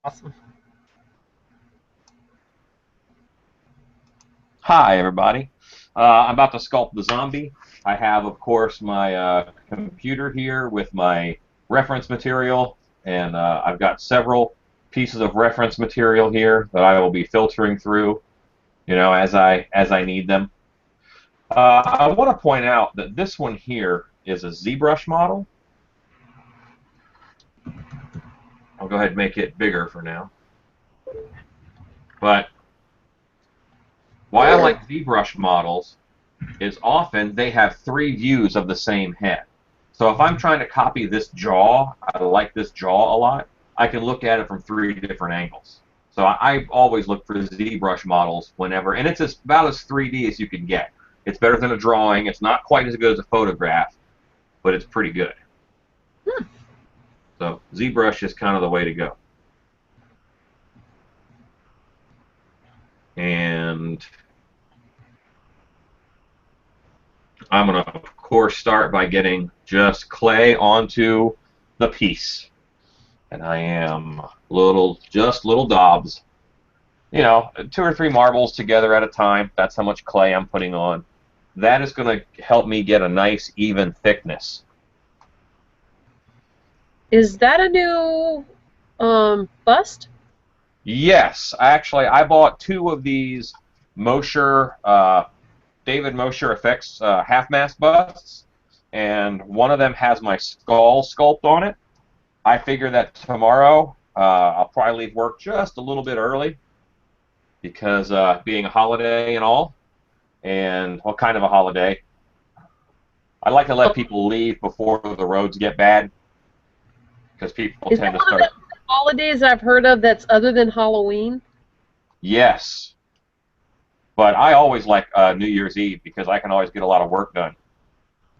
Awesome. Hi, everybody. I'm about to sculpt the zombie. I have, of course, my computer here with my reference material, and I've got several pieces of reference material here that I will be filtering through, as I need them. I want to point out that this one here is a ZBrush model. I'll go ahead and make it bigger for now. But why I like ZBrush models is often they have three views of the same head. So if I'm trying to copy this jaw, I like this jaw a lot, I can look at it from three different angles. So I always look for ZBrush models whenever, and it's about as 3D as you can get. It's better than a drawing. It's not quite as good as a photograph, but it's pretty good. So ZBrush is kind of the way to go. And I'm going to, of course, start by getting just clay onto the piece. And I am just little daubs. You know, 2 or 3 marbles together at a time. That's how much clay I'm putting on. That is going to help me get a nice, even thickness. Is that a new bust? Yes, actually, I bought 2 of these Mosher, David Mosher Effects half-mast busts, and one of them has my skull sculpt on it. I figure that tomorrow I'll probably leave work just a little bit early because being a holiday and all, and what kind of a holiday? I like to let people leave before the roads get bad because people Is tend that to one of start. the holidays I've heard of that's other than Halloween? Yes, but I always like New Year's Eve because I can always get a lot of work done.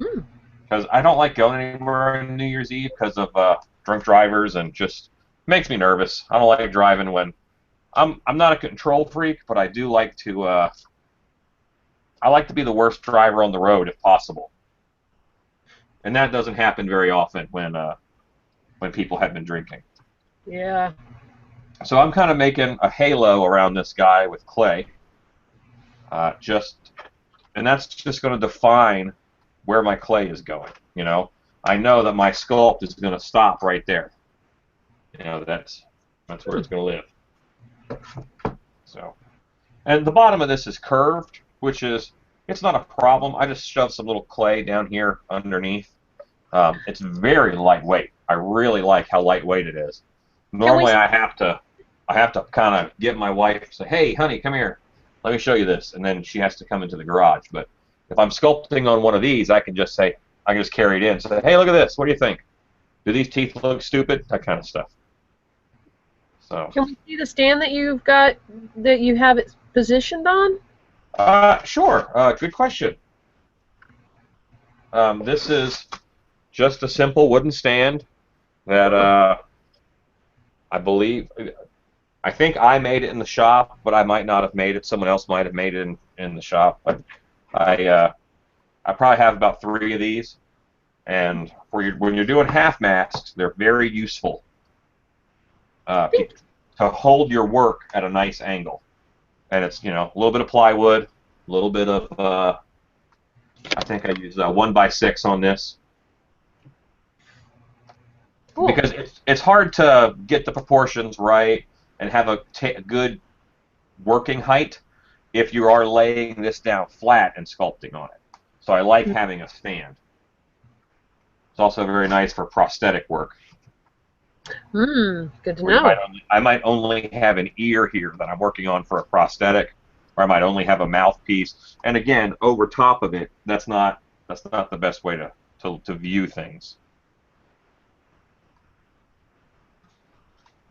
Hmm. Because I don't like going anywhere on New Year's Eve because of drunk drivers and just makes me nervous. I don't like driving when I'm not a control freak, but I do like to I like to be the worst driver on the road if possible, and that doesn't happen very often when people have been drinking. Yeah. So I'm kind of making a halo around this guy with clay, and that's just going to define where my clay is going. You know, I know that my sculpt is going to stop right there. You know, that's where it's going to live. So, and the bottom of this is curved, which is it's not a problem. I just shove some little clay down here underneath. It's very lightweight. I really like how lightweight it is. Can we? Normally, I have to kind of get my wife and say, "Hey, honey, come here. Let me show you this," and then she has to come into the garage. But if I'm sculpting on one of these, I can just say, I can just carry it in. Say, "Hey, look at this. What do you think? Do these teeth look stupid?" That kind of stuff. So, Can we see the stand that you've got that you have it positioned on? sure. Good question. This is just a simple wooden stand that I believe. I think I made it in the shop, but I might not have made it. Someone else might have made it in the shop. But I probably have about 3 of these. And when you're doing half masks, they're very useful to hold your work at a nice angle. And it's a little bit of plywood, a little bit of I think I use 1x6 on this Cool. because it's hard to get the proportions right and have a good working height if you are laying this down flat and sculpting on it. So I like having a stand. It's also very nice for prosthetic work. Good to Where know. I might only have an ear here that I'm working on for a prosthetic, or I might only have a mouthpiece. And again, over top of it, that's not the best way to view things.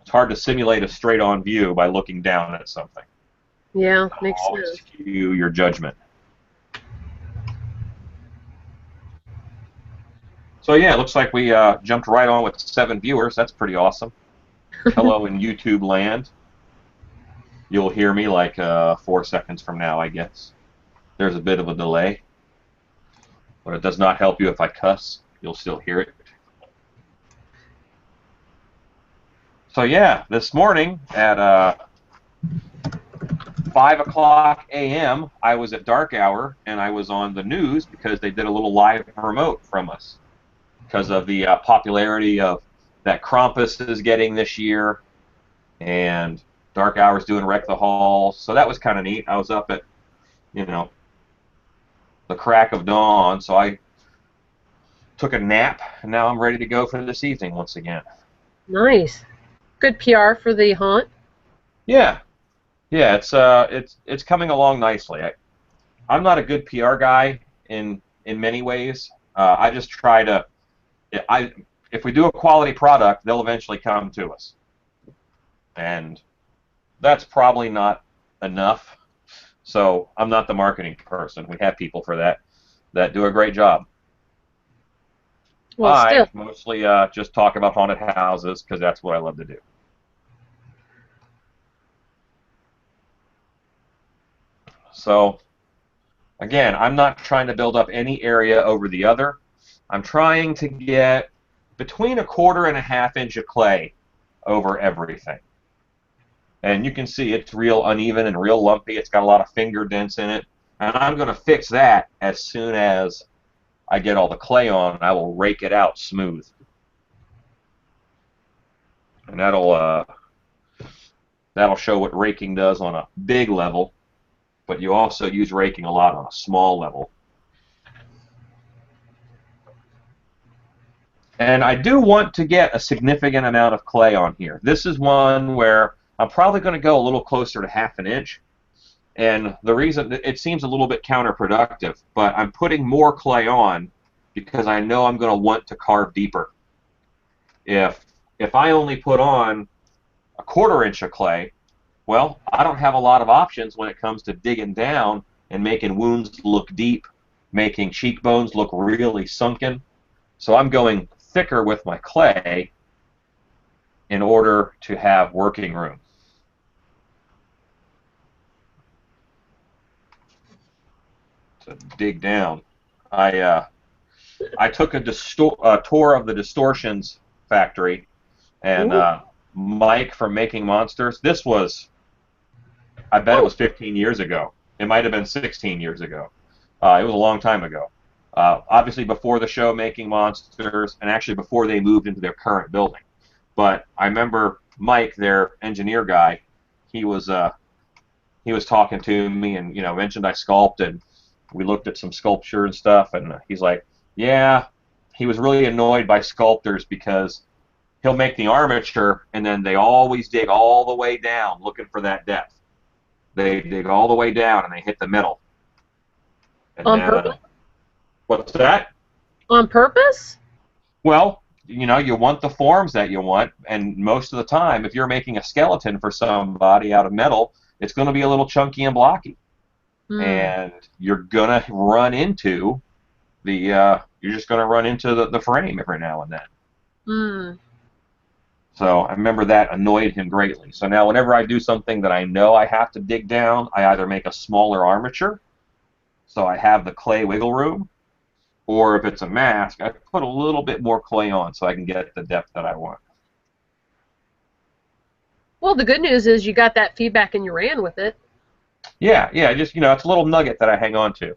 It's hard to simulate a straight-on view by looking down at something. Yeah, That'll makes always sense. skew your judgment. So yeah, it looks like we jumped right on with 7 viewers. That's pretty awesome. Hello in YouTube land. You'll hear me like 4 seconds from now, I guess. There's a bit of a delay, but it does not help you if I cuss. You'll still hear it. So yeah, this morning at 5 o'clock a.m. I was at dark hour and I was on the news because they did a little live remote from us because of the popularity of that Krampus is getting this year, and dark hour's doing Wreck the Hall. So that was kind of neat. I was up at the crack of dawn, so I took a nap, and now I'm ready to go for this evening once again. Nice. Good PR for the haunt. Yeah, yeah, it's coming along nicely. I'm not a good PR guy in many ways. I just try to. If we do a quality product, they'll eventually come to us, and that's probably not enough. So I'm not the marketing person. We have people for that do a great job. Well, I still. mostly just talk about haunted houses because that's what I love to do. So, again, I'm not trying to build up any area over the other. I'm trying to get between 1/4 and 1/2 inch of clay over everything. And you can see it's real uneven and real lumpy. It's got a lot of finger dents in it. And I'm going to fix that as soon as I get all the clay on. I will rake it out smooth. And that'll show what raking does on a big level, but you also use raking a lot on a small level. And I do want to get a significant amount of clay on here. This is one where I'm probably going to go a little closer to 1/2 inch. And the reason, it seems a little bit counterproductive, but I'm putting more clay on because I know I'm going to want to carve deeper. If I only put on 1/4 inch of clay, well, I don't have a lot of options when it comes to digging down and making wounds look deep, making cheekbones look really sunken. So I'm going thicker with my clay in order to have working room. To dig down, I took a tour of the Distortions factory, and Mike from Making Monsters. This was, I bet it was 15 years ago. It might have been 16 years ago. It was a long time ago. Obviously before the show Making Monsters, and actually before they moved into their current building. But I remember Mike, their engineer guy, he was talking to me and mentioned I sculpted. We looked at some sculpture and stuff, and he's like, yeah, he was really annoyed by sculptors because he'll make the armature and then they always dig all the way down looking for that depth. They dig all the way down and they hit the middle. And On purpose? What's that? On purpose? Well, you want the forms that you want, and most of the time, if you're making a skeleton for somebody out of metal, it's going to be a little chunky and blocky. And you're going to run into you're just going to run into the frame every now and then. So I remember that annoyed him greatly. So now whenever I do something that I know I have to dig down, I either make a smaller armature, so I have the clay wiggle room, or if it's a mask, I put a little bit more clay on so I can get the depth that I want. Well, the good news is you got that feedback and you ran with it. Yeah, just, it's a little nugget that I hang on to.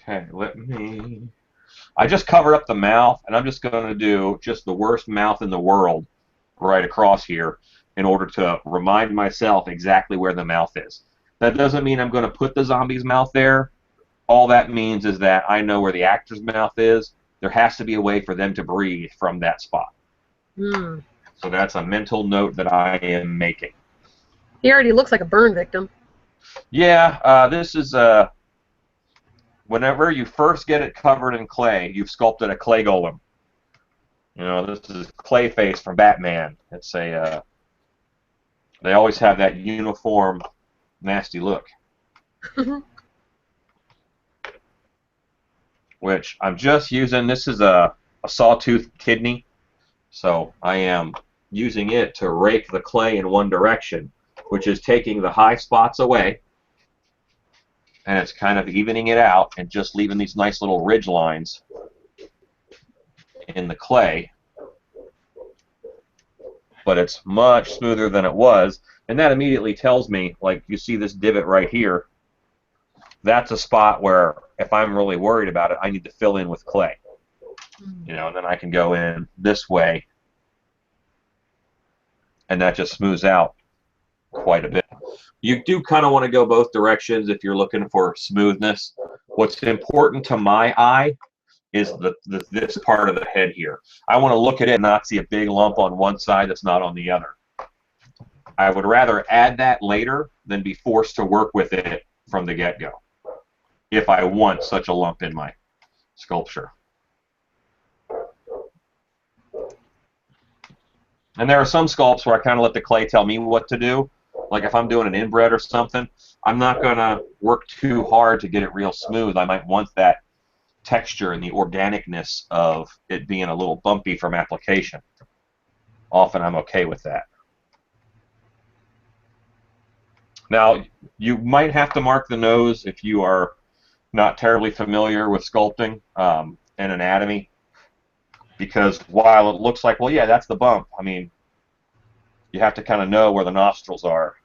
Okay, I just covered up the mouth, and I'm just going to do just the worst mouth in the world right across here in order to remind myself exactly where the mouth is. That doesn't mean I'm going to put the zombie's mouth there. All that means is that I know where the actor's mouth is. There has to be a way for them to breathe from that spot. So that's a mental note that I am making. He already looks like a burn victim. Yeah, this is whenever you first get it covered in clay, you've sculpted a clay golem. This is Clayface from Batman. It's a they always have that uniform nasty look. Which I'm just using, this is a sawtooth kidney, so I am using it to rake the clay in one direction, which is taking the high spots away, and it's kind of evening it out and just leaving these nice little ridge lines in the clay but it's much smoother than it was, and that immediately tells me, like you see this divot right here, that's a spot where if I'm really worried about it, I need to fill in with clay. You know, and then I can go in this way, and that just smooths out quite a bit. You do kind of want to go both directions if you're looking for smoothness. What's important to my eye is this part of the head here. I want to look at it and not see a big lump on one side that's not on the other. I would rather add that later than be forced to work with it from the get-go if I want such a lump in my sculpture. And there are some sculpts where I kind of let the clay tell me what to do. Like if I'm doing an inbred or something, I'm not going to work too hard to get it real smooth. I might want that texture and the organicness of it being a little bumpy from application. Often I'm okay with that. Now, you might have to mark the nose if you are not terribly familiar with sculpting and anatomy, because while it looks like, well, yeah, that's the bump, I mean, you have to kind of know where the nostrils are,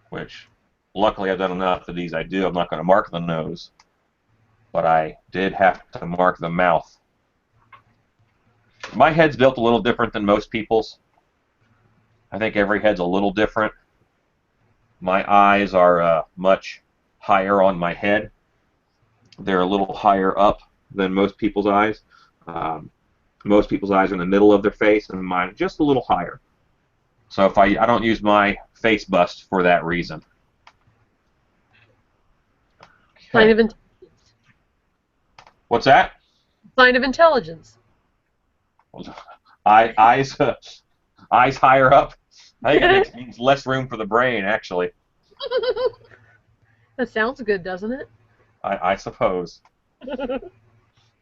which luckily I've done enough of these. I do. I'm not going to mark the nose, but I did have to mark the mouth. My head's built a little different than most people's. I think every head's a little different. My eyes are much higher on my head. They're a little higher up than most people's eyes. Most people's eyes are in the middle of their face, and mine just a little higher. So if I don't use my face bust for that reason. Sign of intelligence. What's that? Sign of intelligence. Eyes higher up. I think it means less room for the brain, actually. That sounds good, doesn't it? I suppose.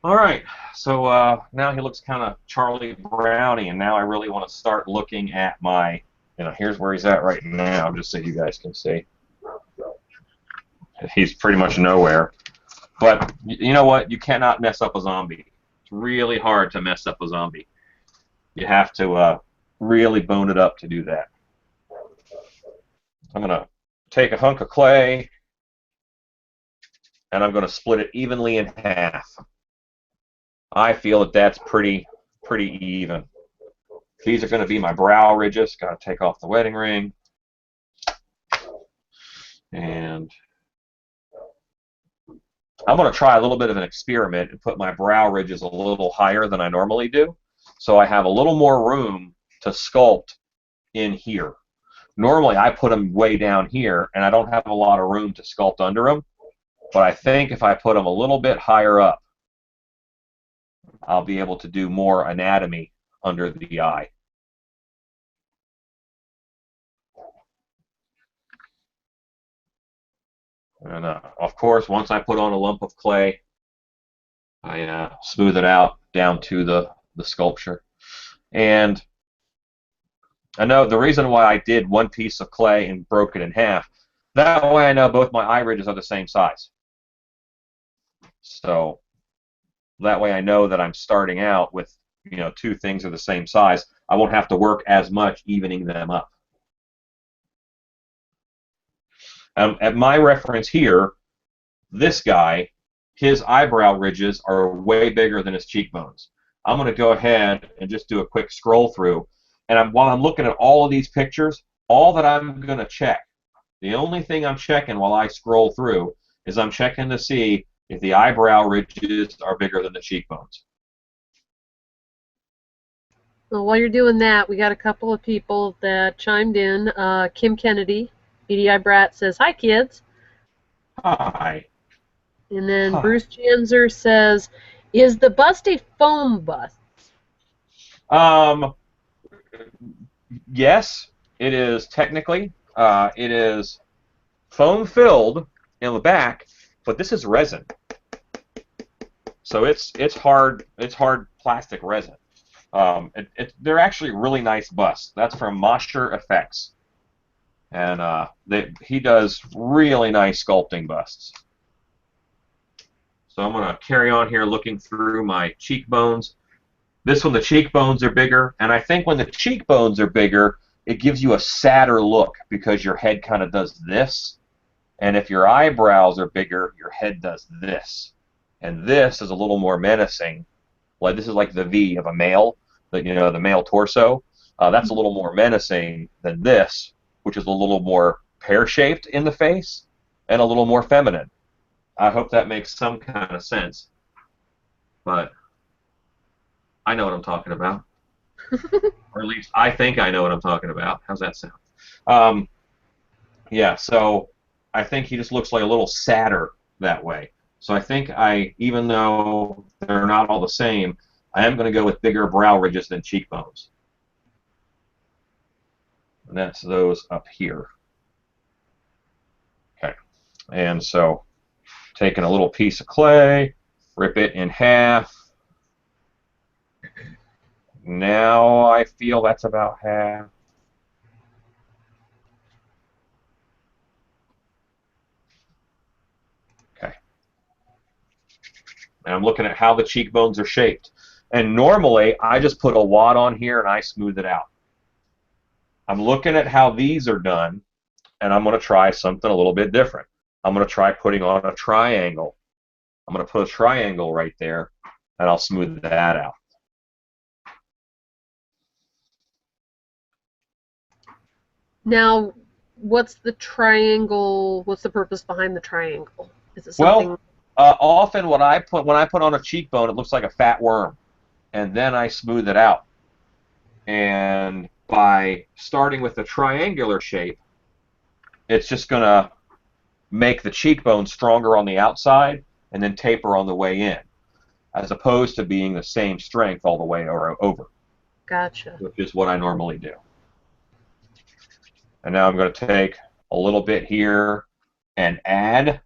All right, so now he looks kind of Charlie Brownie, and now I really want to start looking at my, here's where he's at right now, just so you guys can see. He's pretty much nowhere. But you know what? You cannot mess up a zombie. It's really hard to mess up a zombie. You have to really bone it up to do that. I'm going to take a hunk of clay, and I'm going to split it evenly in half. I feel that that's pretty even. These are going to be my brow ridges. Got to take off the wedding ring. And I'm going to try a little bit of an experiment and put my brow ridges a little higher than I normally do, so I have a little more room to sculpt in here. Normally I put them way down here, and I don't have a lot of room to sculpt under them, but I think if I put them a little bit higher up, I'll be able to do more anatomy under the eye. And of course, once I put on a lump of clay, I smooth it out down to the sculpture. And I know the reason why I did one piece of clay and broke it in half, that way I know both my eye ridges are the same size. So that way I know that I'm starting out with, two things are the same size. I won't have to work as much evening them up. At my reference here, this guy, his eyebrow ridges are way bigger than his cheekbones. I'm going to go ahead and just do a quick scroll through. And while I'm looking at all of these pictures, all that I'm going to check, the only thing I'm checking while I scroll through is I'm checking to see if the eyebrow ridges are bigger than the cheekbones. Well, while you're doing that, we got a couple of people that chimed in. Kim Kennedy, EDI Brat, says, "Hi, kids." Hi. And then Bruce Janzer says, "Is the bust a foam bust?" Yes, it is technically. It is foam filled in the back, but this is resin. So it's hard plastic resin. They're actually really nice busts. That's from Mosher Effects, and he does really nice sculpting busts. So I'm going to carry on here looking through my cheekbones. This one, the cheekbones are bigger, and I think when the cheekbones are bigger, it gives you a sadder look because your head kind of does this, and if your eyebrows are bigger, your head does this, and this is a little more menacing. Like this is like the V of a male, the male torso. That's a little more menacing than this, which is a little more pear-shaped in the face and a little more feminine. I hope that makes some kind of sense, but I know what I'm talking about. Or at least I think I know what I'm talking about. How's that sound? Um, yeah, so I think he just looks like a little sadder that way. So I think even though they're not all the same, I am going to go with bigger brow ridges than cheekbones. And that's those up here. Okay, and so taking a little piece of clay, rip it in half. Now I feel that's about half. Okay. And I'm looking at how the cheekbones are shaped. And normally, I just put a wad on here and I smooth it out. I'm looking at how these are done, and I'm going to try something a little bit different. I'm going to try putting on a triangle. I'm going to put a triangle right there, and I'll smooth that out. Now, what's the triangle? What's the purpose behind the triangle? Is it Well, something? often when I put on a cheekbone, it looks like a fat worm, and then I smooth it out. And by starting with a triangular shape, it's just going to make the cheekbone stronger on the outside and then taper on the way in, as opposed to being the same strength all the way over, Gotcha. which is what I normally do. And now I'm going to take a little bit here and add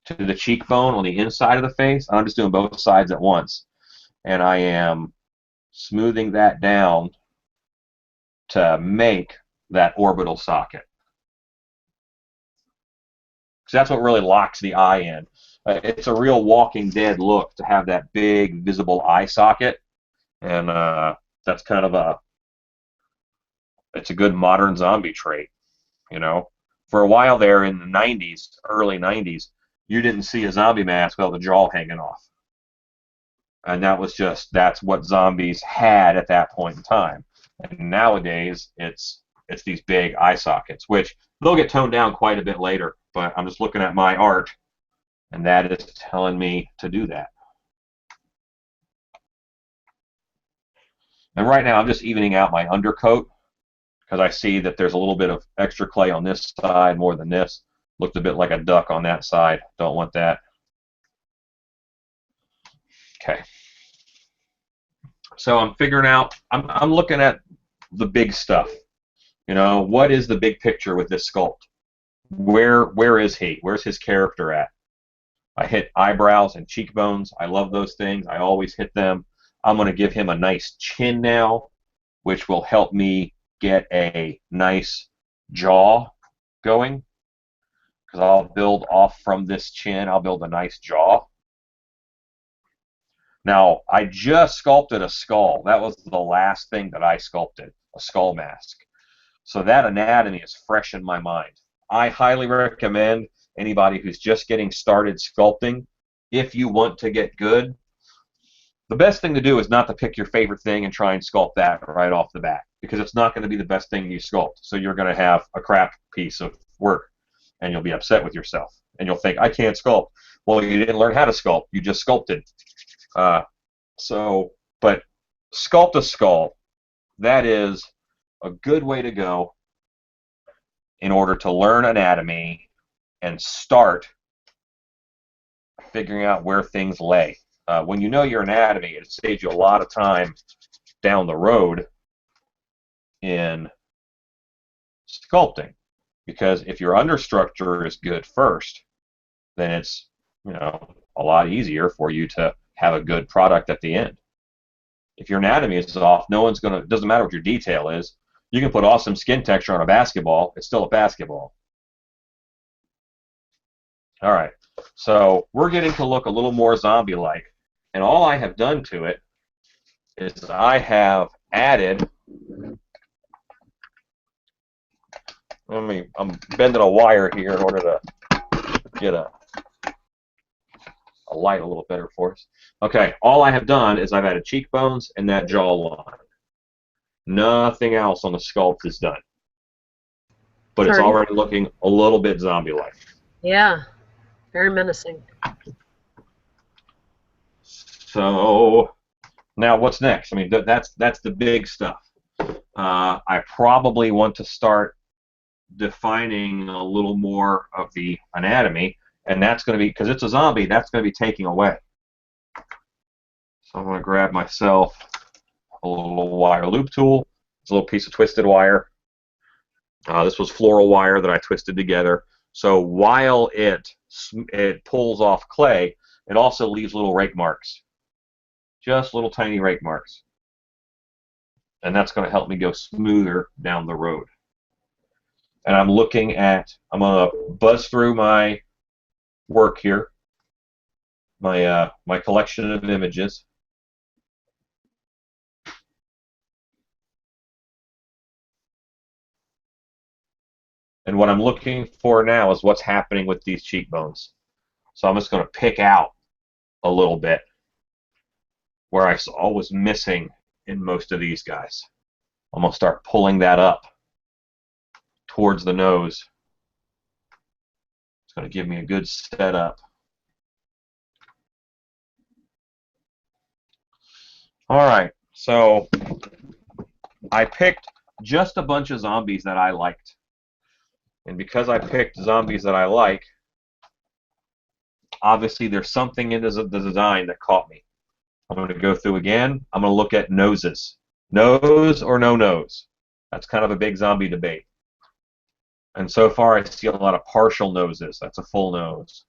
to the cheekbone on the inside of the face. I'm just doing both sides at once. And I am smoothing that down to make that orbital socket. So that's what really locks the eye in. It's a real Walking Dead look to have that big visible eye socket, and that's kind of it's a good modern zombie trait, you know. For a while there in the 90s, early 90s, you didn't see a zombie mask without the jaw hanging off, and that's what zombies had at that point in time. And nowadays, it's these big eye sockets, which they'll get toned down quite a bit later. But I'm just looking at my art, and that is telling me to do that. And right now, I'm just evening out my undercoat because I see that there's a little bit of extra clay on this side more than this. Looked a bit like a duck on that side. Don't want that. Okay. So I'm figuring out, I'm looking at the big stuff. You know, what is the big picture with this sculpt? Where is he? Where's his character at? I hit eyebrows and cheekbones. I love those things. I always hit them. I'm going to give him a nice chin now, which will help me get a nice jaw going. Because I'll build off from this chin. I'll build a nice jaw. Now, I just sculpted a skull. That was the last thing that I sculpted, a skull mask. So that anatomy is fresh in my mind. I highly recommend anybody who's just getting started sculpting, if you want to get good, the best thing to do is not to pick your favorite thing and try and sculpt that right off the bat, because it's not going to be the best thing you sculpt. So you're going to have a crap piece of work, and you'll be upset with yourself, and you'll think, I can't sculpt. Well, you didn't learn how to sculpt. You just sculpted. But sculpt a skull. That is a good way to go in order to learn anatomy and start figuring out where things lay. When you know your anatomy, it saves you a lot of time down the road in sculpting. Because if your understructure is good first, then it's, a lot easier for you to have a good product at the end. If your anatomy is off, it doesn't matter what your detail is. You can put awesome skin texture on a basketball. It's still a basketball. All right. So we're getting to look a little more zombie-like. And all I have done to it is I have added. I'm bending a wire here in order to get a light a little better for us. Okay, all I have done is I've added cheekbones and that jawline. Nothing else on the sculpt is done. But it's already looking a little bit zombie-like. Yeah, very menacing. So now what's next? I mean, that's the big stuff. I probably want to start defining a little more of the anatomy, and that's going to be, because it's a zombie, that's going to be taking away. So I'm going to grab myself a little wire loop tool. It's a little piece of twisted wire. This was floral wire that I twisted together. So while it pulls off clay, it also leaves little rake marks. Just little tiny rake marks. And that's going to help me go smoother down the road. And I'm going to buzz through my work here, my collection of images. And what I'm looking for now is what's happening with these cheekbones. So I'm just going to pick out a little bit where I was missing in most of these guys. I'm going to start pulling that up towards the nose. It's going to give me a good setup. All right, so I picked just a bunch of zombies that I liked. And because I picked zombies that I like, obviously there's something in the design that caught me. I'm going to go through again. I'm going to look at noses. Nose or no nose? That's kind of a big zombie debate. And so far I see a lot of partial noses. That's a full nose.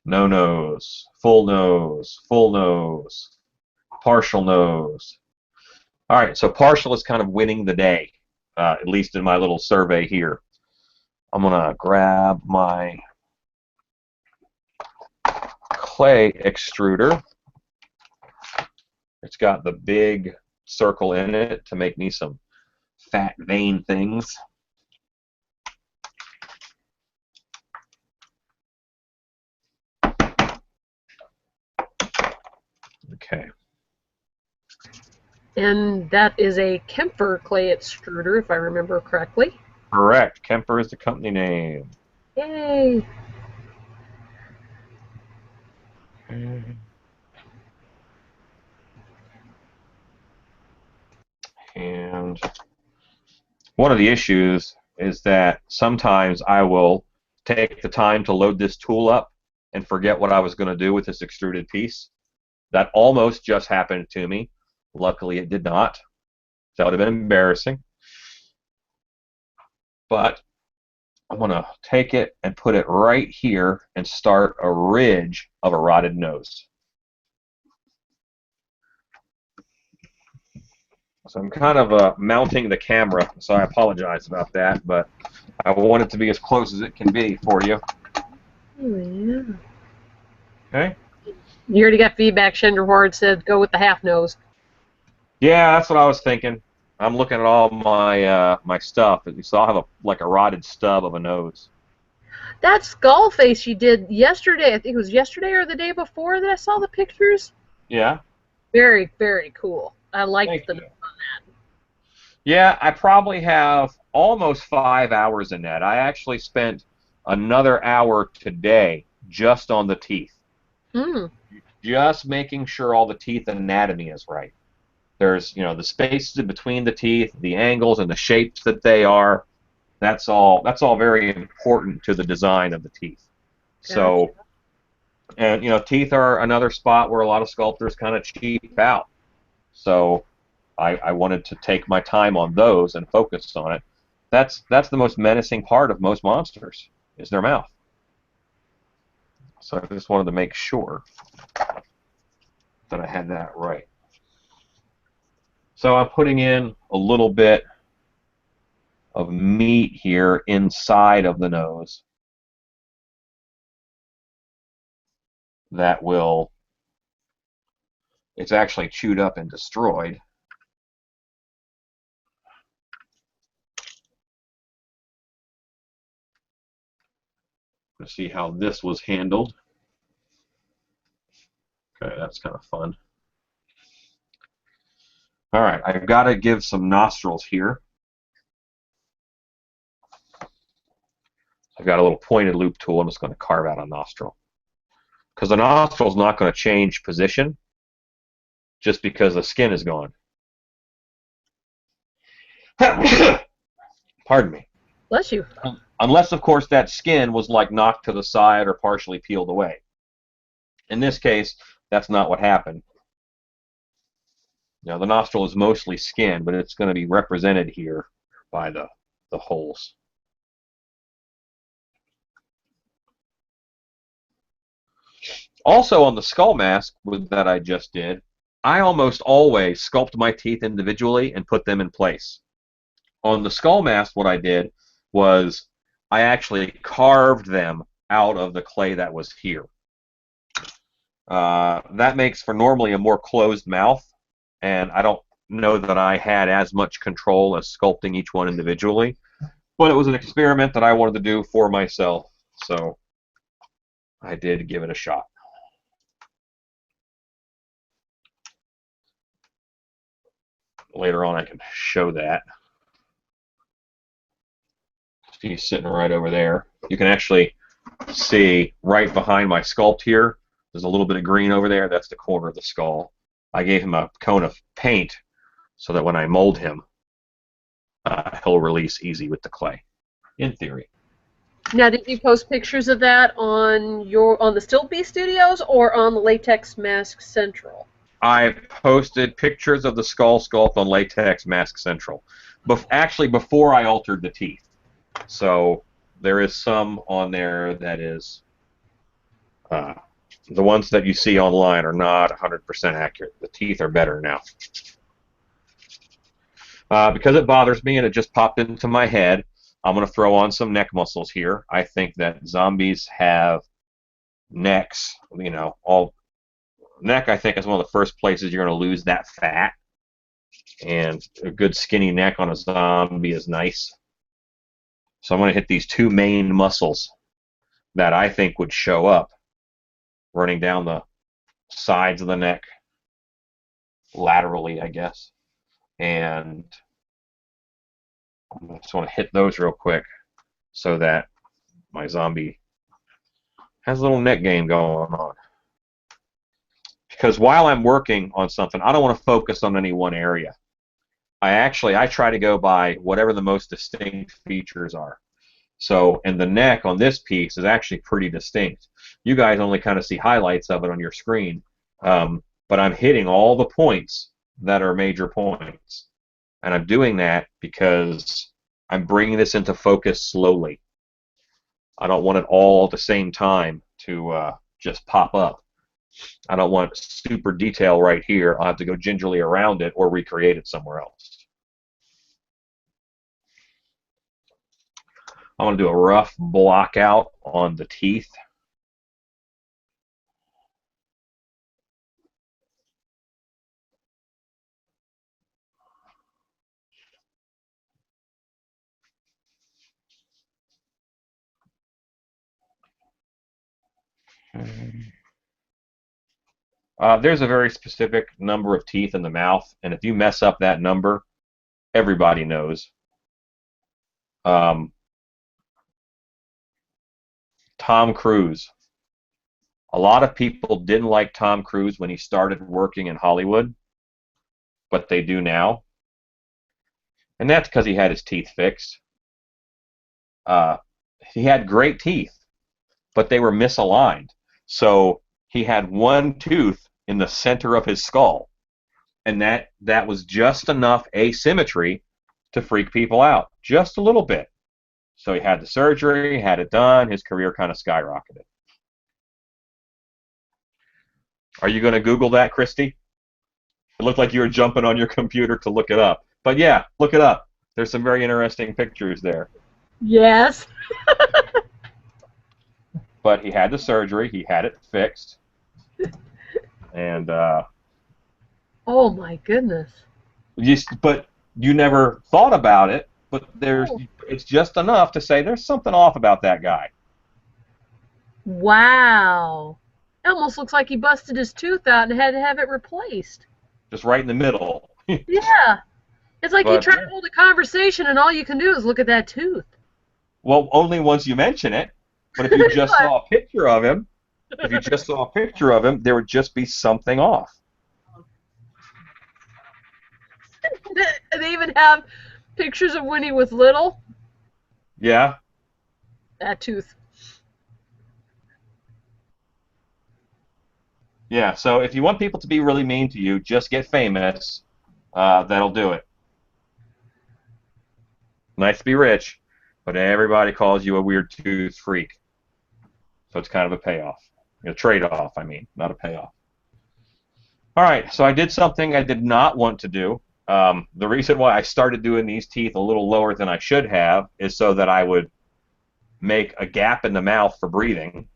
No nose. Full nose. Full nose. Partial nose. All right, so partial is kind of winning the day, at least in my little survey here. I'm going to grab my clay extruder. It's got the big circle in it to make me some fat vein things. Okay. And that is a Kemper clay extruder, if I remember correctly. Correct. Kemper is the company name. Yay! And one of the issues is that sometimes I will take the time to load this tool up and forget what I was going to do with this extruded piece. That almost just happened to me. Luckily, it did not. That would have been embarrassing. But I'm going to take it and put it right here and start a ridge of a rotted nose. So I'm kind of mounting the camera, so I apologize about that, but I want it to be as close as it can be for you. Oh, yeah. Okay? You already got feedback. Shenderhorde said go with the half nose. Yeah, that's what I was thinking. I'm looking at all my my stuff. So I'll have like a rotted stub of a nose. That skull face you did yesterday, I think it was yesterday or the day before that I saw the pictures. Yeah. Very, very cool. I liked Thank the you. nose on that. Yeah, I probably have almost 5 hours in that. I actually spent another hour today just on the teeth. Mm. Just making sure all the teeth anatomy is right. There's, the spaces between the teeth, the angles and the shapes that they are. That's all very important to the design of the teeth. Gotcha. So, and teeth are another spot where a lot of sculptors kind of cheap out. So I wanted to take my time on those and focus on it. That's the most menacing part of most monsters, is their mouth. So I just wanted to make sure that I had that right. So I'm putting in a little bit of meat here inside of the nose that will it's actually chewed up and destroyed. Let's see how this was handled. Okay, that's kind of fun. All right, I've got to give some nostrils here. I've got a little pointed loop tool. I'm just going to carve out a nostril. Because the nostril is not going to change position just because the skin is gone. Pardon me. Bless you. Unless, of course, that skin was like knocked to the side or partially peeled away. In this case, that's not what happened. Now, the nostril is mostly skin, but it's going to be represented here by the holes. Also, on the skull mask that I just did, I almost always sculpt my teeth individually and put them in place. On the skull mask, what I did was I actually carved them out of the clay that was here. That makes for normally a more closed mouth, and I don't know that I had as much control as sculpting each one individually, but it was an experiment that I wanted to do for myself, so I did give it a shot. Later on I can show that. He's sitting right over there. You can actually see right behind my sculpt here, there's a little bit of green over there. That's the corner of the skull. I gave him a cone of paint so that when I mold him, he'll release easy with the clay, in theory. Now, did you post pictures of that on the Still Bee Studios or on the Latex Mask Central? I posted pictures of the skull sculpt on Latex Mask Central, actually before I altered the teeth. So there is some on there that is the ones that you see online are not 100% accurate. The teeth are better now. Because it bothers me and it just popped into my head, I'm going to throw on some neck muscles here. I think that zombies have necks, you know, neck I think is one of the first places you're going to lose that fat. And a good skinny neck on a zombie is nice. So I'm going to hit these two main muscles that I think would show up running down the sides of the neck, laterally, I guess. And I just want to hit those real quick so that my zombie has a little neck game going on. Because while I'm working on something, I don't want to focus on any one area. I try to go by whatever the most distinct features are. So, and the neck on this piece is actually pretty distinct. You guys only kind of see highlights of it on your screen, but I'm hitting all the points that are major points. And I'm doing that because I'm bringing this into focus slowly. I don't want it all at the same time to just pop up. I don't want super detail right here. I'll have to go gingerly around it or recreate it somewhere else. I'm going to do a rough block out on the teeth. There's a very specific number of teeth in the mouth, and if you mess up that number, everybody knows. Tom Cruise. A lot of people didn't like Tom Cruise when he started working in Hollywood, but they do now. And that's because he had his teeth fixed. He had great teeth, but they were misaligned. So he had one tooth in the center of his skull, and that was just enough asymmetry to freak people out, just a little bit. So he had the surgery, had it done, his career kind of skyrocketed. Are you going to Google that, Christy? It looked like you were jumping on your computer to look it up. But yeah, look it up. There's some very interesting pictures there. Yes. But he had the surgery, he had it fixed, and Oh my goodness. But you never thought about it. But Oh. it's just enough to say there's something off about that guy. Wow. It almost looks like he busted his tooth out and had to have it replaced. Just right in the middle. Yeah. It's like he But tried to yeah. hold a conversation and all you can do is look at that tooth. Well, only once you mention it. But if you just saw a picture of him, if you just saw a picture of him, there would just be something off. They even have pictures of when he was little. Yeah. That tooth. Yeah. So if you want people to be really mean to you, just get famous. That'll do it. Nice to be rich, but everybody calls you a weird tooth freak. So it's kind of a payoff. A trade-off, I mean, not a payoff. All right, so I did something I did not want to do. The reason why I started doing these teeth a little lower than I should have is so that I would make a gap in the mouth for breathing.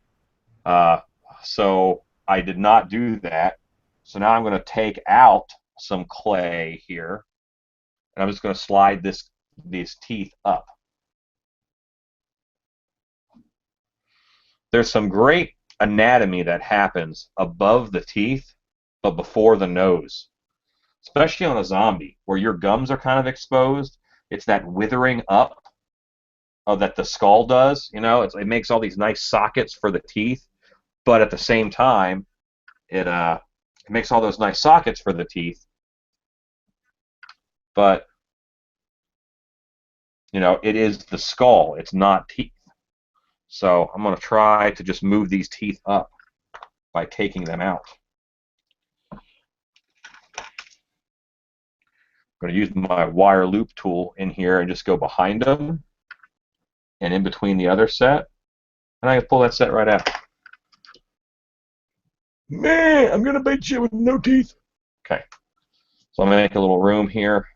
Uh, so I did not do that. So now I'm going to take out some clay here, and I'm just going to slide these teeth up. There's some great anatomy that happens above the teeth, but before the nose, especially on a zombie, where your gums are kind of exposed. It's that withering up that the skull does. It makes all these nice sockets for the teeth, but at the same time, it makes all those nice sockets for the teeth, but it is the skull. It's not teeth. So I'm going to try to just move these teeth up by taking them out. I'm going to use my wire loop tool in here and just go behind them and in between the other set, and I can pull that set right out. Man, I'm going to bait you with no teeth. Okay, so I'm going to make a little room here.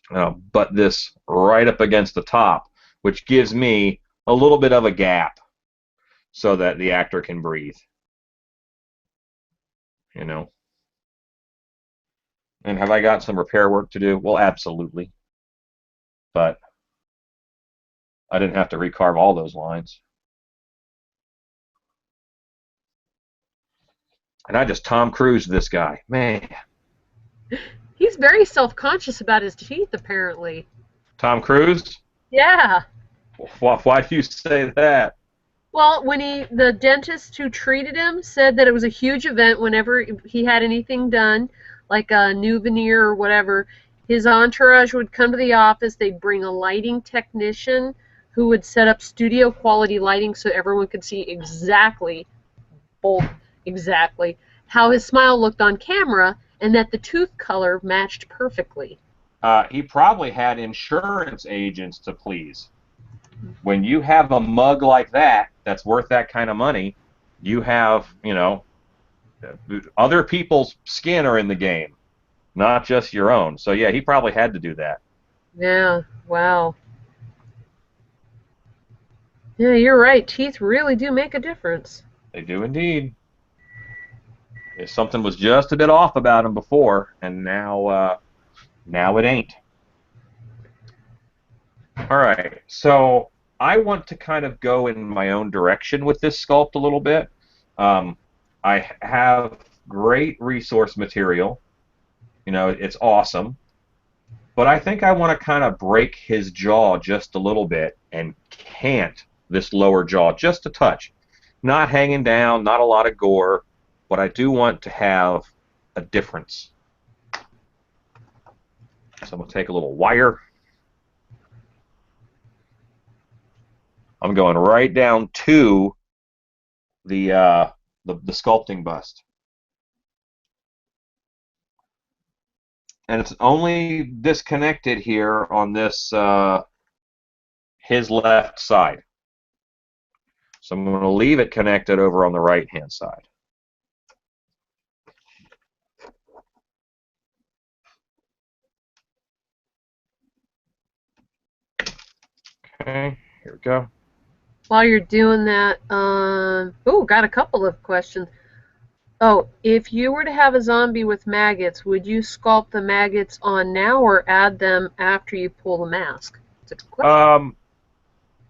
And I'll butt this right up against the top, which gives me a little bit of a gap so that the actor can breathe. You know. And have I got some repair work to do? Well, absolutely. But I didn't have to recarve all those lines. And I just Tom Cruise this guy. Man, He's very self-conscious about his teeth, apparently. Tom Cruise? Yeah. Why do you say that? Well, when the dentist who treated him said that it was a huge event whenever he had anything done, like a new veneer or whatever, his entourage would come to the office, they'd bring a lighting technician who would set up studio quality lighting so everyone could see exactly, both exactly, how his smile looked on camera and that the tooth color matched perfectly. He probably had insurance agents to please. When you have a mug like that, that's worth that kind of money, you have, other people's skin are in the game, not just your own. So yeah, he probably had to do that. Yeah, wow. Yeah, you're right. Teeth really do make a difference. They do indeed. If something was just a bit off about him before, and now it ain't. All right, so I want to kind of go in my own direction with this sculpt a little bit. Um, I have great resource material. It's awesome. But I think I want to kind of break his jaw just a little bit and cant this lower jaw just a touch. Not hanging down, not a lot of gore, but I do want to have a difference. So I'm going to take a little wire. I'm going right down to the sculpting bust. And it's only disconnected here on this his left side. So I'm going to leave it connected over on the right-hand side. Okay, here we go. While you're doing that, oh, got a couple of questions. Oh, if you were to have a zombie with maggots, would you sculpt the maggots on now or add them after you pull the mask? It's a good question.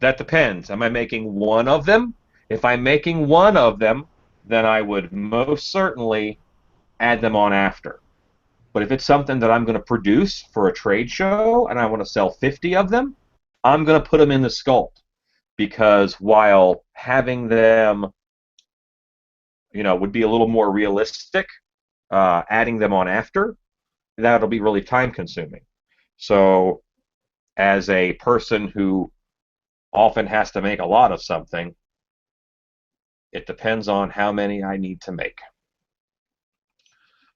That depends. Am I making one of them? If I'm making one of them, then I would most certainly add them on after. But if it's something that I'm going to produce for a trade show and I want to sell 50 of them, I'm going to put them in the sculpt because while having them, would be a little more realistic, adding them on after, that'll be really time consuming. So as a person who often has to make a lot of something, it depends on how many I need to make.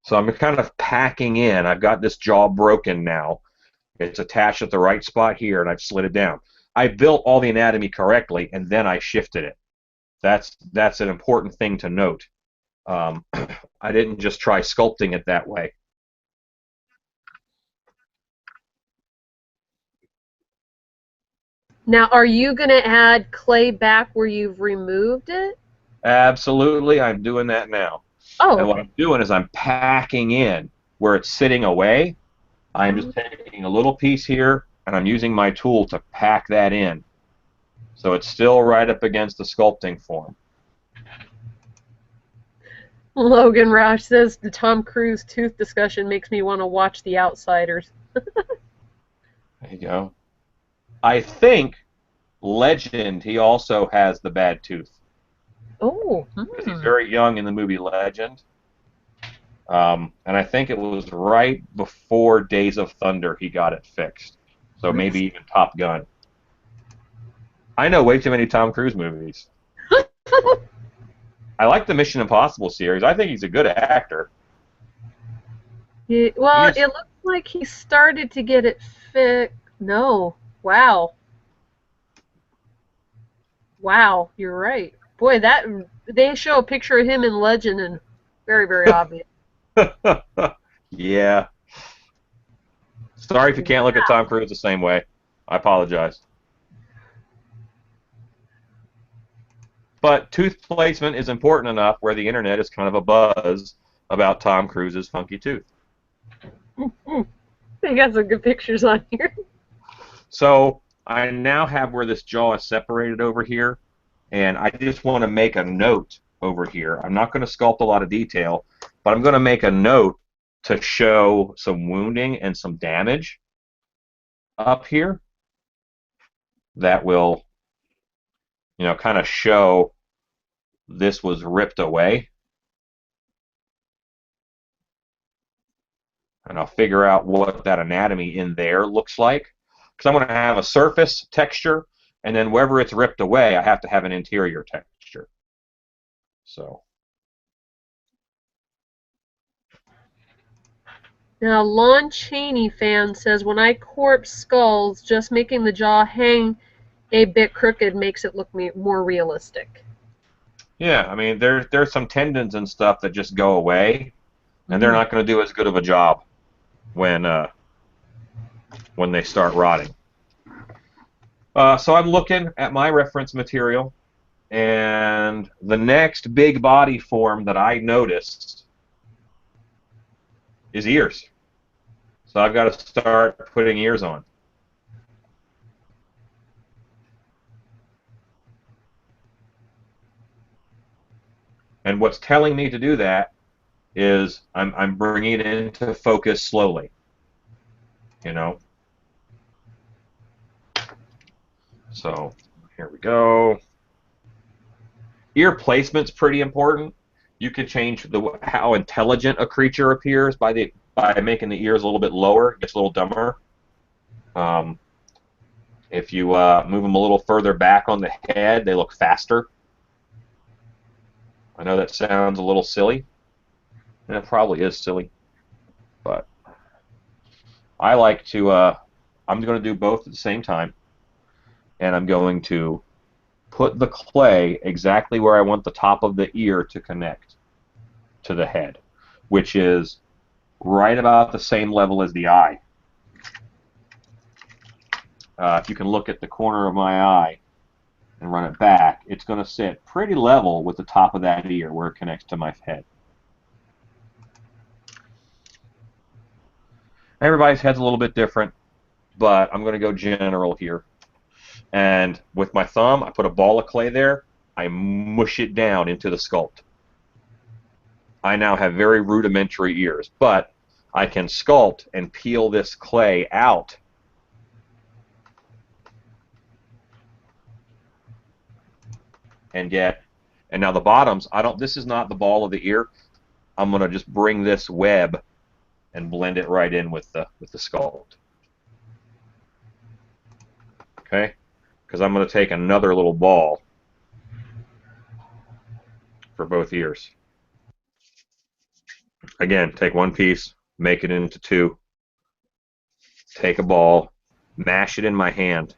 So I'm kind of packing in. I've got this jaw broken now. It's attached at the right spot here, and I've slid it down. I built all the anatomy correctly, and then I shifted it. That's an important thing to note. I didn't just try sculpting it that way. Now, are you going to add clay back where you've removed it? Absolutely, I'm doing that now. Oh, And what okay. I'm doing is I'm packing in where it's sitting away. I'm just taking a little piece here, and I'm using my tool to pack that in. So it's still right up against the sculpting form. Logan Roush says the Tom Cruise tooth discussion makes me want to watch The Outsiders. There you go. I think Legend, he also has the bad tooth. Oh, Because he's very young in the movie Legend. And I think it was right before Days of Thunder he got it fixed. So maybe even Top Gun. I know way too many Tom Cruise movies. I like the Mission Impossible series. I think he's a good actor. well, it looks like he started to get it fixed. No. Wow. Wow, you're right. Boy, that they show a picture of him in Legend and very, very obvious. Yeah. Sorry if you can't look at Tom Cruise the same way. I apologize. But tooth placement is important enough where the internet is kind of a buzz about Tom Cruise's funky tooth. They got some good pictures on here. So I now have where this jaw is separated over here, and I just want to make a note over here. I'm not going to sculpt a lot of detail, but I'm going to make a note to show some wounding and some damage up here that will, kind of show this was ripped away. And I'll figure out what that anatomy in there looks like. Because I'm going to have a surface texture, and then wherever it's ripped away, I have to have an interior texture. So. Now, Lon Chaney fan says, when I corpse skulls, just making the jaw hang a bit crooked makes it look more realistic. Yeah, I mean, there's some tendons and stuff that just go away, and they're not going to do as good of a job when they start rotting. So I'm looking at my reference material, and the next big body form that I noticed is ears. So I've got to start putting ears on. And what's telling me to do that is I'm bringing it into focus slowly. So here we go. Ear placement's pretty important. You can change how intelligent a creature appears by making the ears a little bit lower. It gets a little dumber. If you move them a little further back on the head, they look faster. I know that sounds a little silly, and it probably is silly, but I like to. I'm going to do both at the same time, and I'm going to put the clay exactly where I want the top of the ear to connect to the head, which is right about the same level as the eye. If you can look at the corner of my eye, and run it back, it's going to sit pretty level with the top of that ear where it connects to my head. Everybody's head's a little bit different, but I'm going to go general here. And with my thumb, I put a ball of clay there. I mush it down into the sculpt. I now have very rudimentary ears, but I can sculpt and peel this clay out. And now the bottoms, this is not the ball of the ear. I'm going to just bring this web and blend it right in with the sculpt. Okay? Because I'm going to take another little ball for both ears. Again, take one piece, make it into two, take a ball, mash it in my hand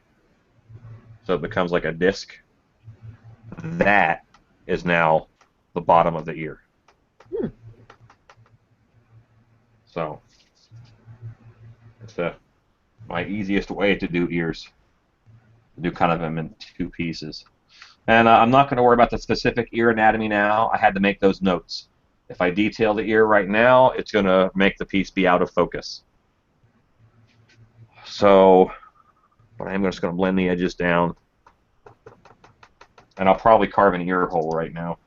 so it becomes like a disc. That is now the bottom of the ear. So it's my easiest way to do ears. Do kind of them in two pieces. And I'm not going to worry about the specific ear anatomy now. I had to make those notes. If I detail the ear right now, it's going to make the piece be out of focus. So, but I'm just going to blend the edges down. And I'll probably carve an ear hole right now.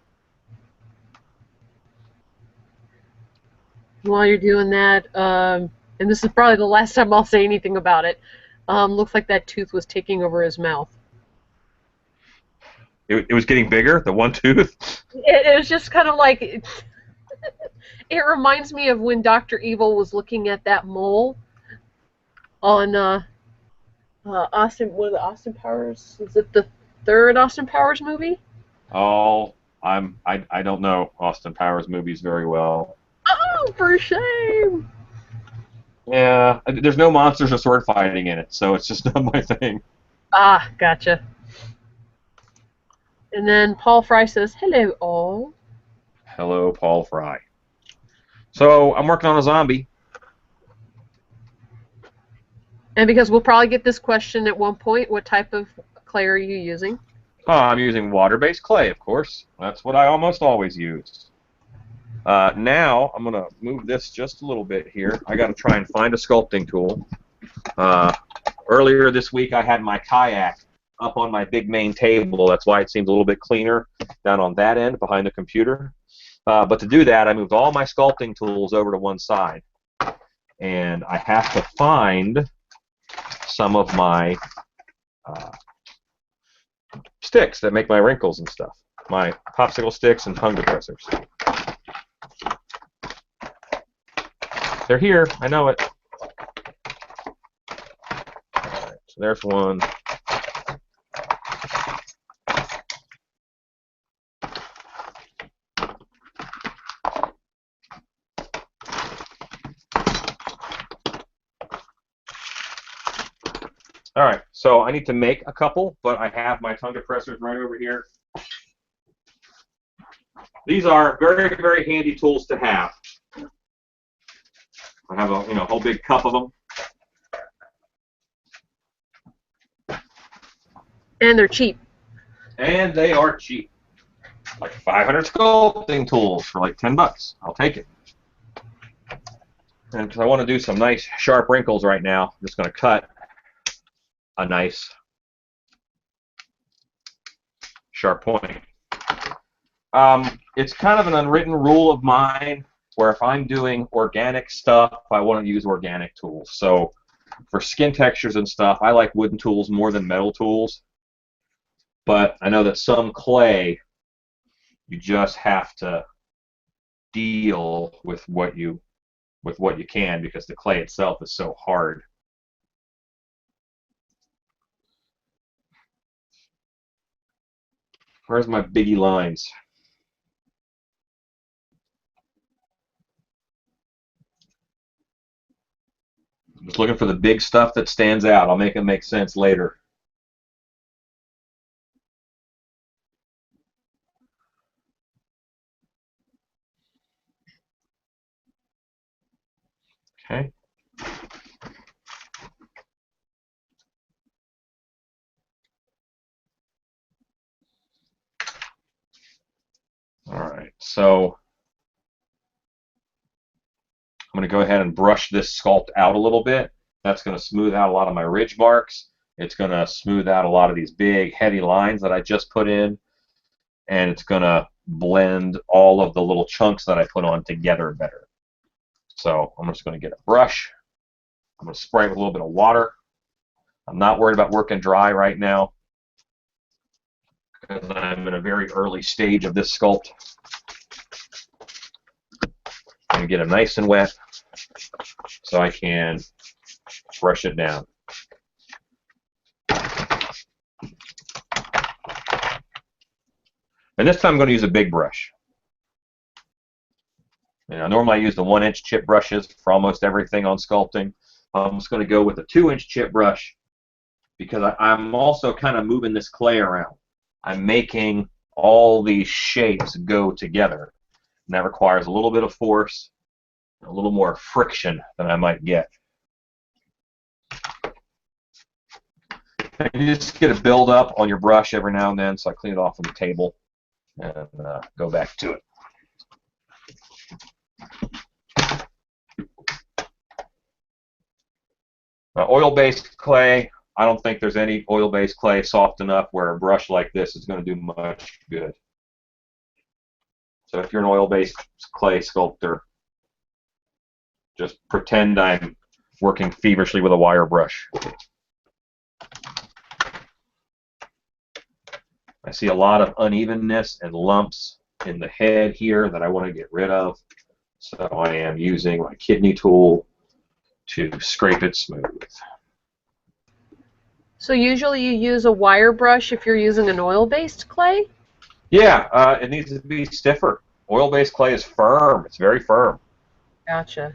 While you're doing that, and this is probably the last time I'll say anything about it, looks like that tooth was taking over his mouth. It was getting bigger, the one tooth? It was just kind of like... It reminds me of when Dr. Evil was looking at that mole on Austin, one of the Austin Powers. Is it the third Austin Powers movie? Oh, I don't know Austin Powers movies very well. Oh, for shame! Yeah, there's no monsters or sword fighting in it, so it's just not my thing. Ah, gotcha. And then Paul Fry says, "Hello, all." Hello, Paul Fry. So I'm working on a zombie. And because we'll probably get this question at one point, what type of clay are you using? I'm using water-based clay, of course. That's what I almost always use. Now I'm going to move this just a little bit here. I got to try and find a sculpting tool. Earlier this week I had my kayak up on my big main table. That's why it seems a little bit cleaner down on that end behind the computer. But to do that, I moved all my sculpting tools over to one side. And I have to find some of my sticks that make my wrinkles and stuff. My popsicle sticks and tongue depressors. They're here. I know it. All right, so there's one. All right, so I need to make a couple, but I have my tongue depressors right over here. These are very, very handy tools to have. I have a whole big cup of them. And they're cheap. And they are cheap. Like 500 sculpting tools for like 10 bucks. I'll take it. And because I want to do some nice sharp wrinkles right now, I'm just going to cut a nice sharp point. It's kind of an unwritten rule of mine where if I'm doing organic stuff, I want to use organic tools. So for skin textures and stuff, I like wooden tools more than metal tools. But I know that some clay, you just have to deal with what you can because the clay itself is so hard. Where's my biggie lines? Just looking for the big stuff that stands out. I'll make it make sense later. Okay. So I'm going to go ahead and brush this sculpt out a little bit. That's going to smooth out a lot of my ridge marks. It's going to smooth out a lot of these big, heavy lines that I just put in. And it's going to blend all of the little chunks that I put on together better. So I'm just going to get a brush. I'm going to spray it with a little bit of water. I'm not worried about working dry right now because I'm in a very early stage of this sculpt. I'm going to get it nice and wet so I can brush it down. And this time I'm going to use a big brush. Normally I use the 1-inch chip brushes for almost everything on sculpting. I'm just going to go with a 2-inch chip brush because I'm also kind of moving this clay around. I'm making all these shapes go together. And that requires a little bit of force, a little more friction than I might get. And you just get a build up on your brush every now and then, so I clean it off on the table and go back to it. Oil-based clay, I don't think there's any oil-based clay soft enough where a brush like this is going to do much good. So if you're an oil-based clay sculptor, just pretend I'm working feverishly with a wire brush. I see a lot of unevenness and lumps in the head here that I want to get rid of. So I am using my kidney tool to scrape it smooth. So usually you use a wire brush if you're using an oil-based clay? Yeah, it needs to be stiffer. Oil-based clay is firm. It's very firm. Gotcha.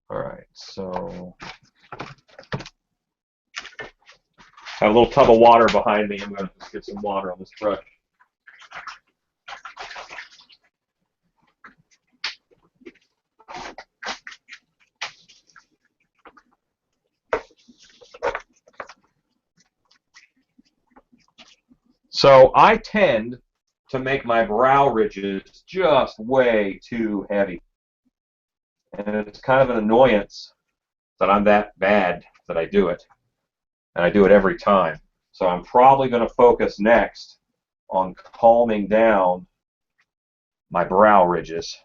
All right, so I have a little tub of water behind me. I'm going to just get some water on this brush. So I tend to make my brow ridges just way too heavy. And it's kind of an annoyance that I'm that bad that I do it. And I do it every time. So I'm probably going to focus next on calming down my brow ridges.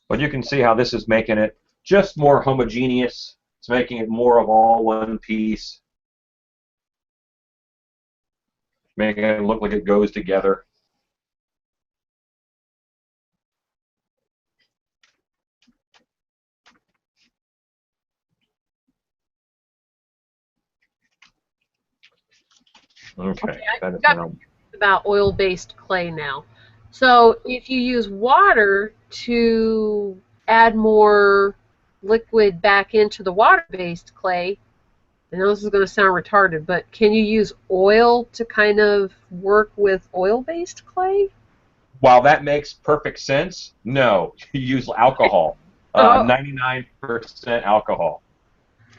But you can see how this is making it just more homogeneous. It's making it more of all one piece. Making it look like it goes together. Okay, that is now About oil-based clay now. So if you use water to add more liquid back into the water-based clay, I know this is going to sound retarded, but can you use oil to kind of work with oil-based clay? while that makes perfect sense, no, you use alcohol. 99% alcohol.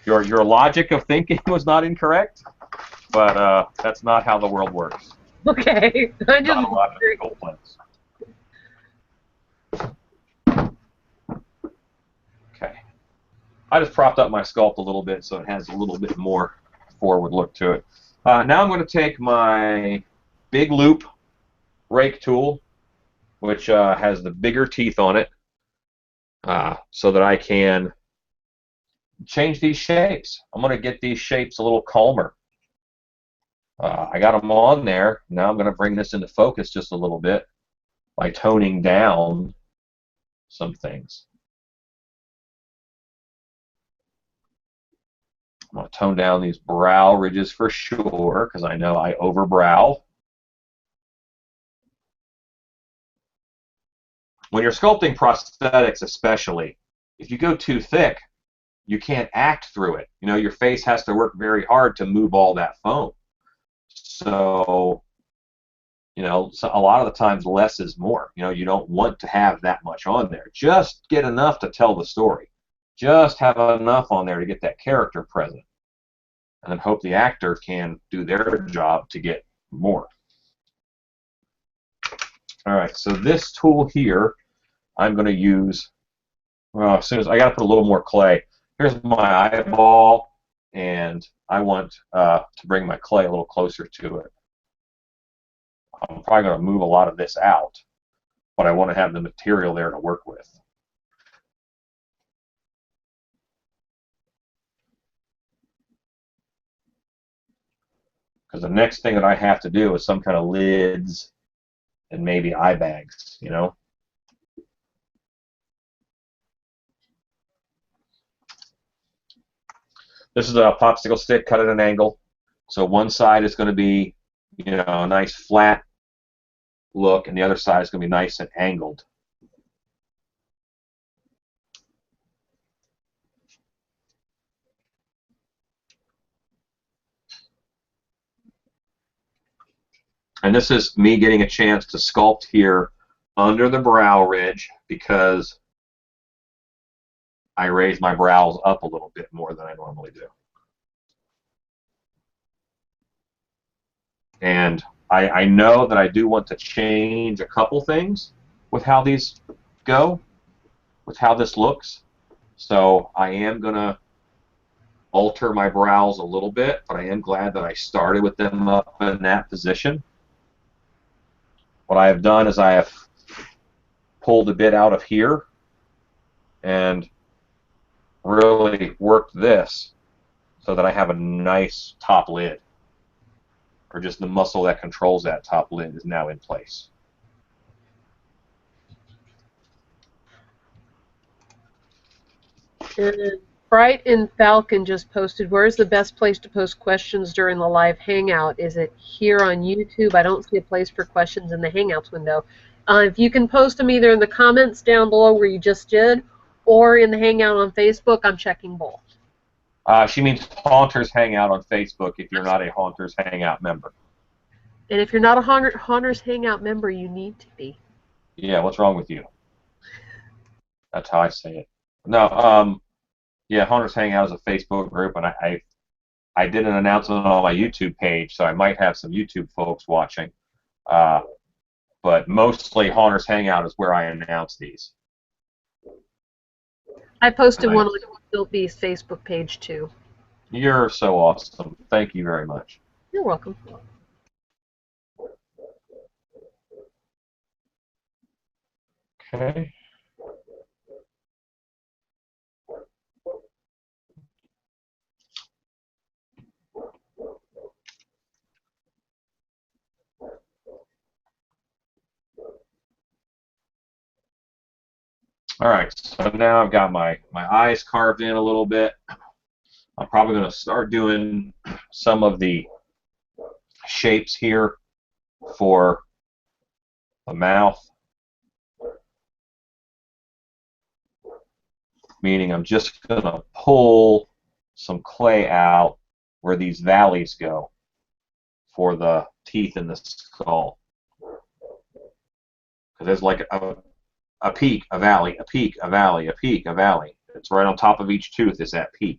Your logic of thinking was not incorrect, but that's not how the world works. Okay. I just Not a lot of cold plants. Okay. I just propped up my sculpt a little bit so it has a little bit more forward look to it. Now I'm going to take my big loop rake tool, which has the bigger teeth on it, so that I can change these shapes. I'm going to get these shapes a little calmer. I got them on there. Now I'm going to bring this into focus just a little bit by toning down some things. I'm going to tone down these brow ridges for sure, because I know I overbrow. When you're sculpting prosthetics especially, if you go too thick, you can't act through it. You know, your face has to work very hard to move all that foam. So You know, so a lot of the times less is more. You know, you don't want to have that much on there. Just get enough to tell the story. Just have enough on there to get that character present. And then hope the actor can do their job to get more. All right, so this tool here, I'm going to use, well, as soon as I got to put a little more clay. Here's my eyeball, and I want to bring my clay a little closer to it. I'm probably going to move a lot of this out, but I want to have the material there to work with. Because the next thing that I have to do is some kind of lids and maybe eye bags, you know. This is a popsicle stick cut at an angle. So one side is going to be, you know, a nice flat look, and the other side is going to be nice and angled. And this is me getting a chance to sculpt here under the brow ridge because I raise my brows up a little bit more than I normally do. And I know that I do want to change a couple things with how these go, with how this looks. So I am going to alter my brows a little bit, but I am glad that I started with them up in that position. What I have done is I have pulled a bit out of here and really worked this so that I have a nice top lid, or just the muscle that controls that top lid is now in place. And Bright and Falcon just posted, where's the best place to post questions during the live hangout? Is it here on YouTube? I don't see a place for questions in the Hangouts window. If you can post them either in the comments down below where you just did, or in the Hangout on Facebook, I'm checking both. She means Haunters Hangout on Facebook if you're not a Haunters Hangout member. And if you're not a Haunters Hangout member, you need to be. Yeah, what's wrong with you? That's how I say it. No, yeah, Haunters Hangout is a Facebook group, and I did an announcement on my YouTube page, so I might have some YouTube folks watching. But mostly Haunters Hangout is where I announce these. I posted one on Built Bee's Facebook page too. You're so awesome. Thank you very much. You're welcome. Okay. All right, so now I've got my eyes carved in a little bit. I'm probably going to start doing some of the shapes here for the mouth. Meaning I'm just going to pull some clay out where these valleys go for the teeth in the skull. Because there's like a peak, a valley, a peak, a valley, a peak, a valley. It's right on top of each tooth is that peak.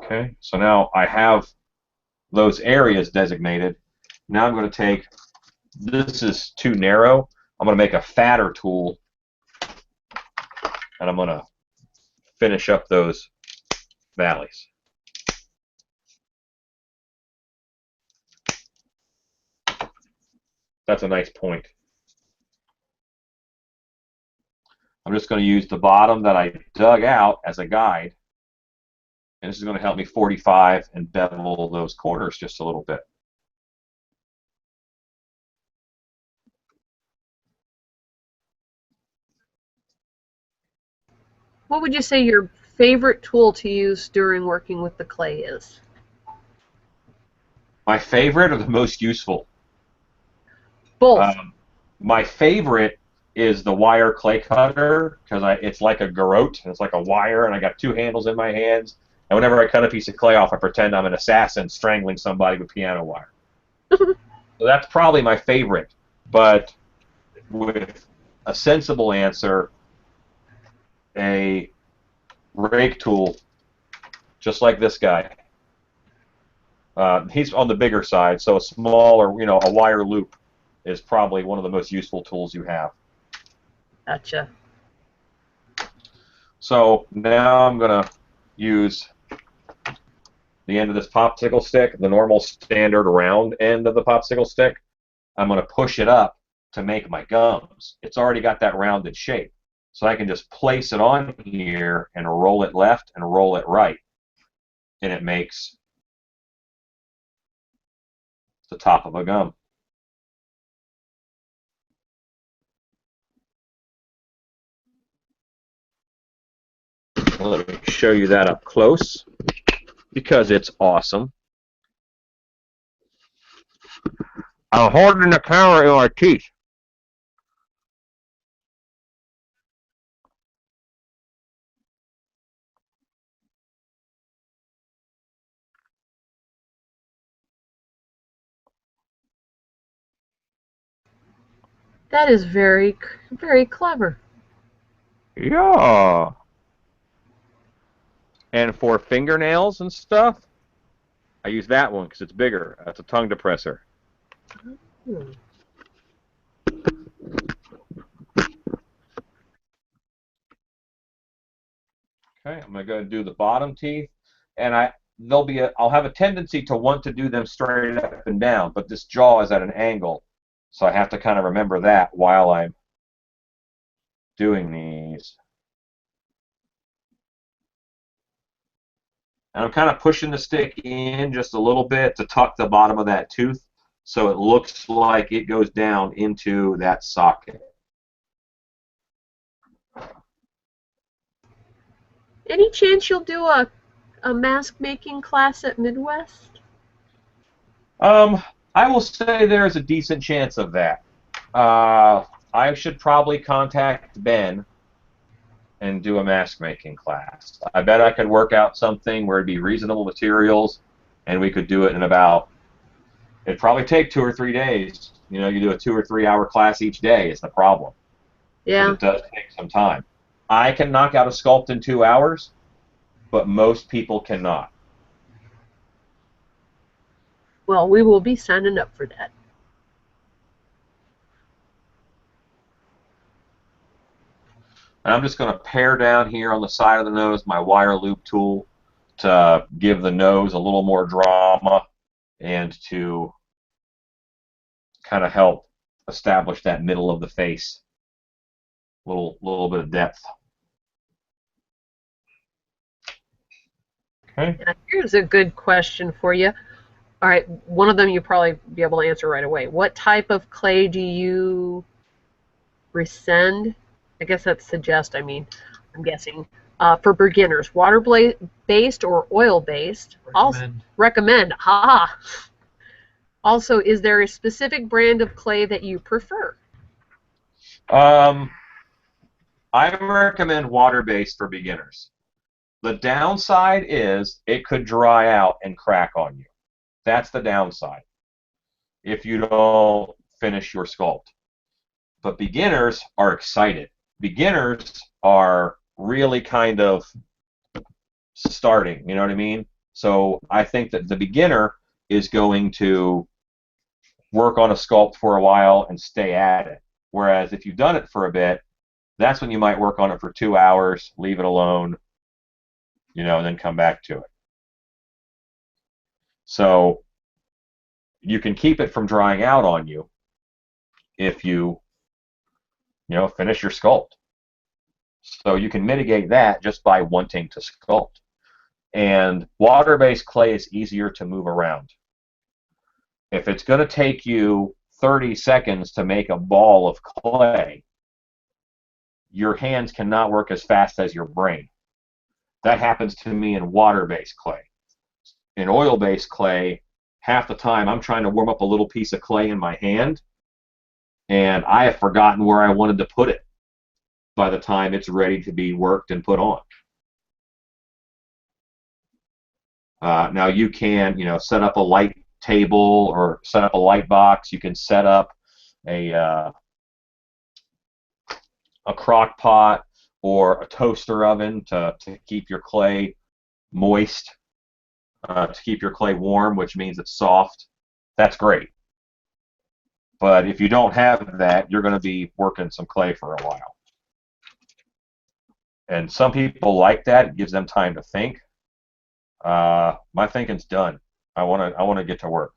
Okay, so now I have those areas designated. Now I'm going to take, this is too narrow, I'm going to make a fatter tool, and I'm going to finish up those valleys. That's a nice point. I'm just going to use the bottom that I dug out as a guide, and this is going to help me 45 and bevel those corners just a little bit. What would you say your favorite tool to use during working with the clay is? My favorite or the most useful? Both. My favorite is the wire clay cutter because it's like a garrote. It's like a wire, and I got two handles in my hands. And whenever I cut a piece of clay off, I pretend I'm an assassin strangling somebody with piano wire. So that's probably my favorite. But with a sensible answer, a rake tool, just like this guy. He's on the bigger side, so a smaller, a wire loop is probably one of the most useful tools you have. Gotcha. So now I'm going to use the end of this popsicle stick, the normal standard round end of the popsicle stick. I'm going to push it up to make my gums. It's already got that rounded shape. So I can just place it on here and roll it left and roll it right. And it makes the top of a gum. Let me show you that up close because it's awesome. I'm holding the camera in my teeth. That is very, very clever. Yeah. And for fingernails and stuff, I use that one because it's bigger. That's a tongue depressor. Hmm. Okay, I'm going to go and do the bottom teeth, and I'll have a tendency to want to do them straight up and down, but this jaw is at an angle, so I have to kind of remember that while I'm doing these. And I'm kind of pushing the stick in just a little bit to tuck the bottom of that tooth so it looks like it goes down into that socket. Any chance you'll do a mask making class at Midwest? I will say there's a decent chance of that. I should probably contact Ben and do a mask making class. I bet I could work out something where it'd be reasonable materials and we could do it in it'd probably take 2 or 3 days. You do a 2 or 3 hour class each day is the problem. Yeah. But it does take some time. I can knock out a sculpt in 2 hours, but most people cannot. Well, we will be signing up for that. And I'm just going to pare down here on the side of the nose my wire loop tool to give the nose a little more drama and to kind of help establish that middle of the face. Little bit of depth. Okay. Now, here's a good question for you. All right, one of them you'll probably be able to answer right away. What type of clay do you resend? I guess that's suggest, I'm guessing. For beginners, water-based or oil-based? Recommend. Ha! Also, is there a specific brand of clay that you prefer? I recommend water-based for beginners. The downside is it could dry out and crack on you. That's the downside if you don't finish your sculpt. But beginners are excited. Beginners are really kind of starting, you know what I mean? So I think that the beginner is going to work on a sculpt for a while and stay at it. Whereas if you've done it for a bit, that's when you might work on it for 2 hours, leave it alone, and then come back to it. So you can keep it from drying out on you if you, finish your sculpt. So you can mitigate that just by wanting to sculpt. And water-based clay is easier to move around. If it's going to take you 30 seconds to make a ball of clay, your hands cannot work as fast as your brain. That happens to me in water-based clay. In oil-based clay, half the time I'm trying to warm up a little piece of clay in my hand, and I have forgotten where I wanted to put it by the time it's ready to be worked and put on. Now you can, set up a light table or set up a light box. You can set up a crock pot or a toaster oven to keep your clay moist, to keep your clay warm, which means it's soft. That's great. But if you don't have that, you're going to be working some clay for a while. And some people like that. It gives them time to think. My thinking's done. I want to get to work.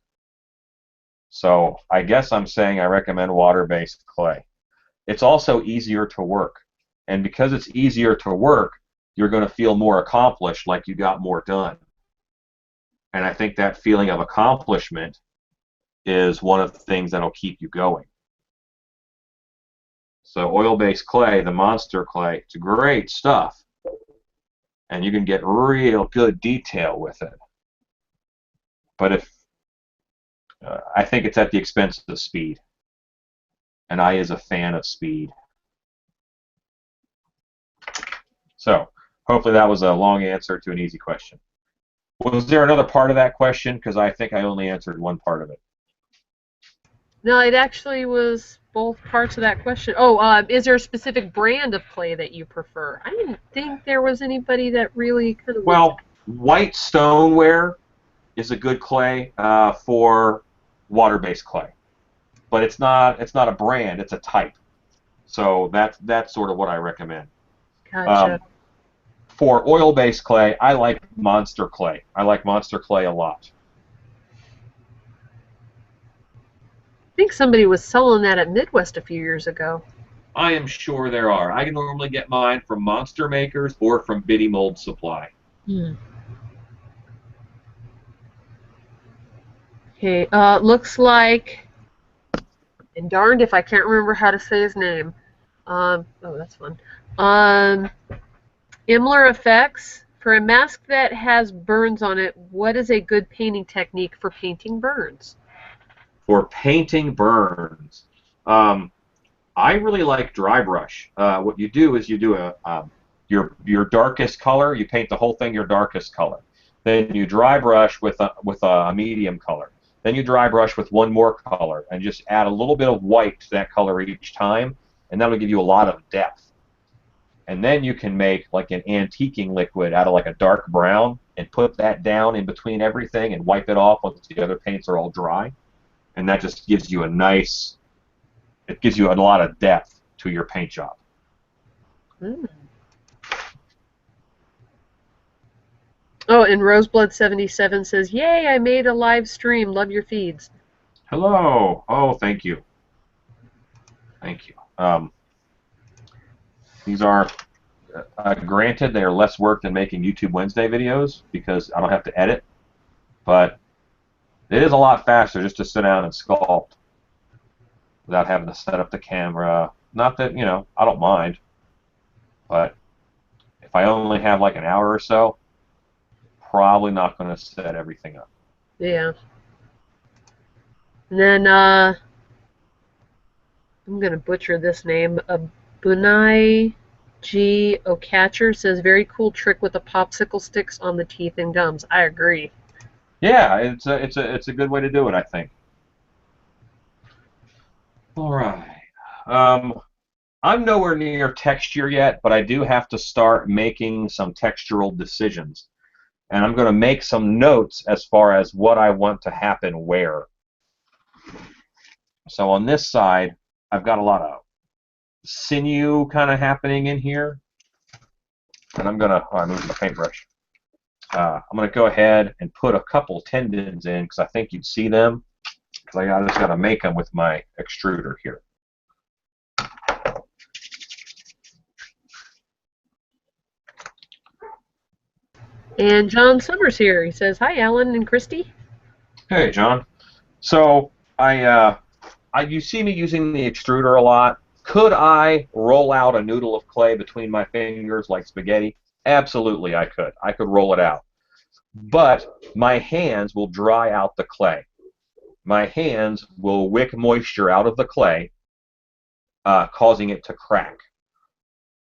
So I guess I'm saying I recommend water-based clay. It's also easier to work. And because it's easier to work, you're going to feel more accomplished, like you got more done. And I think that feeling of accomplishment is one of the things that'll keep you going. So oil-based clay, the monster clay, it's great stuff. And you can get real good detail with it. But I think it's at the expense of speed. And I is a fan of speed. So hopefully that was a long answer to an easy question. Was there another part of that question? Because I think I only answered one part of it. No, it actually was both parts of that question. Oh, is there a specific brand of clay that you prefer? I didn't think there was anybody that really kind of... Well, white stoneware is a good clay for water-based clay, but it's not a brand; it's a type. So that's sort of what I recommend. Gotcha. For oil-based clay, I like monster clay. I like monster clay a lot. I think somebody was selling that at Midwest a few years ago. I am sure there are. I can normally get mine from Monster Makers or from Biddy Mold Supply. Okay, looks like, and darned if I can't remember how to say his name. Oh, that's fun. Imler Effects. For a mask that has burns on it, what is a good painting technique for painting burns? For painting burns, I really like dry brush. What you do is you do your darkest color. You paint the whole thing your darkest color. Then you dry brush with a medium color. Then you dry brush with one more color and just add a little bit of white to that color each time, and that'll give you a lot of depth. And then you can make like an antiquing liquid out of like a dark brown and put that down in between everything and wipe it off once the other paints are all dry. And that just gives you it gives you a lot of depth to your paint job. Oh, and Roseblood77 says, "Yay, I made a live stream. Love your feeds." Hello. Oh, thank you. Thank you. These are, granted, they are less work than making YouTube Wednesday videos because I don't have to edit, but it is a lot faster just to sit down and sculpt without having to set up the camera. Not that, I don't mind, but if I only have like an hour or so, probably not going to set everything up. Yeah. And then, I'm going to butcher this name. Bunai G. O'Catcher says, "Very cool trick with the popsicle sticks on the teeth and gums." I agree. Yeah, it's a good way to do it, I think. All right. I'm nowhere near texture yet, but I do have to start making some textural decisions. And I'm going to make some notes as far as what I want to happen where. So on this side, I've got a lot of sinew kind of happening in here. And I'm going to, I moved my paintbrush. I'm going to go ahead and put a couple tendons in because I think you'd see them. Because I just got to make them with my extruder here. And John Summers here. He says, "Hi, Alan and Christy." Hey, John. So you see me using the extruder a lot. Could I roll out a noodle of clay between my fingers like spaghetti? Absolutely, I could. I could roll it out. But my hands will dry out the clay. My hands will wick moisture out of the clay, causing it to crack.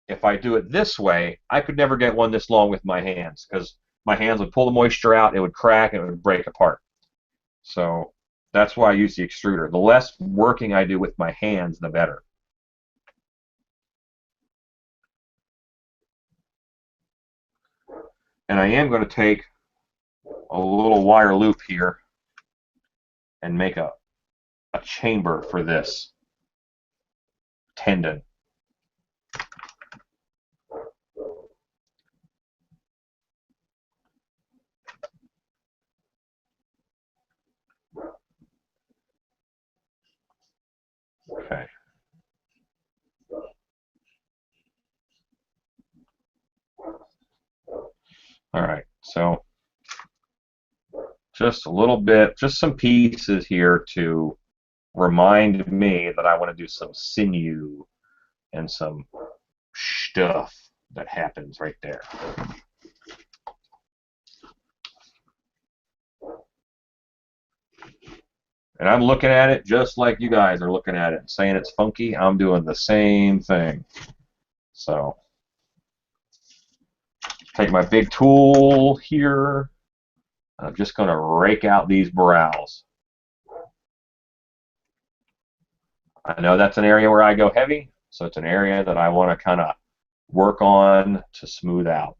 If I do it this way, I could never get one this long with my hands because my hands would pull the moisture out, it would crack, and it would break apart. So that's why I use the extruder. The less working I do with my hands, the better. And I am going to take a little wire loop here and make a chamber for this tendon. Okay. All right, so just a little bit, just some pieces here to remind me that I want to do some sinew and some stuff that happens right there. And I'm looking at it just like you guys are looking at it and saying it's funky. I'm doing the same thing. So take my big tool here. I'm just going to rake out these brows. I know that's an area where I go heavy, so it's an area that I want to kind of work on to smooth out.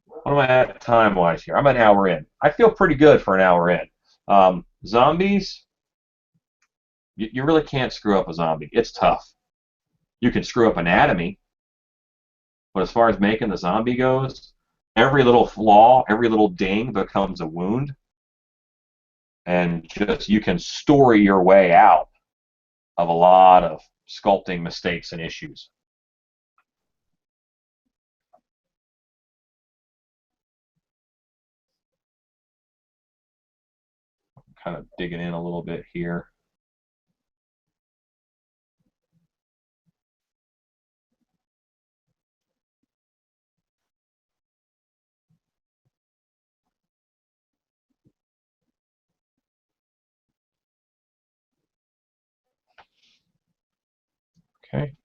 What am I at time-wise here? I'm an hour in. I feel pretty good for an hour in. Zombies, you really can't screw up a zombie. It's tough. You can screw up anatomy, but as far as making the zombie goes, every little flaw, every little ding becomes a wound, and just you can story your way out of a lot of sculpting mistakes and issues. Kind of digging in a little bit here. Okay.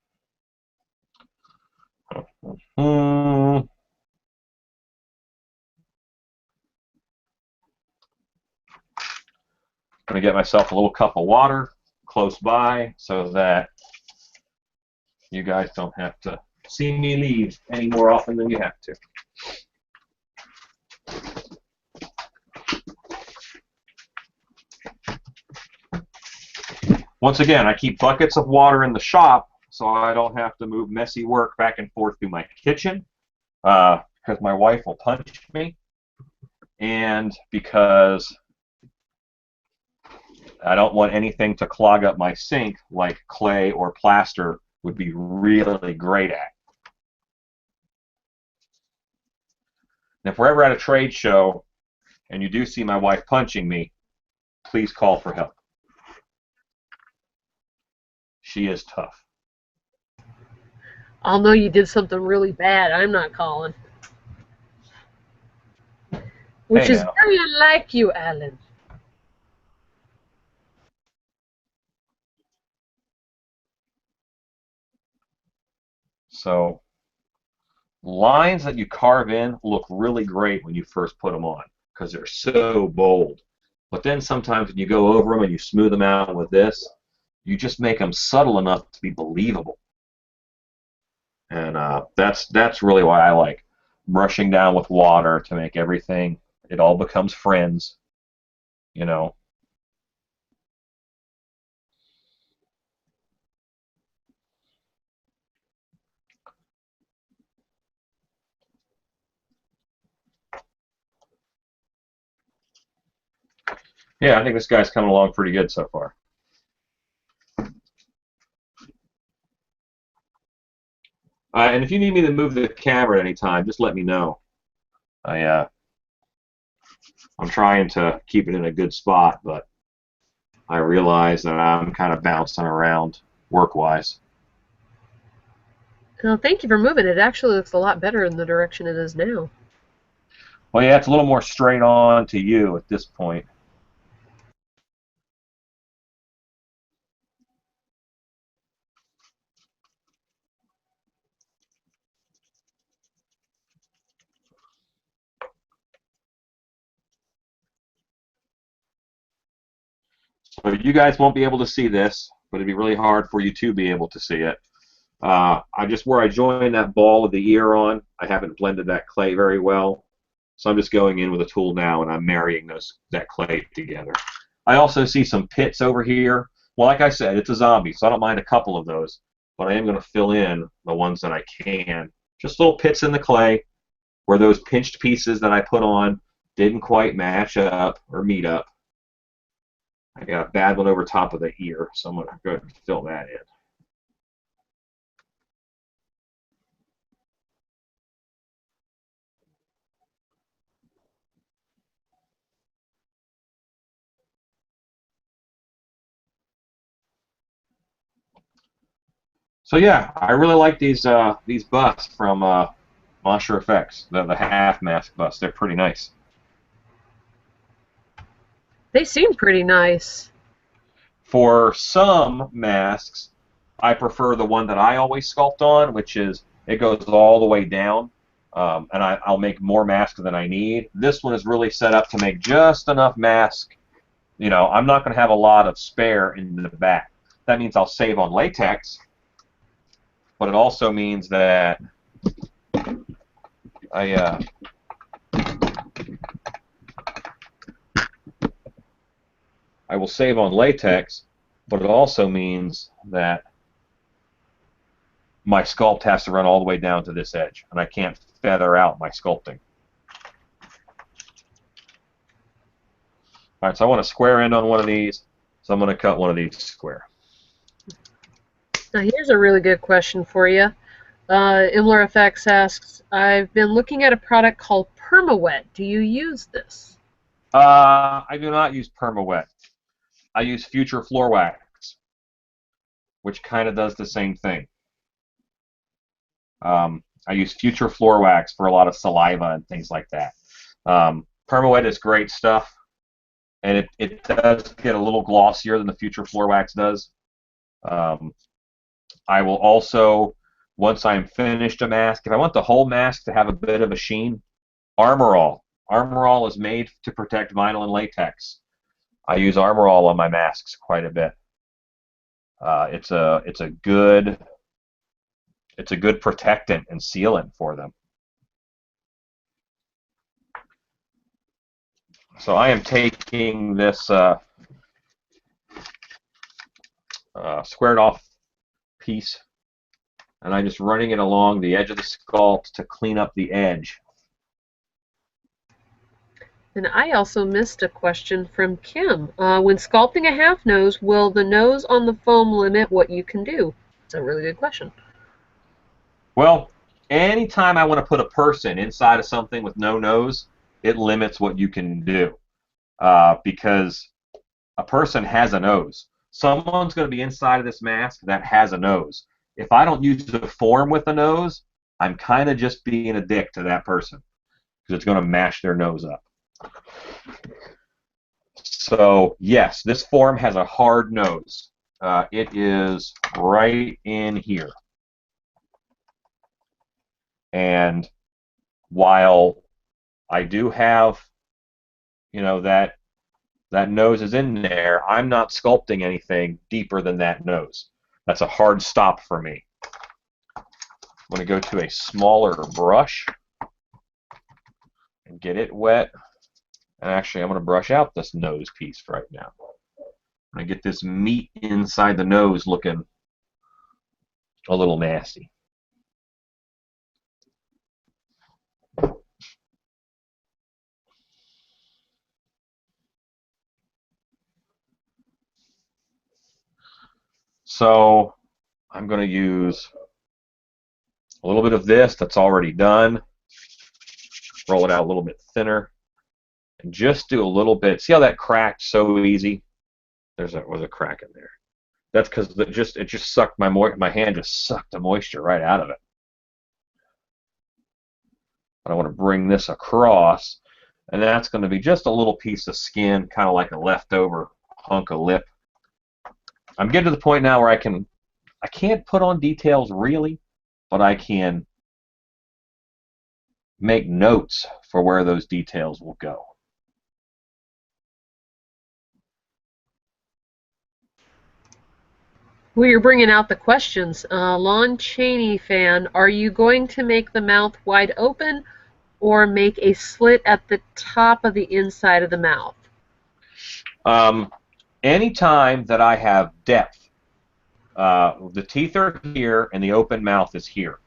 Going to get myself a little cup of water close by so that you guys don't have to see me leave any more often than you have to. Once again, I keep buckets of water in the shop so I don't have to move messy work back and forth through my kitchen because my wife will punch me, and because I don't want anything to clog up my sink like clay or plaster would be really great at. And if we're ever at a trade show and you do see my wife punching me, please call for help. She is tough. I'll know you did something really bad. I'm not calling. Which Hey is now. very unlike you, Alan. So lines that you carve in look really great when you first put them on because they're so bold. But then sometimes when you go over them and you smooth them out with this, you just make them subtle enough to be believable. And that's really why I like brushing down with water to make everything, it all becomes friends, you know. Yeah, I think this guy's coming along pretty good so far. And if you need me to move the camera at any time, just let me know. I'm trying to keep it in a good spot, but I realize that I'm kind of bouncing around work-wise. Well, thank you for moving. It actually looks a lot better in the direction it is now. Well, yeah, it's a little more straight on to you at this point. So you guys won't be able to see this, but it'd be really hard for you to be able to see it. I just where I joined that ball with the ear on, I haven't blended that clay very well. So I'm just going in with a tool now and I'm marrying that clay together. I also see some pits over here. Well, like I said, it's a zombie, so I don't mind a couple of those, but I am going to fill in the ones that I can. Just little pits in the clay where those pinched pieces that I put on didn't quite match up or meet up. I got a bad one over top of the ear, so I'm going to go ahead and fill that in. So yeah, I really like these busts from Monster Effects, the half mask busts. They're pretty nice. They seem pretty nice. For some masks, I prefer the one that I always sculpt on, which is it goes all the way down, and I'll make more mask than I need. This one is really set up to make just enough mask. You know, I'm not going to have a lot of spare in the back. That means I'll save on latex, but it also means that I will save on latex, but it also means that my sculpt has to run all the way down to this edge, and I can't feather out my sculpting. All right, so I want a square end on one of these, so I'm going to cut one of these square. Now here's a really good question for you. ImlerFX asks, I've been looking at a product called PermaWet. Do you use this? I do not use PermaWet. I use Future Floor Wax, which kind of does the same thing. I use Future Floor Wax for a lot of saliva and things like that. PermaWet is great stuff, and it does get a little glossier than the Future Floor Wax does. I will also, once I'm finished a mask, if I want the whole mask to have a bit of a sheen, Armor All. Armor All is made to protect vinyl and latex. I use Armor All on my masks quite a bit. It's a good protectant and sealant for them. So I am taking this squared off piece and I'm just running it along the edge of the sculpt to clean up the edge. And I also missed a question from Kim. When sculpting a half nose, will the nose on the foam limit what you can do? It's a really good question. Well, anytime I want to put a person inside of something with no nose, it limits what you can do because a person has a nose. Someone's going to be inside of this mask that has a nose. If I don't use the form with a nose, I'm kind of just being a dick to that person because it's going to mash their nose up. So yes, this form has a hard nose. It is right in here. And while I do have, you know, that nose is in there, I'm not sculpting anything deeper than that nose. That's a hard stop for me. I'm going to go to a smaller brush and get it wet. And actually, I'm going to brush out this nose piece right now. I get this meat inside the nose looking a little nasty. So I'm going to use a little bit of this that's already done, roll it out a little bit thinner, and just do a little bit. See how that cracked so easy? Was a crack in there. That's because it just sucked my hand just sucked the moisture right out of it. But I want to bring this across, and that's going to be just a little piece of skin, kind of like a leftover hunk of lip. I'm getting to the point now where I can't put on details really, but I can make notes for where those details will go. Well, you're bringing out the questions. Lon Chaney fan, are you going to make the mouth wide open or make a slit at the top of the inside of the mouth? Anytime that I have depth, the teeth are here and the open mouth is here.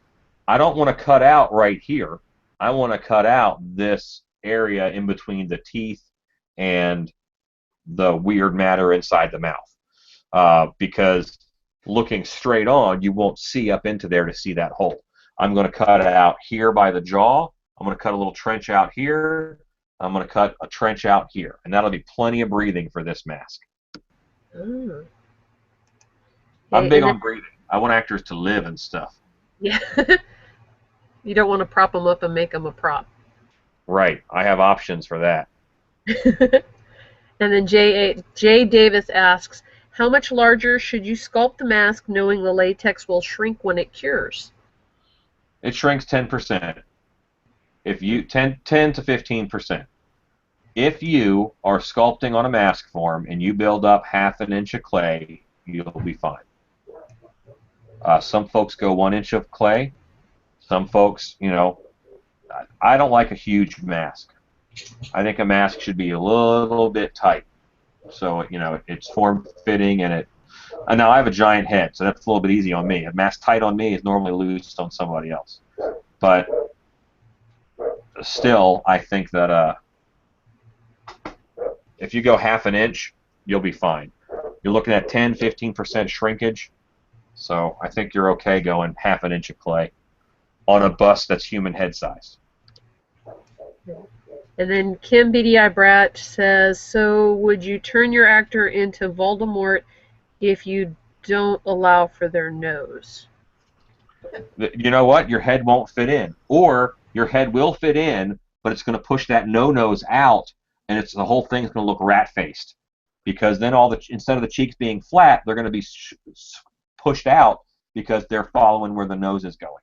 I don't want to cut out right here. I want to cut out this area in between the teeth and the weird matter inside the mouth. Because looking straight on, you won't see up into there to see that hole. I'm going to cut it out here by the jaw. I'm going to cut a little trench out here. I'm going to cut a trench out here. And that'll be plenty of breathing for this mask. Oh. I'm Okay, big and then, on breathing. I want actors to live and stuff. yeah, you don't want to prop them up and make them a prop. Right. I have options for that. And then J. Davis asks, how much larger should you sculpt the mask knowing the latex will shrink when it cures? It shrinks 10%. If you 10 to 15%. If you are sculpting on a mask form and you build up half an inch of clay, you'll be fine. Some folks go 1 inch of clay. Some folks, I don't like a huge mask. I think a mask should be a little bit tight, so it's form-fitting and now I have a giant head, so that's a little bit easy on me. A mask tight on me is normally loose on somebody else, but still, I think that if you go half an inch, you'll be fine. You're looking at 10-15% shrinkage, so I think you're okay going half an inch of clay on a bust that's human head size. And then Kim BDI Brat says, so would you turn your actor into Voldemort if you don't allow for their nose? You know what? Your head won't fit in. Or your head will fit in, but it's going to push that no-nose out, and the whole thing's going to look rat-faced. Because then instead of the cheeks being flat, they're going to be pushed out because they're following where the nose is going.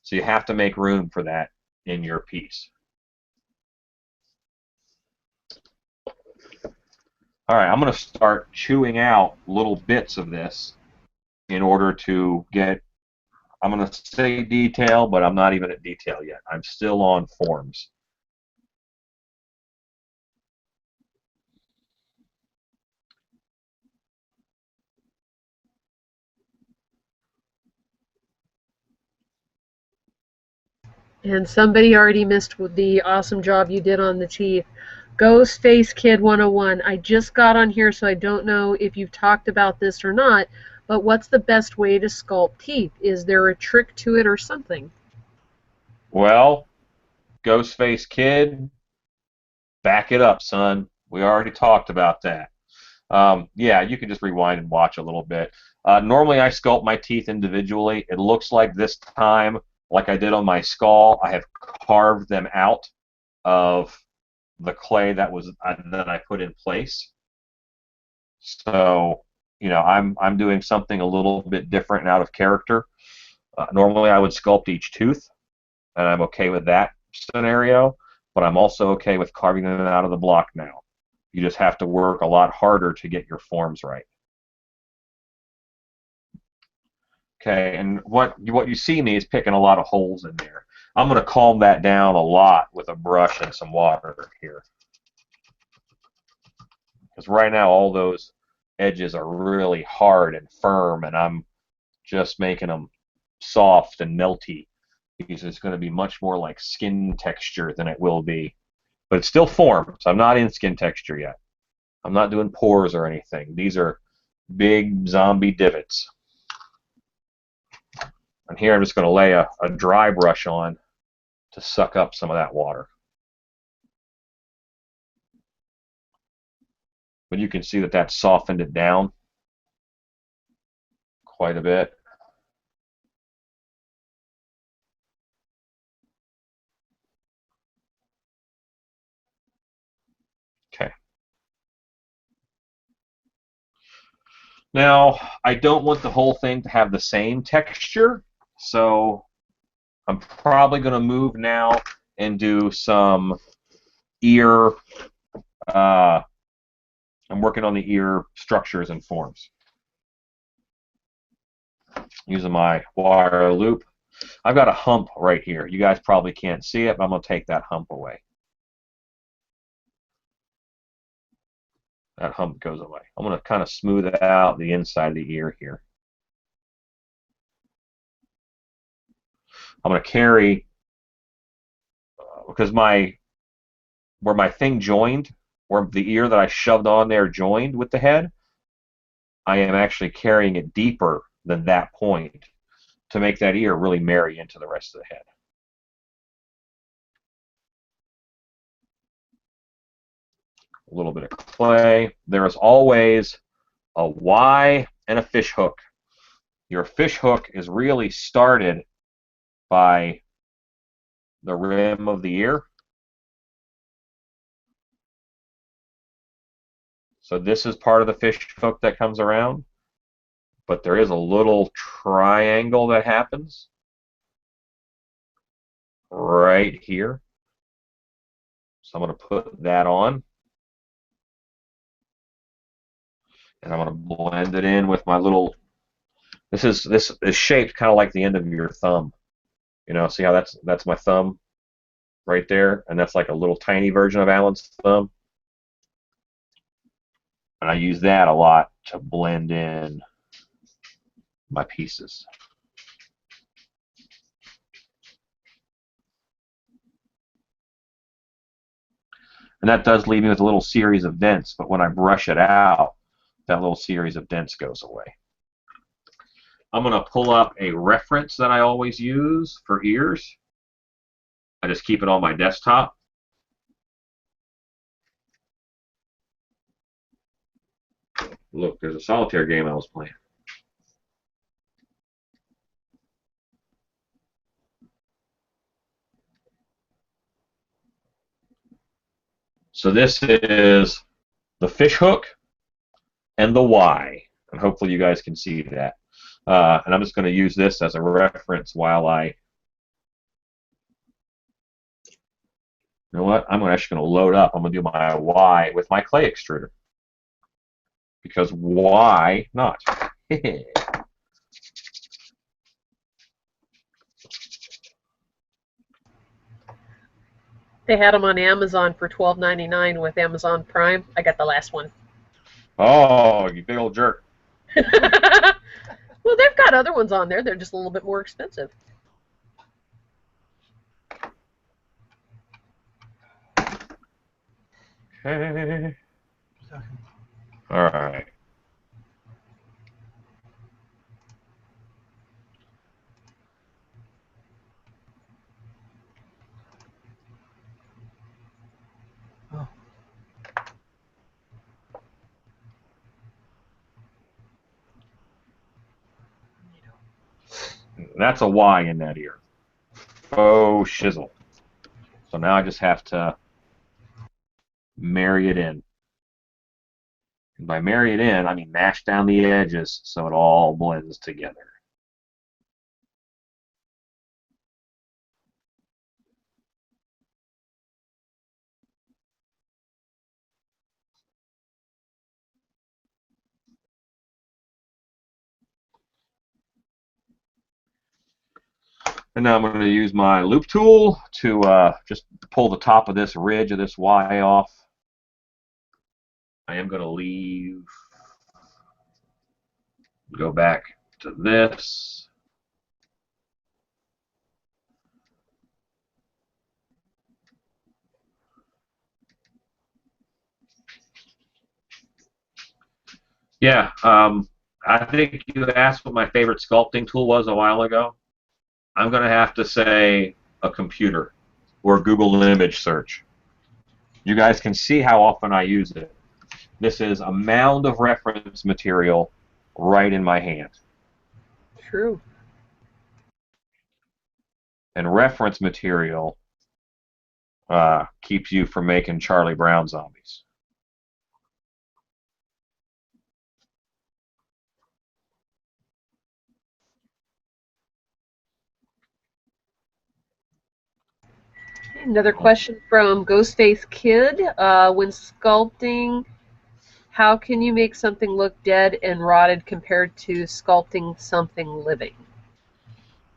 So you have to make room for that in your piece. All right, I'm going to start chewing out little bits of this in order to get, I'm going to say detail, but I'm not even at detail yet. I'm still on forms. And somebody already missed the awesome job you did on the teeth. Ghostface Kid 101. I just got on here, so I don't know if you've talked about this or not, but what's the best way to sculpt teeth? Is there a trick to it or something? Well, Ghostface Kid, back it up, son. We already talked about that. Yeah, you can just rewind and watch a little bit. Normally, I sculpt my teeth individually. It looks like this time, like I did on my skull, I have carved them out of the clay that I put in place. So, I'm doing something a little bit different and out of character. Normally, I would sculpt each tooth, and I'm okay with that scenario. But I'm also okay with carving them out of the block now. You just have to work a lot harder to get your forms right. Okay, and what you see me is picking a lot of holes in there. I'm going to calm that down a lot with a brush and some water here. Because right now all those edges are really hard and firm, and I'm just making them soft and melty because it's going to be much more like skin texture than it will be. But it's still forms. I'm not in skin texture yet. I'm not doing pores or anything. These are big zombie divots. And here I'm just going to lay a dry brush on to suck up some of that water. But you can see that softened it down quite a bit. Okay. Now, I don't want the whole thing to have the same texture, so I'm probably going to move now and do some ear, I'm working on the ear structures and forms. using my wire loop. I've got a hump right here. You guys probably can't see it, but I'm going to take that hump away. That hump goes away. I'm going to kind of smooth out the inside of the ear here. I'm going to carry, because where my thing joined, where the ear that I shoved on there joined with the head, I am actually carrying it deeper than that point to make that ear really marry into the rest of the head. A little bit of clay. There is always a Y and a fish hook. Your fish hook is really started by the rim of the ear. So this is part of the fish hook that comes around, but there is a little triangle that happens right here. So I'm going to put that on, and I'm going to blend it in with my little. This is shaped kind of like the end of your thumb. You know, see how that's my thumb right there, and that's like a little tiny version of Alan's thumb. And I use that a lot to blend in my pieces. And that does leave me with a little series of dents, but when I brush it out, that little series of dents goes away. I'm going to pull up a reference that I always use for ears. I just keep it on my desktop. Look, there's a solitaire game I was playing. So this is the fish hook and the Y, and hopefully you guys can see that. And I'm just going to use this as a reference while I. You know what? I'm actually going to load up. I'm going to do my Y with my clay extruder. Because why not? They had them on Amazon for $12.99 with Amazon Prime. I got the last one. Oh, you big old jerk. Well, they've got other ones on there. They're just a little bit more expensive. Okay. All right. Oh. That's a Y in that ear. Oh, shizzle. So now I just have to marry it in. And by marry it in, I mean mash down the edges so it all blends together. And now I'm going to use my loop tool to just pull the top of this ridge of this Y off. I am going to leave, go back to this. Yeah, I think you asked what my favorite sculpting tool was a while ago. I'm going to have to say a computer or Google image search. You guys can see how often I use it. This is a mound of reference material right in my hand. True. And reference material keeps you from making Charlie Brown zombies. Another question from Ghostface Kid. When sculpting, how can you make something look dead and rotted compared to sculpting something living?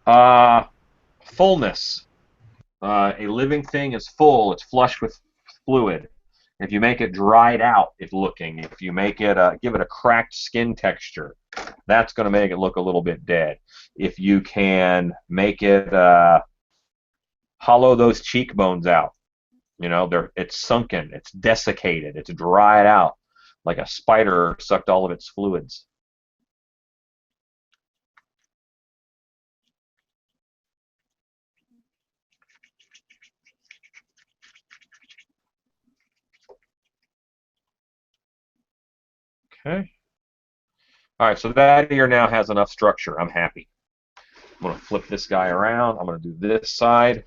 Uh, Fullness. A living thing is full. It's flush with fluid. If you make it dried out, it's looking. If you make it, give it a cracked skin texture, that's going to make it look a little bit dead. If you can make it hollow those cheekbones out, it's sunken, it's desiccated, it's dried out, like a spider sucked all of its fluids. Okay. All right, so that ear now has enough structure. I'm happy. I'm going to flip this guy around. I'm going to do this side.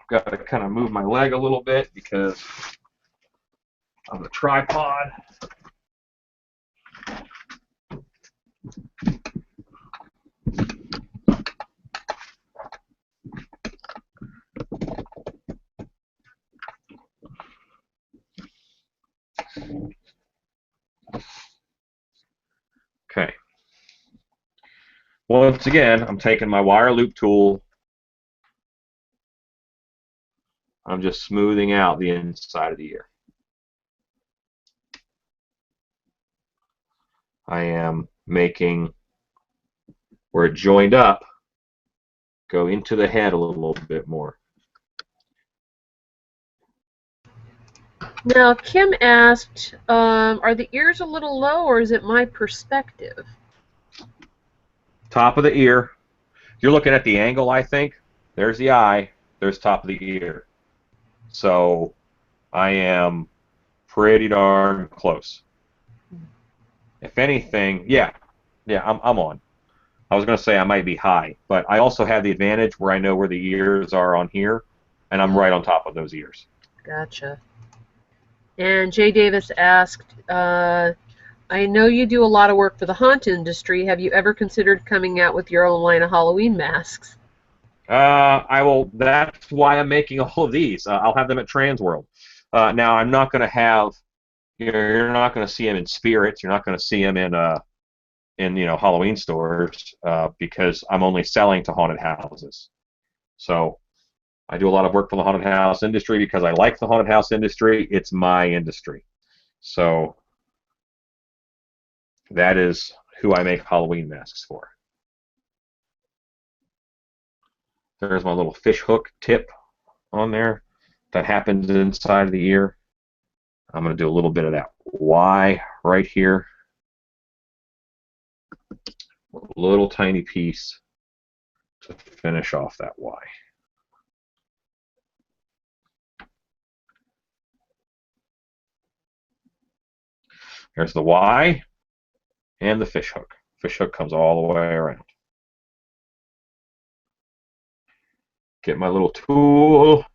Got to kind of move my leg a little bit because of the tripod. Okay. Once again, I'm taking my wire loop tool. I'm just smoothing out the inside of the ear. I am making where it joined up go into the head a little bit more. Now, Kim asked, are the ears a little low, or is it my perspective? Top of the ear. You're looking at the angle, I think. There's the eye. There's top of the ear. So I am pretty darn close. If anything, yeah, I'm on. I was going to say I might be high, but I also have the advantage where I know where the ears are on here, and I'm right on top of those ears. Gotcha. And Jay Davis asked, I know you do a lot of work for the haunt industry. Have you ever considered coming out with your own line of Halloween masks? I will. That's why I'm making all of these. I'll have them at Transworld. Now, I'm not going to have. You're not going to see them in spirits. You're not going to see them in Halloween stores because I'm only selling to haunted houses. So I do a lot of work for the haunted house industry because I like the haunted house industry. It's my industry. So that is who I make Halloween masks for. There's my little fish hook tip on there that happens inside of the ear. I'm going to do a little bit of that Y right here. A little tiny piece to finish off that Y. There's the Y and the fish hook. Fish hook comes all the way around. Get my little tool,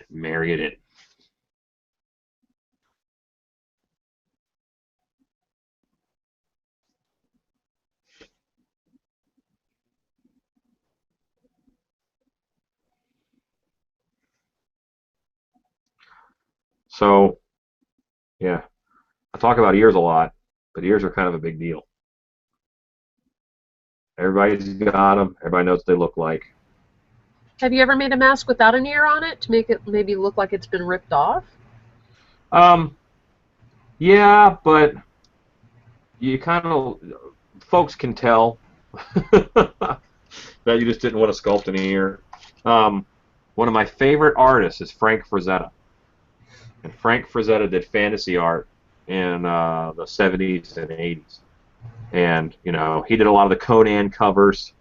marry it in. So, yeah, I talk about ears a lot, but ears are kind of a big deal. Everybody's got them. Everybody knows what they look like. Have you ever made a mask without an ear on it to make it maybe look like it's been ripped off? Yeah, but you kind of, folks can tell that you just didn't want to sculpt an ear. One of my favorite artists is Frank Frazetta. And Frank Frazetta did fantasy art in the 70s and 80s. And, he did a lot of the Conan covers,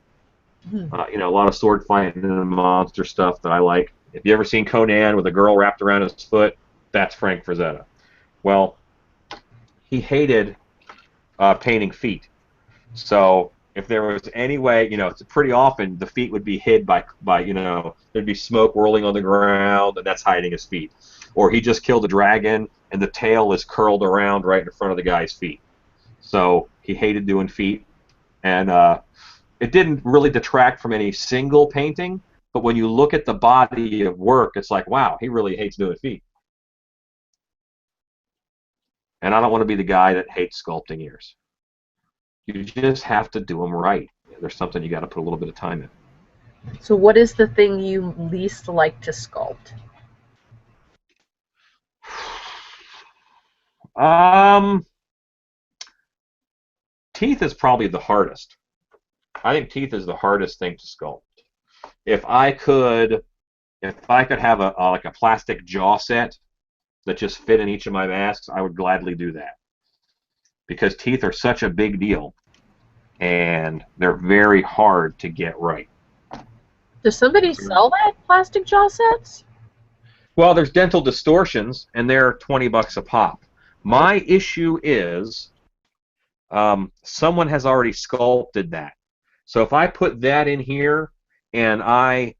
a lot of sword fighting and monster stuff that I like. If you ever seen Conan with a girl wrapped around his foot, that's Frank Frazetta. Well, he hated painting feet. So if there was any way, it's pretty often the feet would be hid by there'd be smoke whirling on the ground, and that's hiding his feet. Or he just killed a dragon, and the tail is curled around right in front of the guy's feet. So he hated doing feet, and it didn't really detract from any single painting, But when you look at the body of work, it's like, wow, he really hates doing feet. And I don't want to be the guy that hates sculpting ears. You just have to do them right. There's something you got to put a little bit of time in. So what is the thing you least like to sculpt? Um, Teeth is probably the hardest. I think teeth is the hardest thing to sculpt. If I could, if I could have a like a plastic jaw set that just fit in each of my masks, I would gladly do that. Because teeth are such a big deal, and they're very hard to get right. Does somebody sell that plastic jaw sets? Well, there's dental distortions, and they're $20 a pop. Oh, My issue is someone has already sculpted that. So if I put that in here and I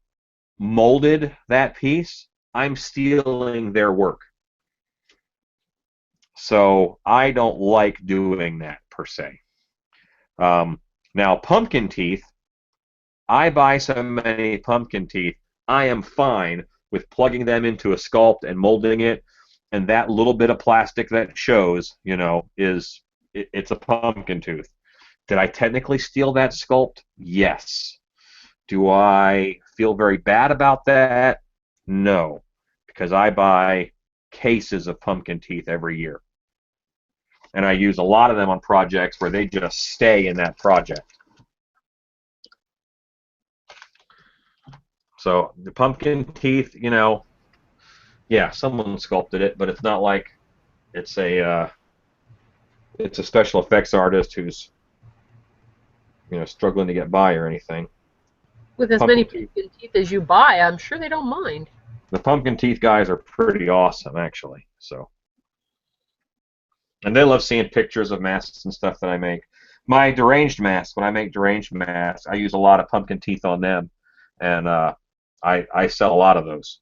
molded that piece, I'm stealing their work. So I don't like doing that per se. Now, pumpkin teeth, I buy so many pumpkin teeth, I am fine with plugging them into a sculpt and molding it, and that little bit of plastic that shows, you know, it's a pumpkin tooth. Did I technically steal that sculpt? Yes. Do I feel very bad about that? No, because I buy cases of pumpkin teeth every year. And I use a lot of them on projects where they just stay in that project. So the pumpkin teeth, you know, yeah, someone sculpted it, but it's not like it's a special effects artist who's, you know, struggling to get by or anything. with as many Pumpkin teeth. pumpkin teeth as you buy, I'm sure they don't mind. The pumpkin teeth guys are pretty awesome, actually. So, and they love seeing pictures of masks and stuff that I make. My deranged masks, when I make deranged masks, I use a lot of pumpkin teeth on them, and I sell a lot of those,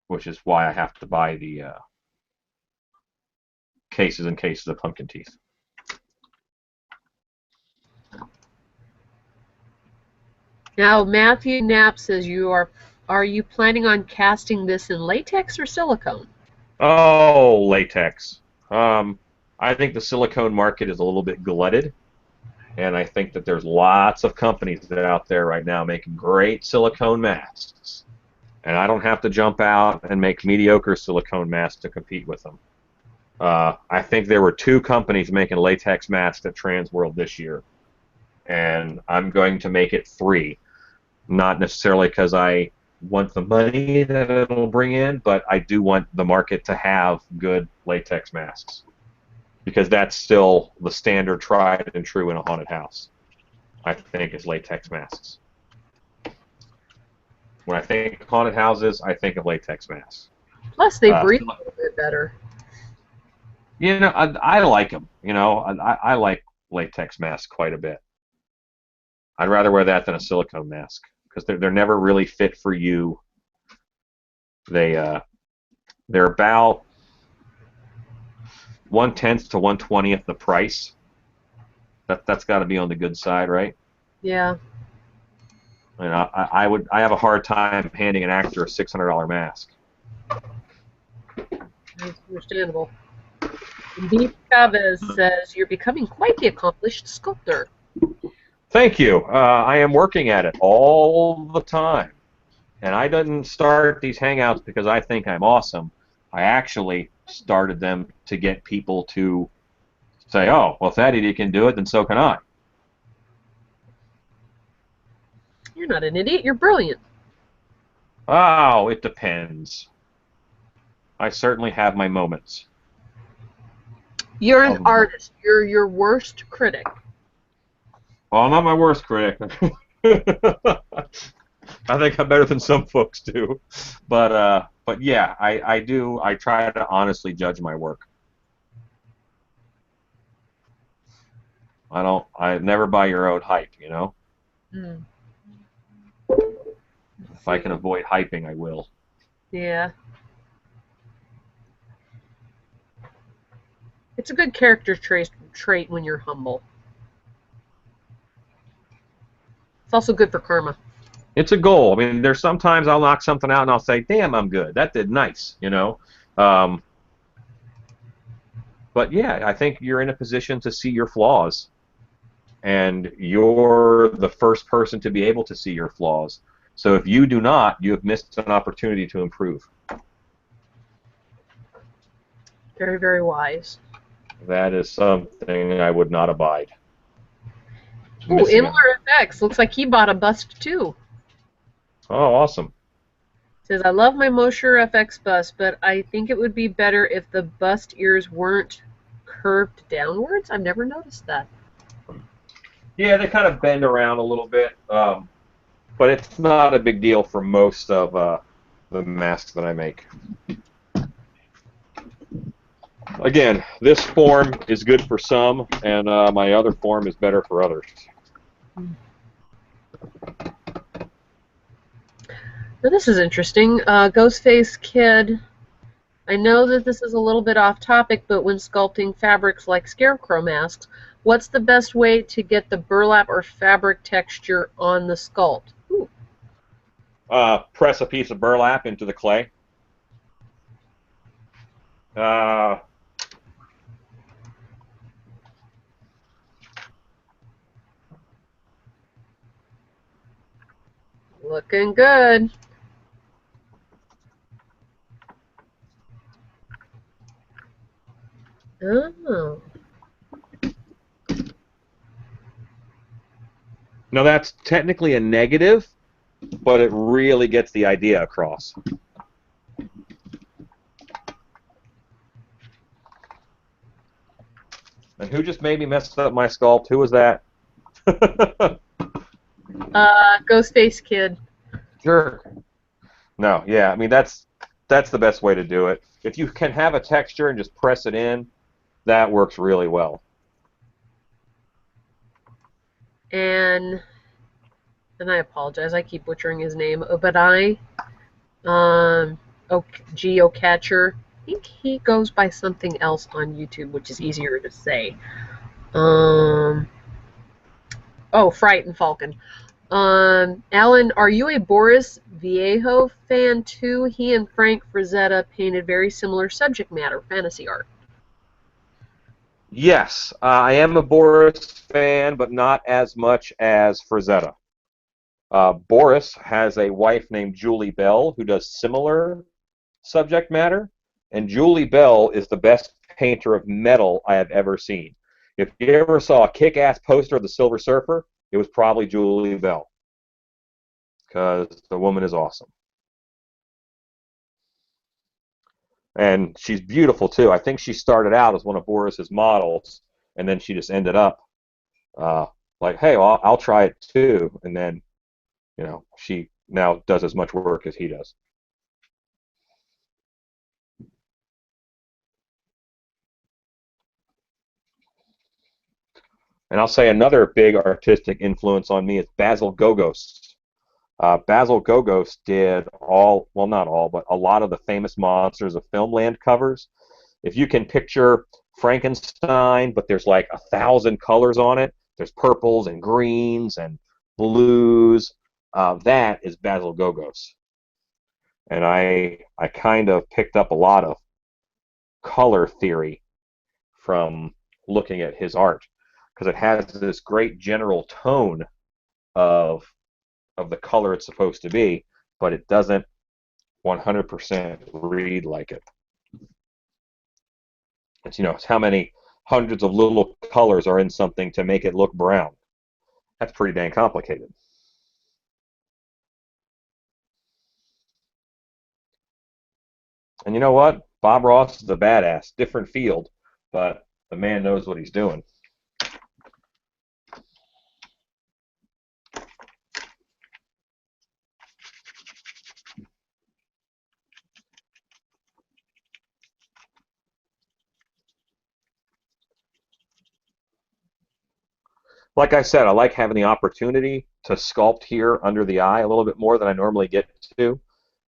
which is why I have to buy the cases and cases of pumpkin teeth. Now, Matthew Knapp says are you planning on casting this in latex or silicone? Oh, latex. I think the silicone market is a little bit glutted, and I think that there's lots of companies that are out there right now making great silicone masks, and I don't have to jump out and make mediocre silicone masks to compete with them. I think there were 2 companies making latex masks at Transworld this year, and I'm going to make it 3. Not necessarily because I want the money that it'll bring in, but I do want the market to have good latex masks, because that's still the standard, tried and true in a haunted house. I think is latex masks. When I think haunted houses, I think of latex masks. Plus, they breathe a little bit better. You know, I like them. You know, I like latex masks quite a bit. I'd rather wear that than a silicone mask, because they're never really fit for you. They're about 1/10 to 1/20th the price. That's got to be on the good side, right? Yeah. And I have a hard time handing an actor a $600 mask. That's understandable. Indeed, Chavez says you're becoming quite the accomplished sculptor. Thank you. I am working at it all the time. And I didn't start these hangouts because I think I'm awesome. I actually started them to get people to say, oh, well, if that idiot can do it, then so can I. You're not an idiot, you're brilliant. Oh, it depends. I certainly have my moments. You're an artist. You're your worst critic. Well, I'm not my worst critic. I think I'm better than some folks do. But yeah, I do. I try to honestly judge my work. I never buy your own hype, you know? Mm. If I can avoid hyping, I will. Yeah. It's a good character trait when you're humble. It's also good for karma. It's a goal. I mean, there's sometimes I'll knock something out and I'll say, damn, I'm good. That did nice, you know. But yeah, I think you're in a position to see your flaws, and you're the first person to be able to see your flaws. So if you do not, you have missed an opportunity to improve. Very, very wise. That is something I would not abide. Ooh, Missing out. Imler FX. Looks like he bought a bust too. Oh, awesome. Says, I love my Mosher FX bust, but I think it would be better if the bust ears weren't curved downwards. I've never noticed that. Yeah, they kind of bend around a little bit, but it's not a big deal for most of the masks that I make. Again, this form is good for some, and my other form is better for others. Now, this is interesting. Ghostface Kid. I know that this is a little bit off topic, but when sculpting fabrics like scarecrow masks, what's the best way to get the burlap or fabric texture on the sculpt? Ooh. Press a piece of burlap into the clay. Looking good. Oh. Now that's technically a negative, but it really gets the idea across. And who just made me mess up my sculpt? Who was that? Ghostface Kid. Sure. No, yeah, I mean that's the best way to do it. If you can have a texture and just press it in, that works really well. And I apologize, I keep butchering his name. Obadiah, Geocatcher. I think he goes by something else on YouTube, which is easier to say. Oh, Fright and Falcon. Alan, are you a Boris Viejo fan too? He and Frank Frazetta painted very similar subject matter, fantasy art. Yes, I am a Boris fan, but not as much as Frazetta. Boris has a wife named Julie Bell who does similar subject matter, and Julie Bell is the best painter of metal I have ever seen. If you ever saw a kick-ass poster of the Silver Surfer, it was probably Julie Bell, because the woman is awesome. And she's beautiful, too. I think she started out as one of Boris's models, and then she just ended up like, hey, well, I'll try it, too. And then, you know, she now does as much work as he does. And I'll say another big artistic influence on me is Basil Gogos. Basil Gogos did all, well, not all, but a lot of the famous Monsters of Filmland covers. If you can picture Frankenstein, but there's like 1,000 colors on it, there's purples and greens and blues, that is Basil Gogos. And I kind of picked up a lot of color theory from looking at his art, because it has this great general tone of the color it's supposed to be, but it doesn't 100% read like it. It's, you know, it's how many hundreds of little colors are in something to make it look brown. That's pretty dang complicated. And you know what? Bob Ross is a badass. Different field, but the man knows what he's doing. Like I said, I like having the opportunity to sculpt here under the eye a little bit more than I normally get to,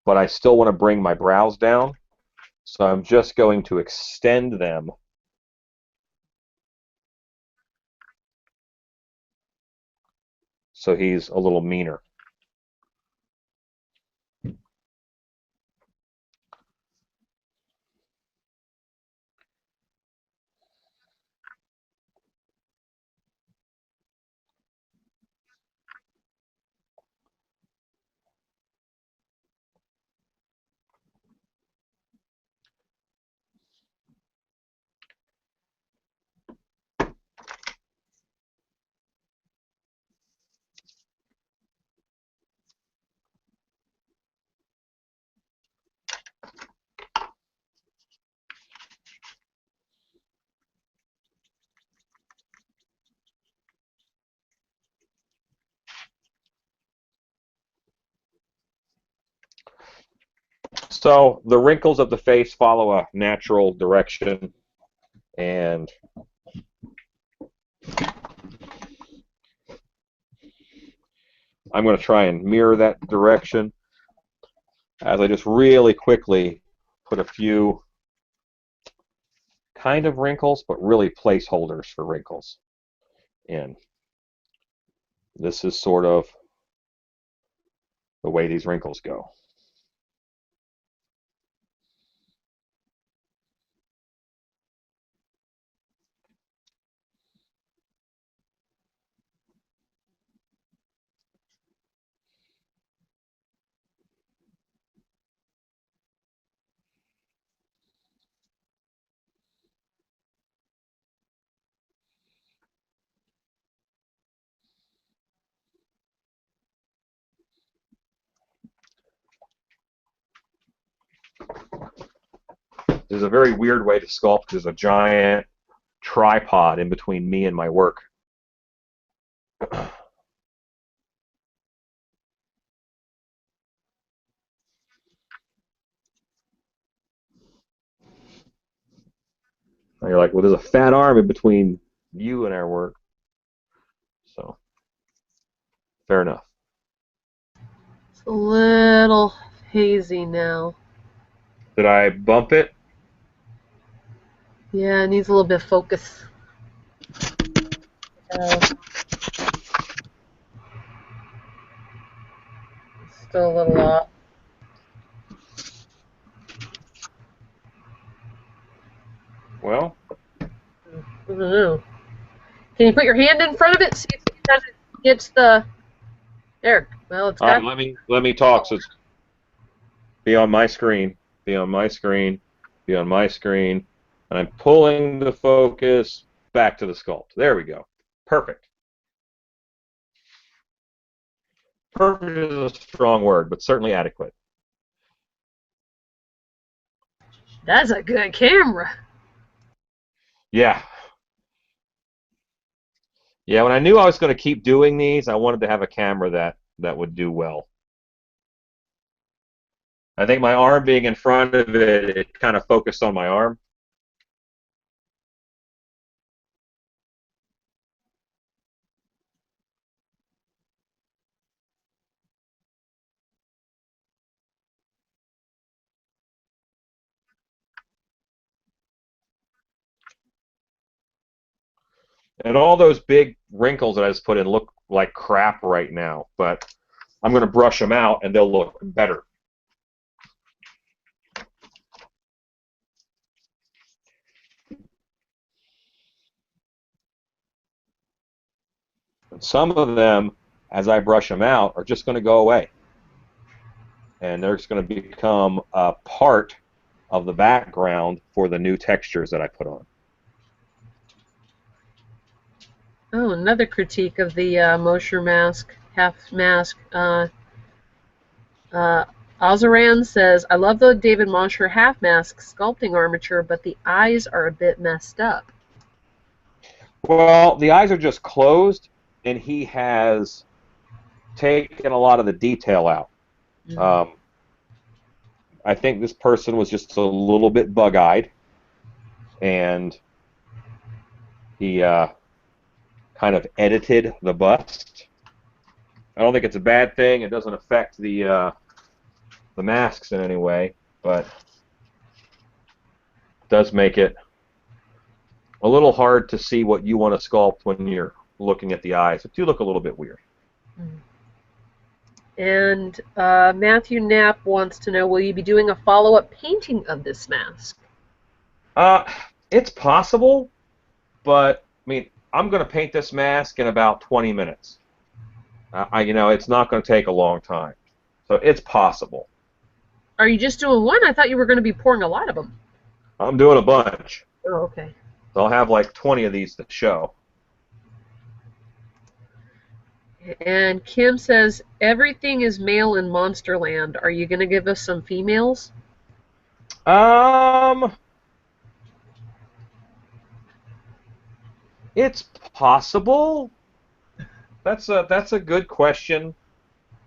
but I still want to bring my brows down, so I'm just going to extend them so he's a little meaner. So the wrinkles of the face follow a natural direction, and I'm going to try and mirror that direction as I just really quickly put a few kind of wrinkles, but really placeholders for wrinkles in. This is sort of the way these wrinkles go. There's a very weird way to sculpt. There's a giant tripod in between me and my work. And you're like, well, there's a fat arm in between you and our work. So, fair enough. It's a little hazy now. Did I bump it? Yeah, it needs a little bit of focus. Still a little off. Well, I don't know. Can you put your hand in front of it? See if it kind of gets the. There. Well, it's got. let me talk. So it's be on my screen, be on my screen, be on my screen, and I'm pulling the focus back to the sculpt. There we go. Perfect. Perfect is a strong word, but certainly adequate. That's a good camera. Yeah. Yeah, when I knew I was going to keep doing these, I wanted to have a camera that would do well. I think my arm being in front of it, it kind of focused on my arm. And all those big wrinkles that I just put in look like crap right now, but I'm going to brush them out and they'll look better. And some of them, as I brush them out, are just going to go away. And they're just going to become a part of the background for the new textures that I put on. Oh, another critique of the Mosher mask, half mask. Ozaran says, I love the David Mosher half mask sculpting armature, but the eyes are a bit messed up. Well, the eyes are just closed, and he has taken a lot of the detail out. Mm-hmm. I think this person was just a little bit bug-eyed, and he kind of edited the bust. I don't think it's a bad thing. It doesn't affect the masks in any way, but it does make it a little hard to see what you want to sculpt when you're looking at the eyes. It do look a little bit weird. Mm. And Matthew Knapp wants to know, will you be doing a follow-up painting of this mask? Uh, it's possible, but I mean, I'm going to paint this mask in about 20 minutes. It's not going to take a long time, so it's possible. Are you just doing one? I thought you were going to be pouring a lot of them. I'm doing a bunch. Oh, okay. So I'll have like 20 of these to show. And Kim says, everything is male in Monsterland. Are you going to give us some females? Um, it's possible. That's a good question,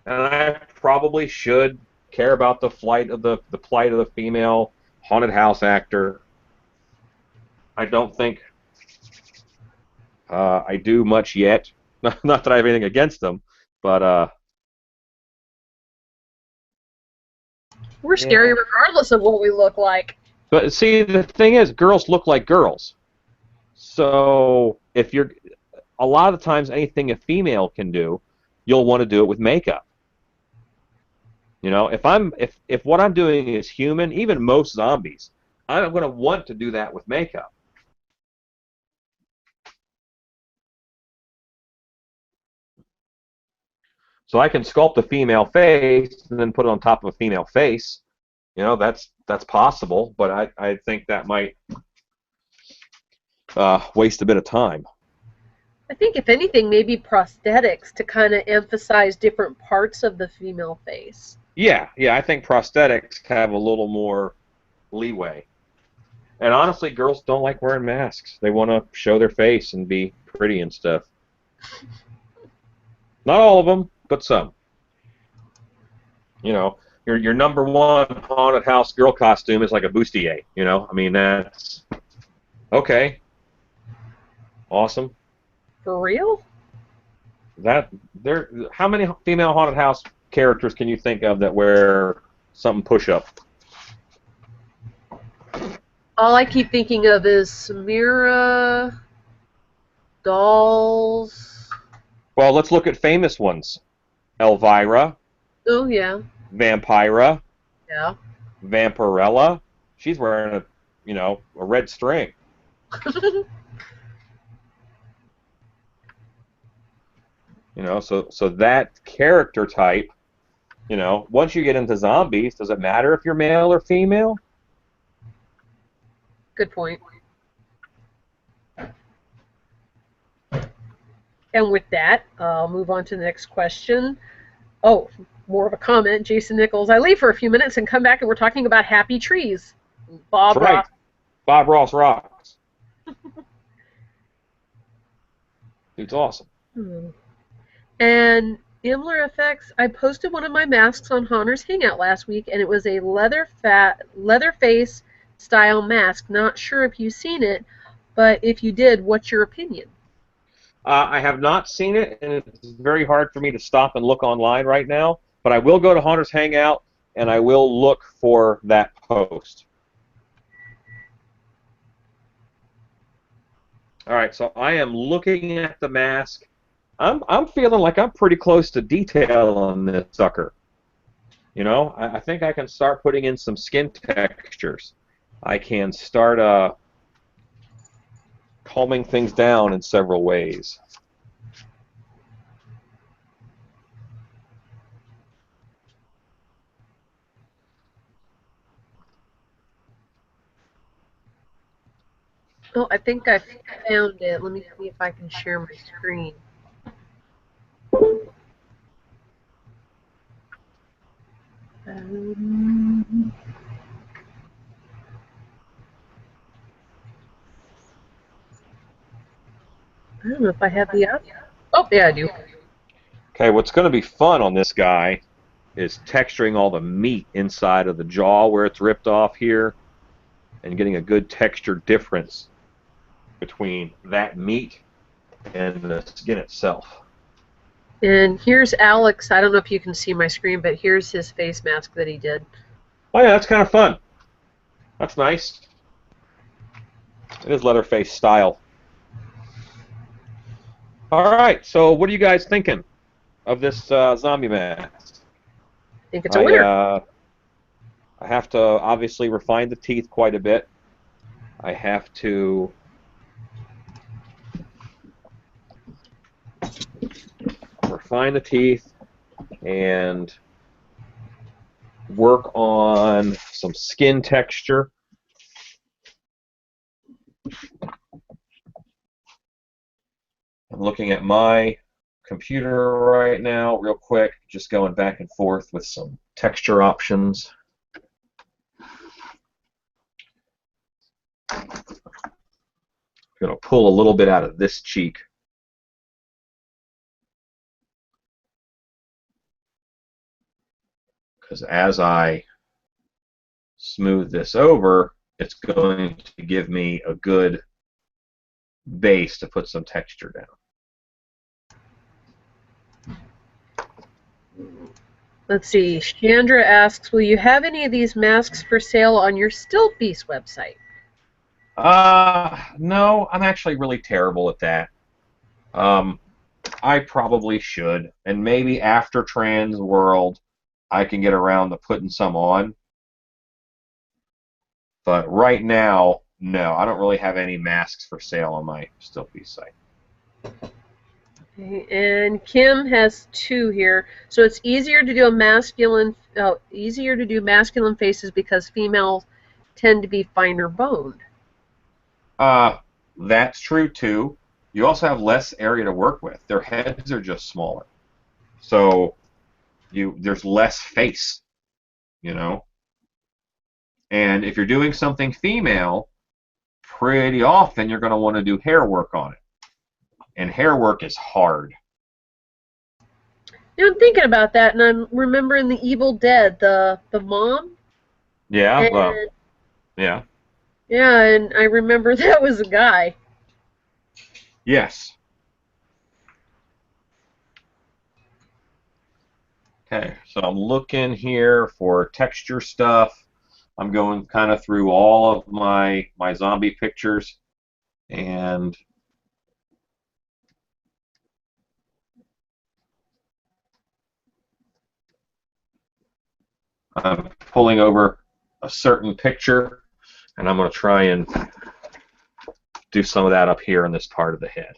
and I probably should care about the plight of the female haunted house actor. I don't think I do much yet. Not that I have anything against them, but We're yeah. scary regardless of what we look like. But see, the thing is, girls look like girls. So if you're, a lot of the times, anything a female can do, you'll want to do it with makeup. If what I'm doing is human, even most zombies, I'm going to want to do that with makeup. So I can sculpt a female face and then put it on top of a female face. That's possible, but I think that might waste a bit of time. I think, if anything, maybe prosthetics to kind of emphasize different parts of the female face. Yeah, I think prosthetics have a little more leeway. And honestly, girls don't like wearing masks. They want to show their face and be pretty and stuff. Not all of them, but some. Your number one haunted house girl costume is like a bustier. I mean, that's okay. Awesome. For real? How many female haunted house characters can you think of that wear something push-up? All I keep thinking of is Samira, dolls. Well, let's look at famous ones. Elvira. Oh, yeah. Vampira. Yeah. Vampirella. She's wearing a red string. So that character type, once you get into zombies, does it matter if you're male or female? Good point. And with that, I'll move on to the next question. Oh, more of a comment. Jason Nichols, I leave for a few minutes and come back and we're talking about happy trees. Bob That's right. Ross. Bob Ross rocks. Dude's awesome. And Imler Effects, I posted one of my masks on Haunter's Hangout last week, and it was a leather face style mask. Not sure if you've seen it, but if you did, what's your opinion? I have not seen it, and it's very hard for me to stop and look online right now, but I will go to Haunter's Hangout, and I will look for that post. All right, so I am looking at the mask. I'm feeling like I'm pretty close to detail on this sucker. I think I can start putting in some skin textures. I can start calming things down in several ways. Oh, I think I found it. Let me see if I can share my screen. I don't know if I have the option. Oh, yeah, I do. Okay, what's going to be fun on this guy is texturing all the meat inside of the jaw where it's ripped off here and getting a good texture difference between that meat and the skin itself. And here's Alex. I don't know if you can see my screen, but here's his face mask that he did. Oh yeah, that's kind of fun. That's nice. It is Leatherface style. All right, so what are you guys thinking? of this zombie mask. I think it's a winner. I have to obviously refine the teeth quite a bit. I have to refine the teeth and work on some skin texture. I'm looking at my computer right now real quick, just going back and forth with some texture options. I'm going to pull a little bit out of this cheek. Because as I smooth this over, it's going to give me a good base to put some texture down. Let's see. Chandra asks, will you have any of these masks for sale on your Still Beast website? No, I'm actually really terrible at that. I probably should, and maybe after Trans World, I can get around to putting some on. But right now, no, I don't really have any masks for sale on my Still Beast site. Okay, and Kim has 2 here. So it's easier to do masculine faces because females tend to be finer boned. That's true too. You also have less area to work with. Their heads are just smaller, so there's less face, you know. And if you're doing something female, pretty often you're going to want to do hair work on it. And hair work is hard. You know, I'm thinking about that, and I'm remembering the Evil Dead, the mom. Yeah, and, yeah. Yeah, and I remember that was a guy. Yes. Okay, so I'm looking here for texture stuff. I'm going kind of through all of my zombie pictures, and I'm pulling over a certain picture, and I'm going to try and do some of that up here in this part of the head.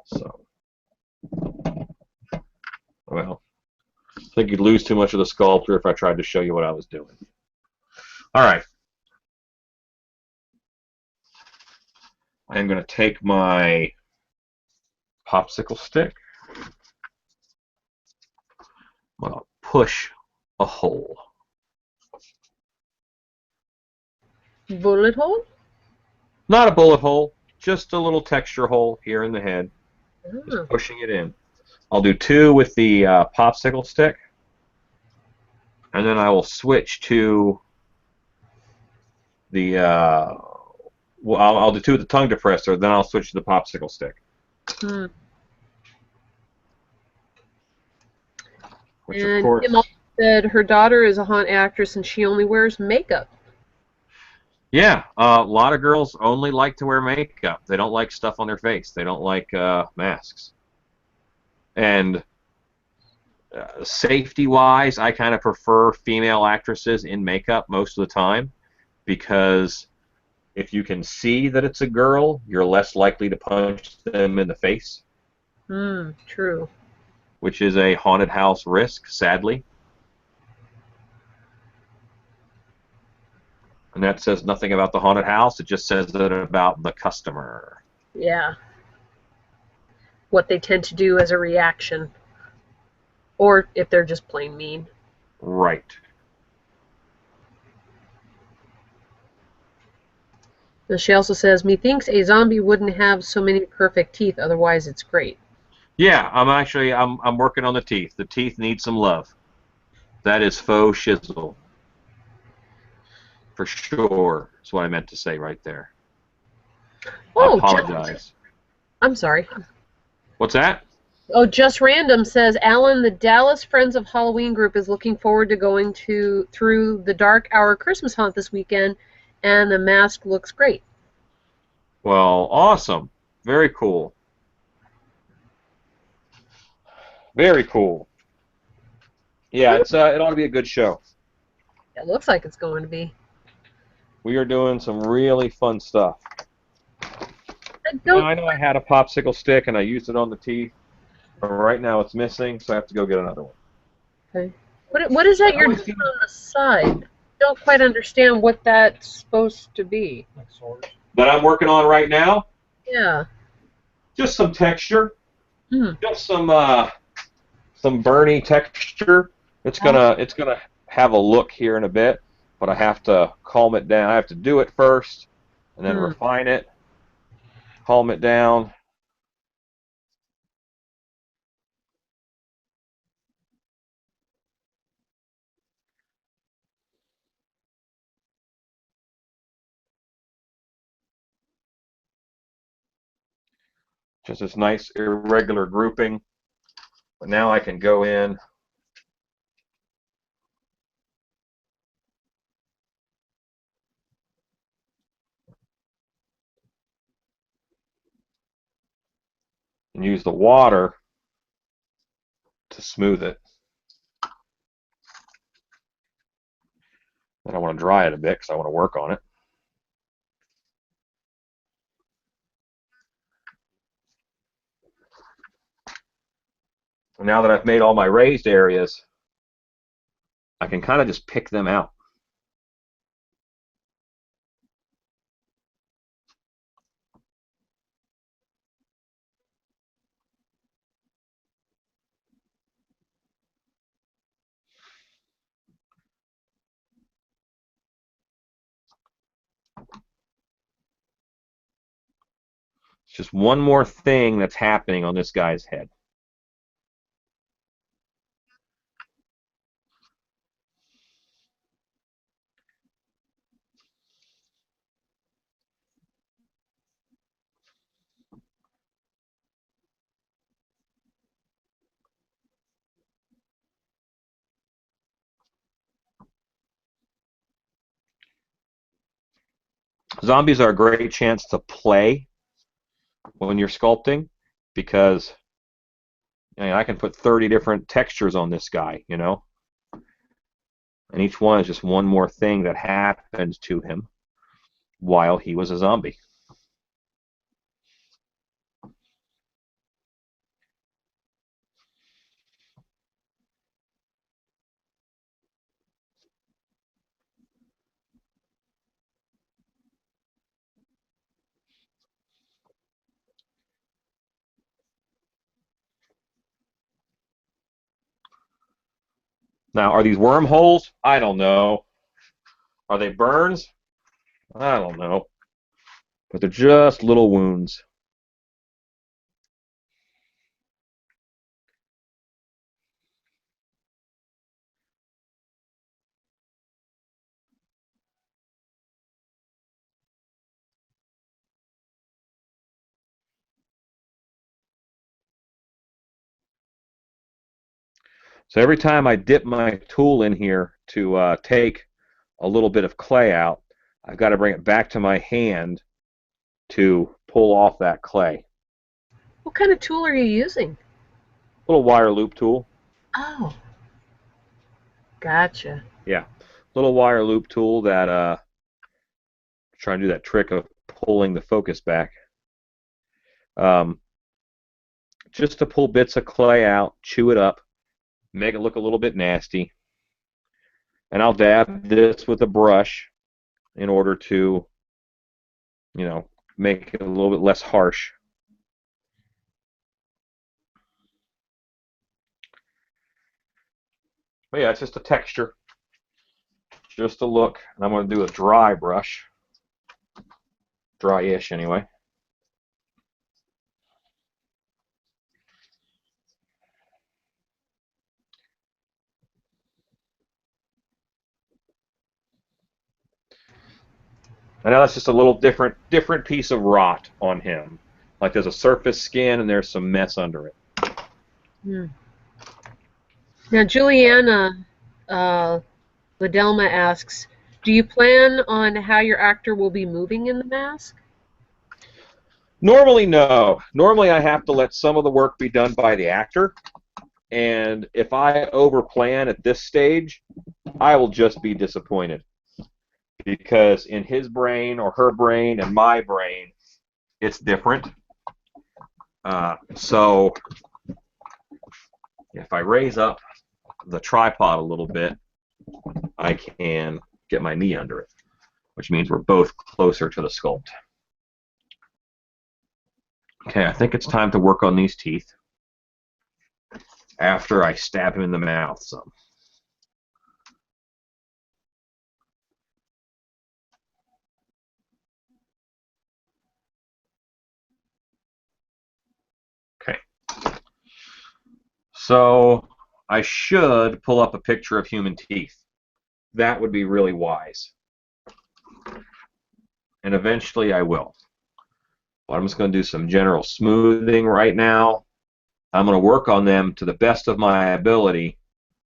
So, well, I think you'd lose too much of the sculpture if I tried to show you what I was doing. All right. I'm going to take my popsicle stick. I'm going to push a hole. Bullet hole? Not a bullet hole, just a little texture hole here in the head. Oh. Just pushing it in. I'll do 2 with the popsicle stick, and then I will switch to the well, I'll do 2 with the tongue depressor, then I'll switch to the popsicle stick. Which, and of course, Kim also said her daughter is a haunt actress and she only wears makeup. Yeah, a lot of girls only like to wear makeup. They don't like stuff on their face. They don't like masks. And safety-wise, I kind of prefer female actresses in makeup most of the time, because if you can see that it's a girl, you're less likely to punch them in the face. True. Which is a haunted house risk, sadly. And that says nothing about the haunted house. It just says it about the customer. Yeah. What they tend to do as a reaction. Or if they're just plain mean. Right. She also says, methinks a zombie wouldn't have so many perfect teeth, otherwise it's great. Yeah, I'm working on the teeth. The teeth need some love. That is faux shizzle. For sure, is what I meant to say right there. I apologize. I'm sorry. What's that? Oh, Just Random says, Alan, the Dallas Friends of Halloween group is looking forward to going through the Dark Hour Christmas Haunt this weekend, and the mask looks great. Well, awesome. Very cool. Very cool. Yeah, it ought to be a good show. It looks like it's going to be. We are doing some really fun stuff. I Now, don't. I know I had a popsicle stick and I used it on the teeth, but right now it's missing, so I have to go get another one. Okay. What is that I you're always doing seem on the side? Don't quite understand what that's supposed to be. that I'm working on right now, Yeah. just some texture, Hmm. just some burny texture. It's gonna have a look here in a bit, but I have to calm it down. I have to do it first, and then Hmm. refine it, calm it down. Just this nice irregular grouping. But now I can go in and use the water to smooth it. And I want to dry it a bit because I want to work on it. And now that I've made all my raised areas, I can kind of just pick them out. It's just one more thing that's happening on this guy's head. Zombies are a great chance to play when you're sculpting because I can put 30 different textures on this guy, and each one is just one more thing that happens to him while he was a zombie. Now, are these wormholes? I don't know. Are they burns? I don't know. But they're just little wounds. So every time I dip my tool in here to take a little bit of clay out, I've got to bring it back to my hand to pull off that clay. What kind of tool are you using? Little wire loop tool. Oh, gotcha. Yeah, little wire loop tool that trying to do that trick of pulling the focus back. Um, just to pull bits of clay out, chew it up, make it look a little bit nasty. And I'll dab this with a brush in order to, make it a little bit less harsh. But yeah, it's just a texture, just a look. And I'm going to do a dry brush, dry-ish anyway. And now that's just a little different piece of rot on him. Like there's a surface skin and there's some mess under it. Hmm. Now, Juliana Ladelma asks, do you plan on how your actor will be moving in the mask? Normally, no. Normally, I have to let some of the work be done by the actor. And if I overplan at this stage, I will just be disappointed. Because in his brain or her brain and my brain, it's different. So if I raise up the tripod a little bit, I can get my knee under it, which means we're both closer to the sculpt. Okay, I think it's time to work on these teeth after I stab him in the mouth some. Okay. So I should pull up a picture of human teeth. That would be really wise. And eventually I will. But I'm just going to do some general smoothing right now. I'm going to work on them to the best of my ability,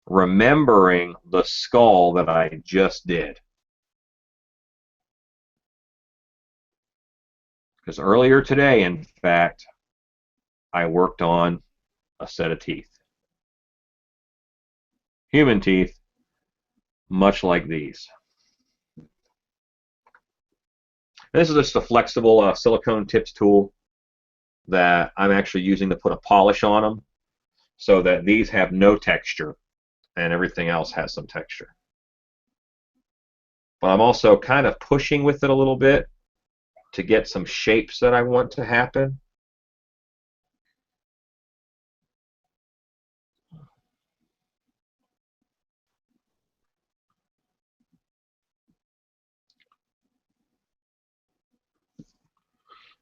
remembering the skull that I just did. Because earlier today, in fact, I worked on a set of teeth. Human teeth, much like these. This is just a flexible silicone tips tool that I'm actually using to put a polish on them so that these have no texture and everything else has some texture. But I'm also kind of pushing with it a little bit to get some shapes that I want to happen.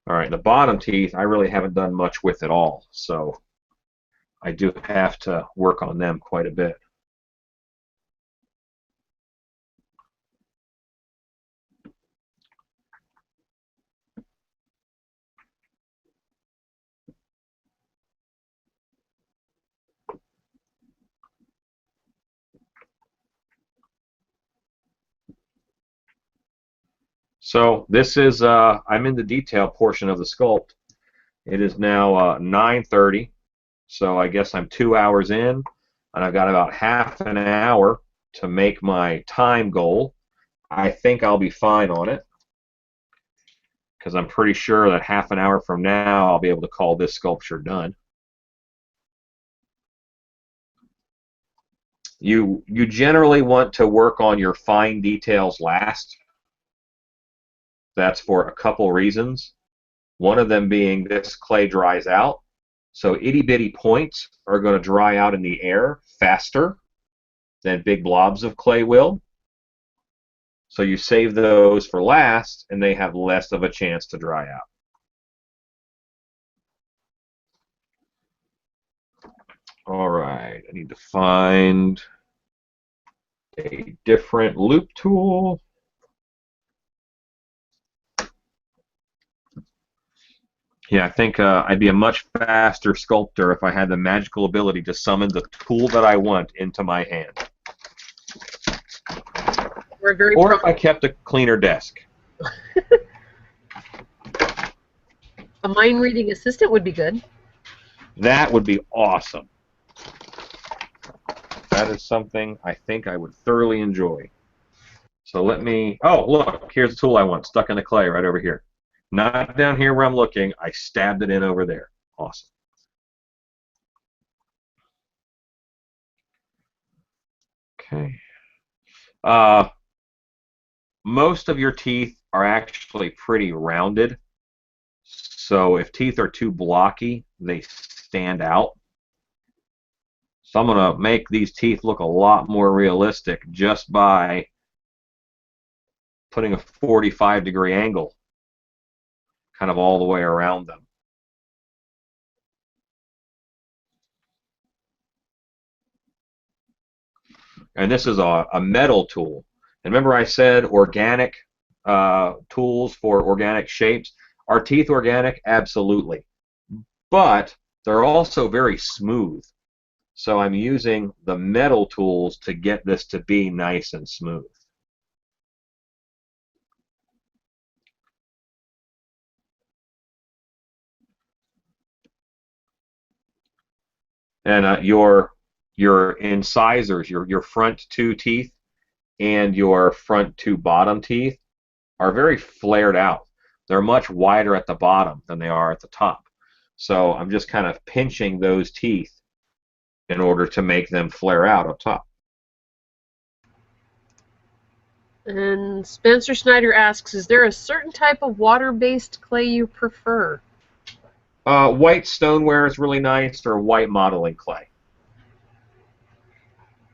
All right, the bottom teeth, I really haven't done much with at all, so I do have to work on them quite a bit. So this is, I'm in the detail portion of the sculpt. It is now 9:30, so I guess I'm 2 hours in, and I've got about half an hour to make my time goal. I think I'll be fine on it, because I'm pretty sure that half an hour from now I'll be able to call this sculpture done. You generally want to work on your fine details last. That's for a couple reasons. One of them being this clay dries out, so itty-bitty points are going to dry out in the air faster than big blobs of clay will. So you save those for last, and they have less of a chance to dry out. All right, I need to find a different loop tool. Yeah, I think I'd be a much faster sculptor if I had the magical ability to summon the tool that I want into my hand. Or if I kept a cleaner desk. A mind-reading assistant would be good. That would be awesome. That is something I think I would thoroughly enjoy. So let me, oh, look, here's the tool I want, stuck in the clay right over here. Not down here where I'm looking, I stabbed it in over there. Awesome. Okay. Most of your teeth are actually pretty rounded. So if teeth are too blocky, they stand out. So I'm going to make these teeth look a lot more realistic just by putting a 45-degree angle kind of all the way around them. And this is a metal tool. And remember I said organic tools for organic shapes. Are teeth organic? Absolutely. But they're also very smooth. So I'm using the metal tools to get this to be nice and smooth. And your incisors, your front two teeth and your front two bottom teeth are very flared out. They're much wider at the bottom than they are at the top. So I'm just kind of pinching those teeth in order to make them flare out up top. And Spencer Snyder asks, is there a certain type of water-based clay you prefer? White stoneware is really nice, or white modeling clay.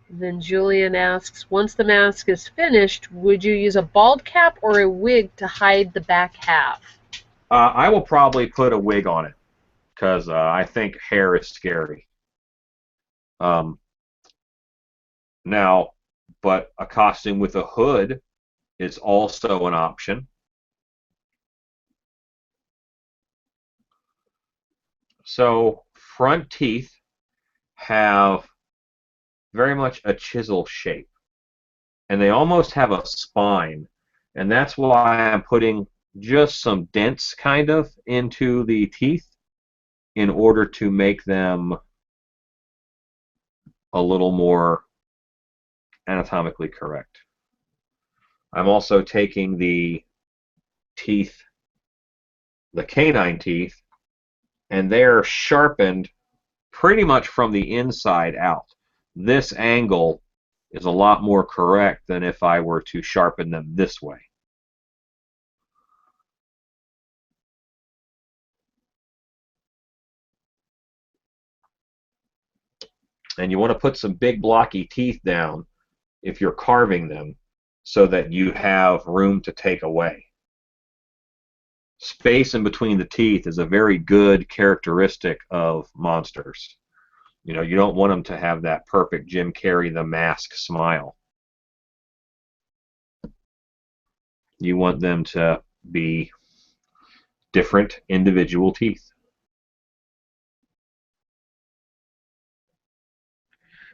Then Julian asks, once the mask is finished, would you use a bald cap or a wig to hide the back half? I will probably put a wig on it because I think hair is scary. Um, Now, but a costume with a hood is also an option. So front teeth have very much a chisel shape, and they almost have a spine, and that's why I'm putting just some dents kind of into the teeth in order to make them a little more anatomically correct. I'm also taking the teeth, the canine teeth, and they're sharpened pretty much from the inside out. This angle is a lot more correct than if I were to sharpen them this way. And you want to put some big blocky teeth down if you're carving them so that you have room to take away. Space in between the teeth is a very good characteristic of monsters. You know, you don't want them to have that perfect Jim Carrey the Mask smile. You want them to be different individual teeth.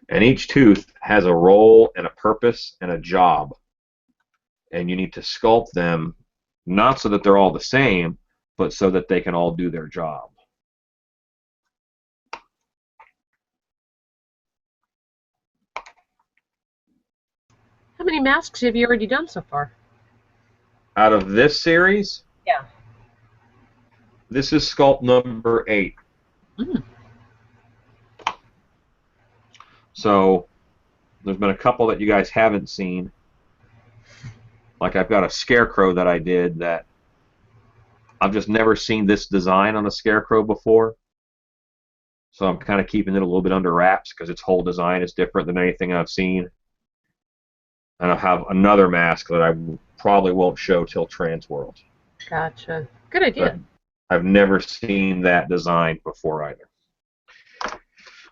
And each tooth has a role and a purpose and a job. And you need to sculpt them not so that they're all the same, but so that they can all do their job. How many masks have you already done so far? Out of this series, Yeah. this is sculpt number 8. Mm. So there's been a couple that you guys haven't seen. Like I've got a scarecrow that I did that I've just never seen this design on a scarecrow before. So I'm kind of keeping it a little bit under wraps because its whole design is different than anything I've seen. And I have another mask that I probably won't show till Transworld. Gotcha. Good idea. But I've never seen that design before either.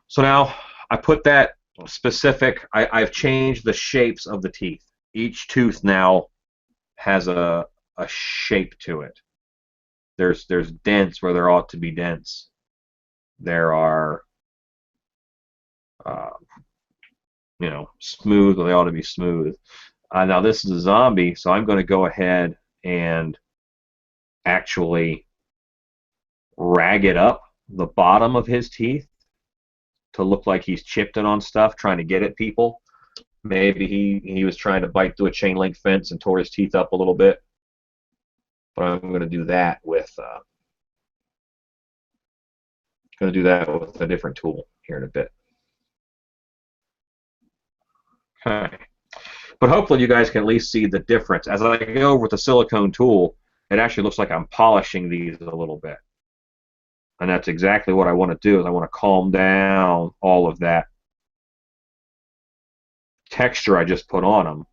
So now I put that specific, I've changed the shapes of the teeth. Each tooth now has a shape to it. There's dents where there ought to be dents. There are, you know, smooth where they ought to be smooth. Now this is a zombie, so I'm going to go ahead and actually ragged up the bottom of his teeth to look like he's chipped it on stuff, trying to get at people. Maybe he was trying to bite through a chain link fence and tore his teeth up a little bit. But I'm going to do that with a different tool here in a bit. Okay. But hopefully you guys can at least see the difference. As I go over with the silicone tool, it actually looks like I'm polishing these a little bit. And that's exactly what I want to do, is I want to calm down all of that texture I just put on them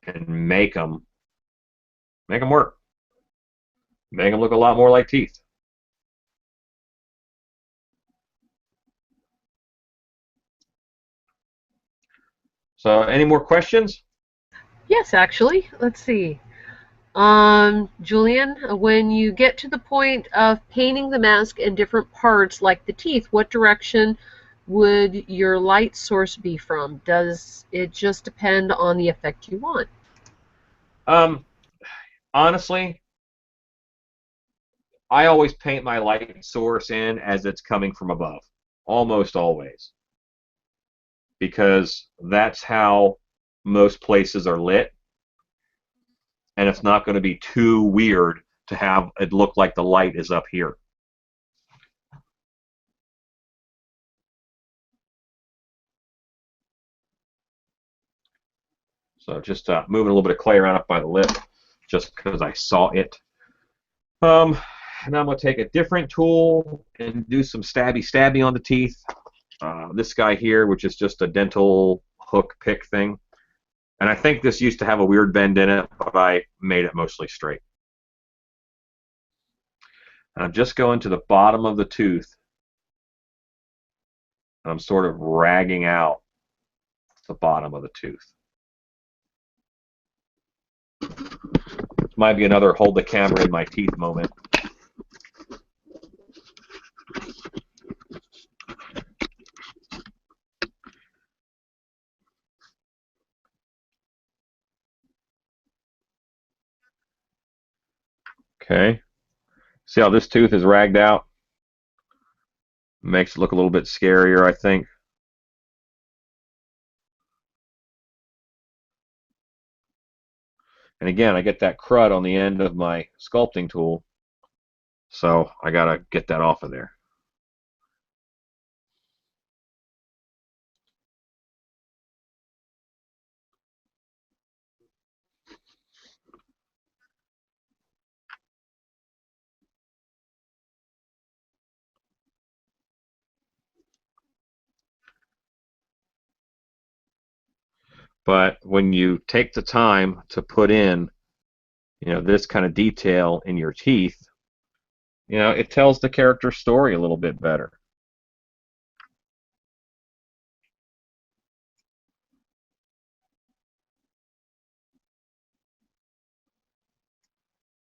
and make them work. Make them look a lot more like teeth. So any more questions? Yes, actually. Let's see. Julian, when you get to the point of painting the mask in different parts, like the teeth, what direction would your light source be from? Does it just depend on the effect you want? Honestly, I always paint my light source in as it's coming from above. almost always, because that's how most places are lit, and it's not going to be too weird to have it look like the light is up here. So just moving a little bit of clay around up by the lip, just because I saw it. And I'm going to take a different tool and do some stabby on the teeth. This guy here, which is just a dental hook pick thing. And I think this used to have a weird bend in it, but I made it mostly straight. And I'm just going to the bottom of the tooth. And I'm sort of ragging out the bottom of the tooth. Might be another hold the camera in my teeth moment. Okay. See how this tooth is ragged out? Makes it look a little bit scarier, I think. And again, I get that crud on the end of my sculpting tool, so I gotta get that off of there. But when you take the time to put in, this kind of detail in your teeth, it tells the character story a little bit better.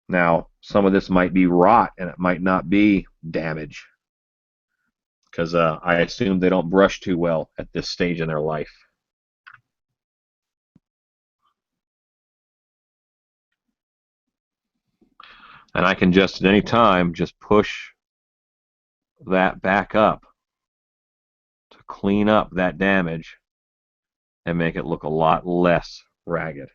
Now, some of this might be rot and it might not be damage, because I assume they don't brush too well at this stage in their life. And I can just at any time just push that back up to clean up that damage and make it look a lot less ragged.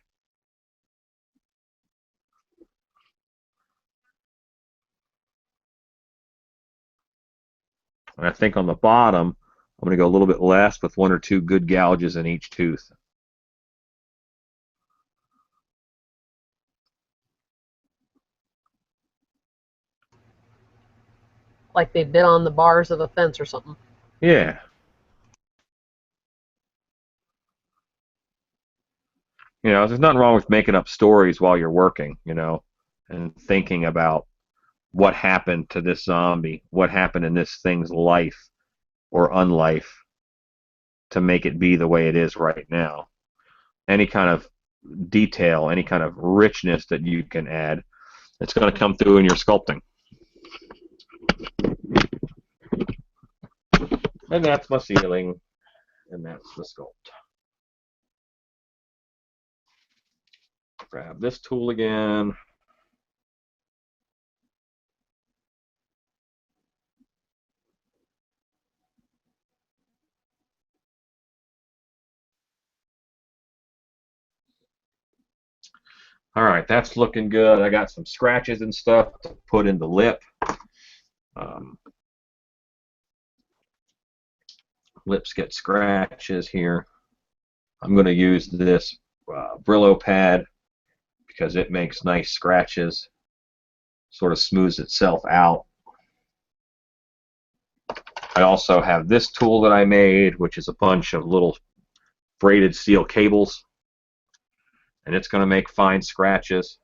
And I think on the bottom, I'm going to go a little bit less with 1 or 2 good gouges in each tooth. Like they bit on the bars of a fence or something. Yeah. There's nothing wrong with making up stories while you're working, and thinking about what happened to this zombie, what happened in this thing's life or unlife to make it be the way it is right now. Any kind of detail, any kind of richness that you can add, it's going to come through in your sculpting. And that's my sealing, and that's the sculpt. Grab this tool again. All right, that's looking good. I got some scratches and stuff to put in the lip. Lips get scratches here. I'm going to use this Brillo pad because it makes nice scratches, sort of smooths itself out. I also have this tool that I made, which is a bunch of little braided steel cables, and it's going to make fine scratches.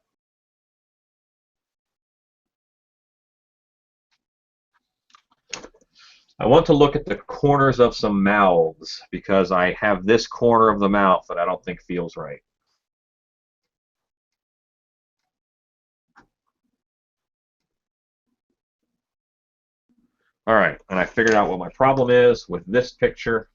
I want to look at the corners of some mouths because I have this corner of the mouth that I don't think feels right. All right, and I figured out what my problem is with this picture.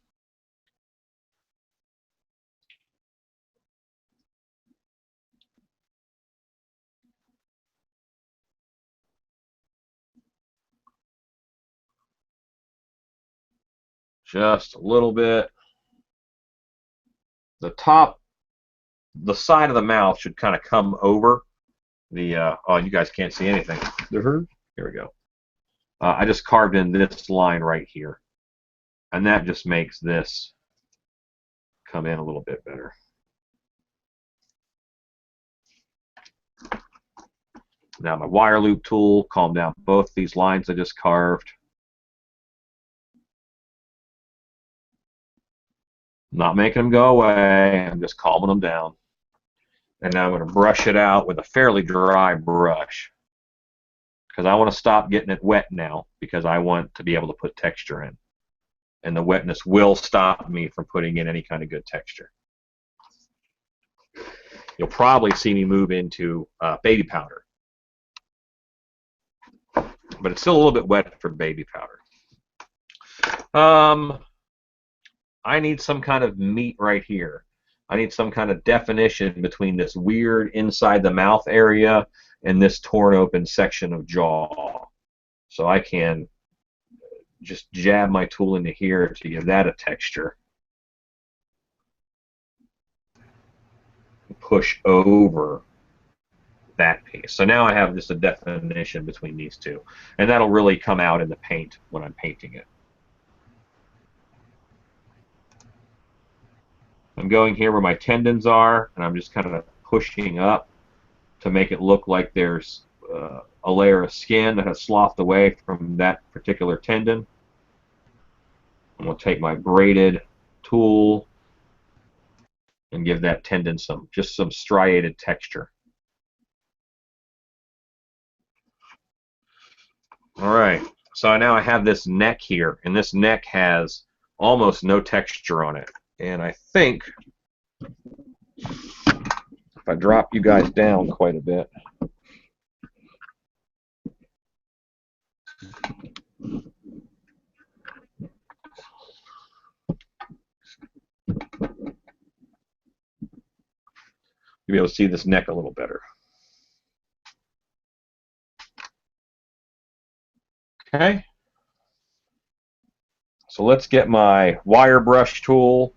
Just a little bit. The top, the side of the mouth should kind of come over the, oh, you guys can't see anything. Here we go. I just carved in this line right here. And that just makes this come in a little bit better. Now my wire loop tool, calm down both these lines I just carved. Not making them go away, I'm just calming them down. And now I'm going to brush it out with a fairly dry brush, because I want to stop getting it wet now, because I want to be able to put texture in. And the wetness will stop me from putting in any kind of good texture. You'll probably see me move into baby powder. But it's still a little bit wet for baby powder. I need some kind of meat right here. I need some kind of definition between this weird inside the mouth area and this torn open section of jaw. So I can just jab my tool into here to give that a texture. Push over that piece. So now I have just a definition between these two. And that'll really come out in the paint when I'm painting it. I'm going here where my tendons are, and I'm just kind of pushing up to make it look like there's a layer of skin that has sloughed away from that particular tendon. I'm going to take my braided tool and give that tendon just some striated texture. All right, so now I have this neck here, and this neck has almost no texture on it. And I think if I drop you guys down quite a bit, you'll be able to see this neck a little better. Okay. So let's get my wire brush tool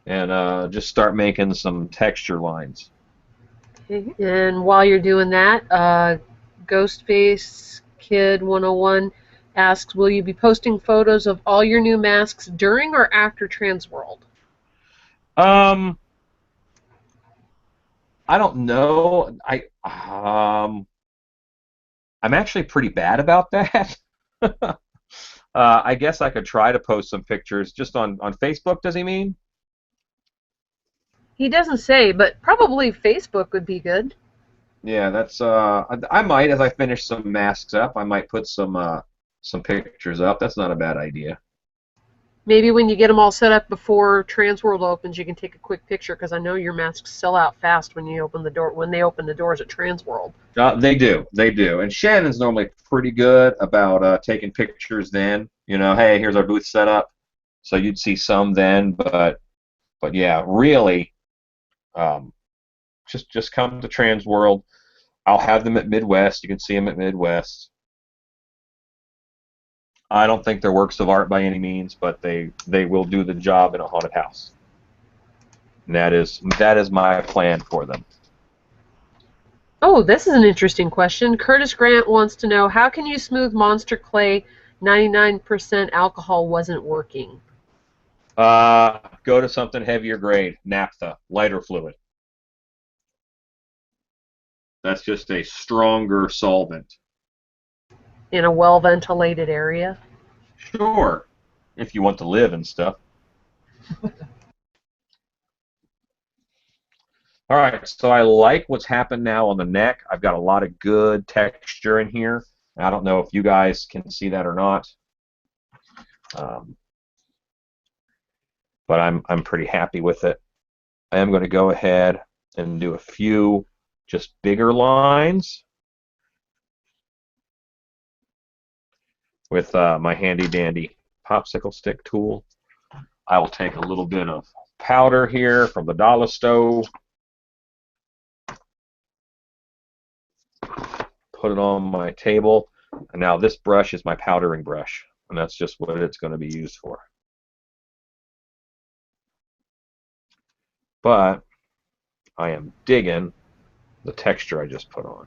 and just start making some texture lines. Okay. And while you're doing that, Ghostface Kid 101 asks, will you be posting photos of all your new masks during or after Transworld? I don't know. I'm actually pretty bad about that. I guess I could try to post some pictures just on Facebook, does he mean? He doesn't say, but probably Facebook would be good. Yeah, that's I might, as I finish some masks up, I might put some pictures up. That's not a bad idea. Maybe when you get them all set up before Transworld opens, you can take a quick picture, because I know your masks sell out fast when you open the door. When they open the doors at Transworld. They do. And Shannon's normally pretty good about taking pictures then. You know, hey, here's our booth set up. So you'd see some then, but yeah, really, just come to Transworld. I'll have them at Midwest. You can see them at Midwest. I don't think they're works of art by any means, but they will do the job in a haunted house. And that is my plan for them. Oh, this is an interesting question. Curtis Grant wants to know, how can you smooth Monster Clay 99% alcohol wasn't working? Go to something heavier grade, naphtha, lighter fluid. That's just a stronger solvent. In a well-ventilated area? Sure, if you want to live and stuff. All right, so I like what's happened now on the neck. I've got a lot of good texture in here. I don't know if you guys can see that or not, but I'm pretty happy with it. I am going to go ahead and do a few just bigger lines with my handy-dandy popsicle stick tool. I will take a little bit of powder here from the dollar stove, put it on my table, and now this brush is my powdering brush, and that's just what it's going to be used for. but I am digging the texture I just put on.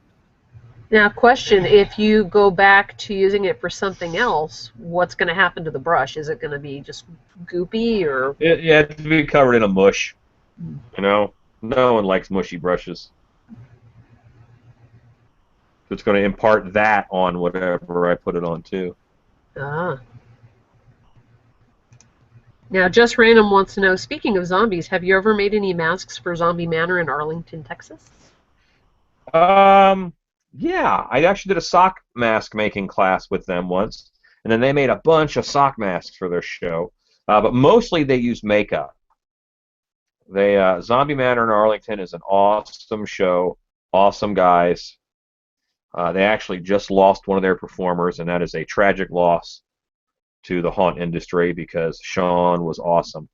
Now, question, if you go back to using it for something else, what's going to happen to the brush? Is it going to be just goopy or? Yeah, it's to be covered in a mush. You know, no one likes mushy brushes. It's going to impart that on whatever I put it on too. Ah. Now, Just Random wants to know, speaking of zombies, have you ever made any masks for Zombie Manor in Arlington, Texas? Yeah, I actually did a sock mask making class with them once, and then they made a bunch of sock masks for their show. But mostly they use makeup. Zombie Manor in Arlington is an awesome show, awesome guys. They actually just lost one of their performers, and that is a tragic loss to the haunt industry because Sean was awesome,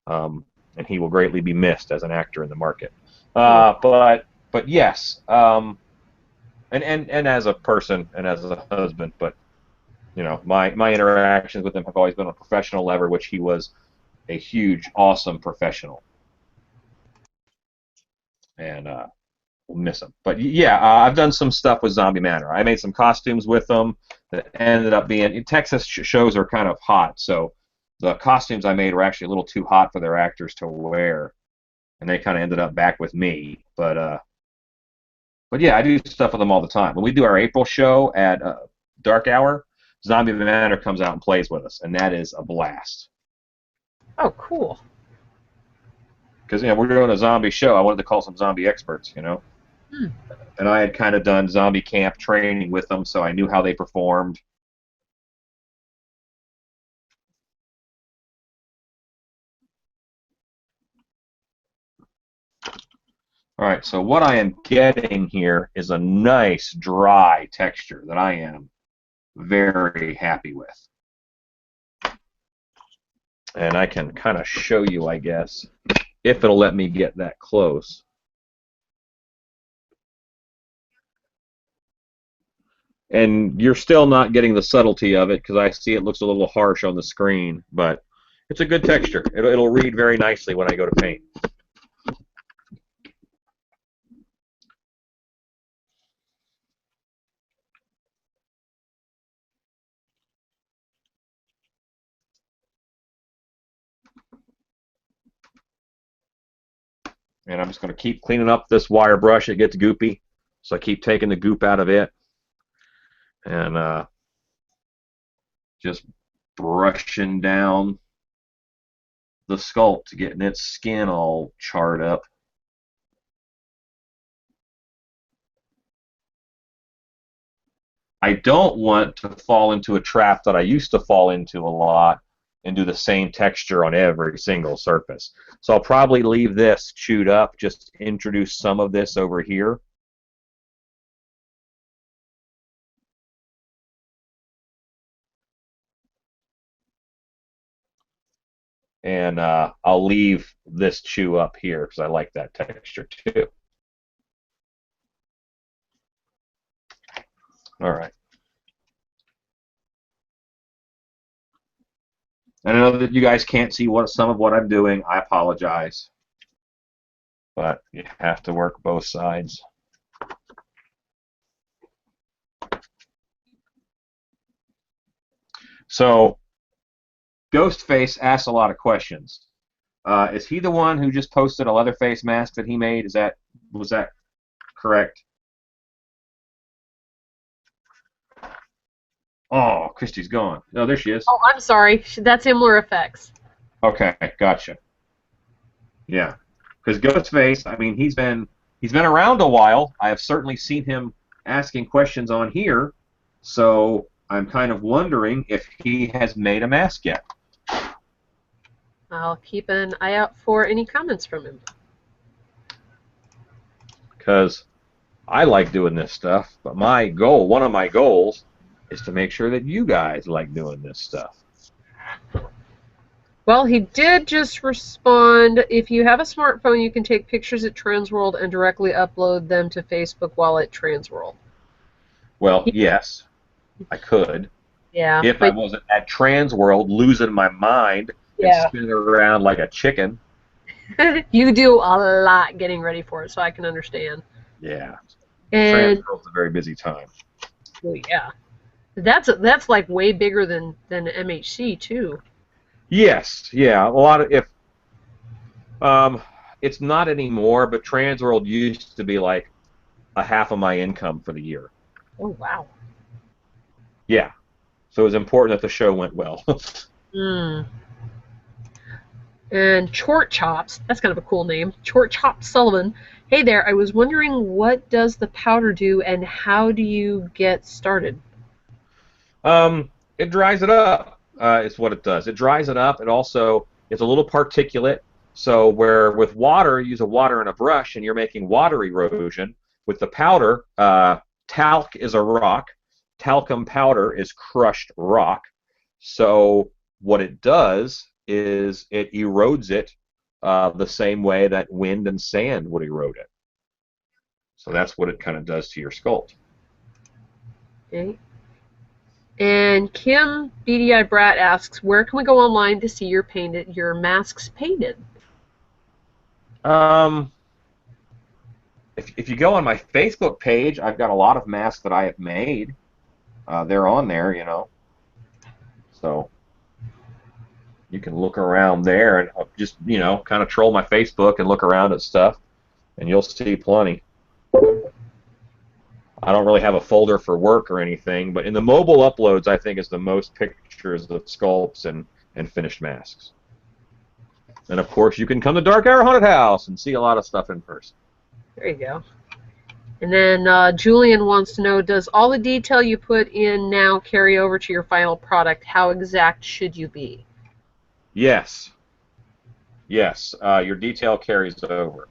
and he will greatly be missed as an actor in the market. But yes, and as a person and as a husband, but you know, my interactions with him have always been on a professional level, which he was a huge, awesome professional, and we'll miss him. But yeah, I've done some stuff with Zombie Manor. I made some costumes with them that ended up being. Texas shows are kind of hot, so the costumes I made were actually a little too hot for their actors to wear, and they kind of ended up back with me. But yeah, I do stuff with them all the time. When we do our April show at Dark Hour, Zombie Manor comes out and plays with us, and that is a blast. Oh, cool. Because we're doing a zombie show. I wanted to call some zombie experts, you know. And I had kind of done zombie camp training with them, so I knew how they performed. All right, so what I am getting here is a nice dry texture that I am very happy with. And I can kind of show you, I guess, if it'll let me get that close. And you're still not getting the subtlety of it because I see it looks a little harsh on the screen, but it's a good texture. It'll read very nicely when I go to paint. And I'm just going to keep cleaning up this wire brush. It gets goopy, so I keep taking the goop out of it. And just brushing down the sculpt, getting its skin all charred up. I don't want to fall into a trap that I used to fall into a lot and do the same texture on every single surface. So I'll probably leave this chewed up, just introduce some of this over here. And I'll leave this chew up here because I like that texture too. All right. And I know that you guys can't see some of what I'm doing. I apologize. But you have to work both sides. So Ghostface asks a lot of questions. Is he the one who just posted a Leatherface mask that he made? Was that correct? Oh, Christy's gone. No, there she is. Oh, I'm sorry. That's Himmler Effects. Okay, gotcha. Yeah, because Ghostface, I mean, he's been around a while. I have certainly seen him asking questions on here, so I'm kind of wondering if he has made a mask yet. I'll keep an eye out for any comments from him. Because I like doing this stuff, but one of my goals, is to make sure that you guys like doing this stuff. Well, he did just respond, if you have a smartphone, you can take pictures at Transworld and directly upload them to Facebook while at Transworld. Well, yes, I could. Yeah. If I wasn't at Transworld losing my mind and spinning around like a chicken. You do a lot getting ready for it, so I can understand. Yeah. And Transworld's a very busy time. well, yeah, that's like way bigger than MHC too. Yes, yeah. A lot of if um, it's not anymore, but Transworld used to be like a half of my income for the year. Oh wow. Yeah. So it was important that the show went well. Mm. And Chort Chops, that's kind of a cool name. Chort Chops Sullivan. Hey there, I was wondering what does the powder do and how do you get started? It dries it up. Is what it does. It dries it up. It also it's a little particulate. So where with water, you use a water and a brush, and you're making water erosion. With the powder, talc is a rock. Talcum powder is crushed rock. So what it does is it erodes it the same way that wind and sand would erode it. So that's what it kind of does to your sculpt. Okay. And Kim BDI Brat asks, where can we go online to see your masks painted? Um, if you go on my Facebook page, I've got a lot of masks that I have made. They're on there, so you can look around there and just kind of troll my Facebook and look around at stuff, and you'll see plenty. I don't really have a folder for work or anything, but in the mobile uploads, I think is the most pictures of sculpts and finished masks. And of course, you can come to Dark Hour Haunted House and see a lot of stuff in person. There you go. And then Julian wants to know, does all the detail you put in now carry over to your final product? How exact should you be? Yes, yes, your detail carries over.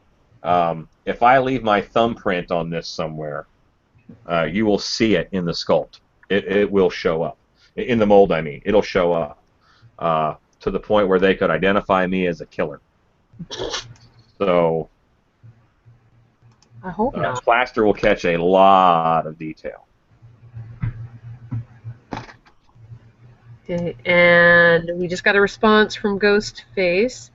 If I leave my thumbprint on this somewhere, you will see it in the sculpt. It will show up. In the mold, I mean. It'll show up to the point where they could identify me as a killer. So I hope not. plaster will catch a lot of detail. Okay, and we just got a response from Ghostface.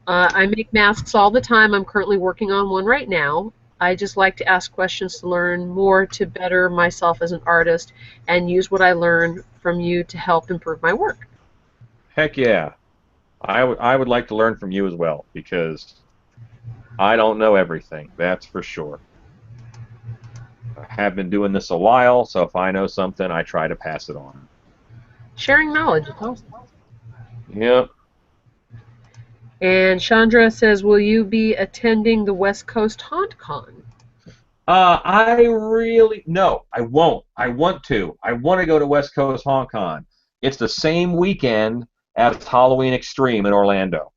I make masks all the time. I'm currently working on one right now. I just like to ask questions to learn more to better myself as an artist and use what I learn from you to help improve my work. Heck yeah. I would like to learn from you as well, because I don't know everything, that's for sure. I have been doing this a while, so if I know something, I try to pass it on. Sharing knowledge is awesome. Yep. And Chandra says, will you be attending the West Coast HauntCon? I really no, I won't. I want to. I want to go to West Coast Hong Kong. It's the same weekend as Halloween Extreme in Orlando.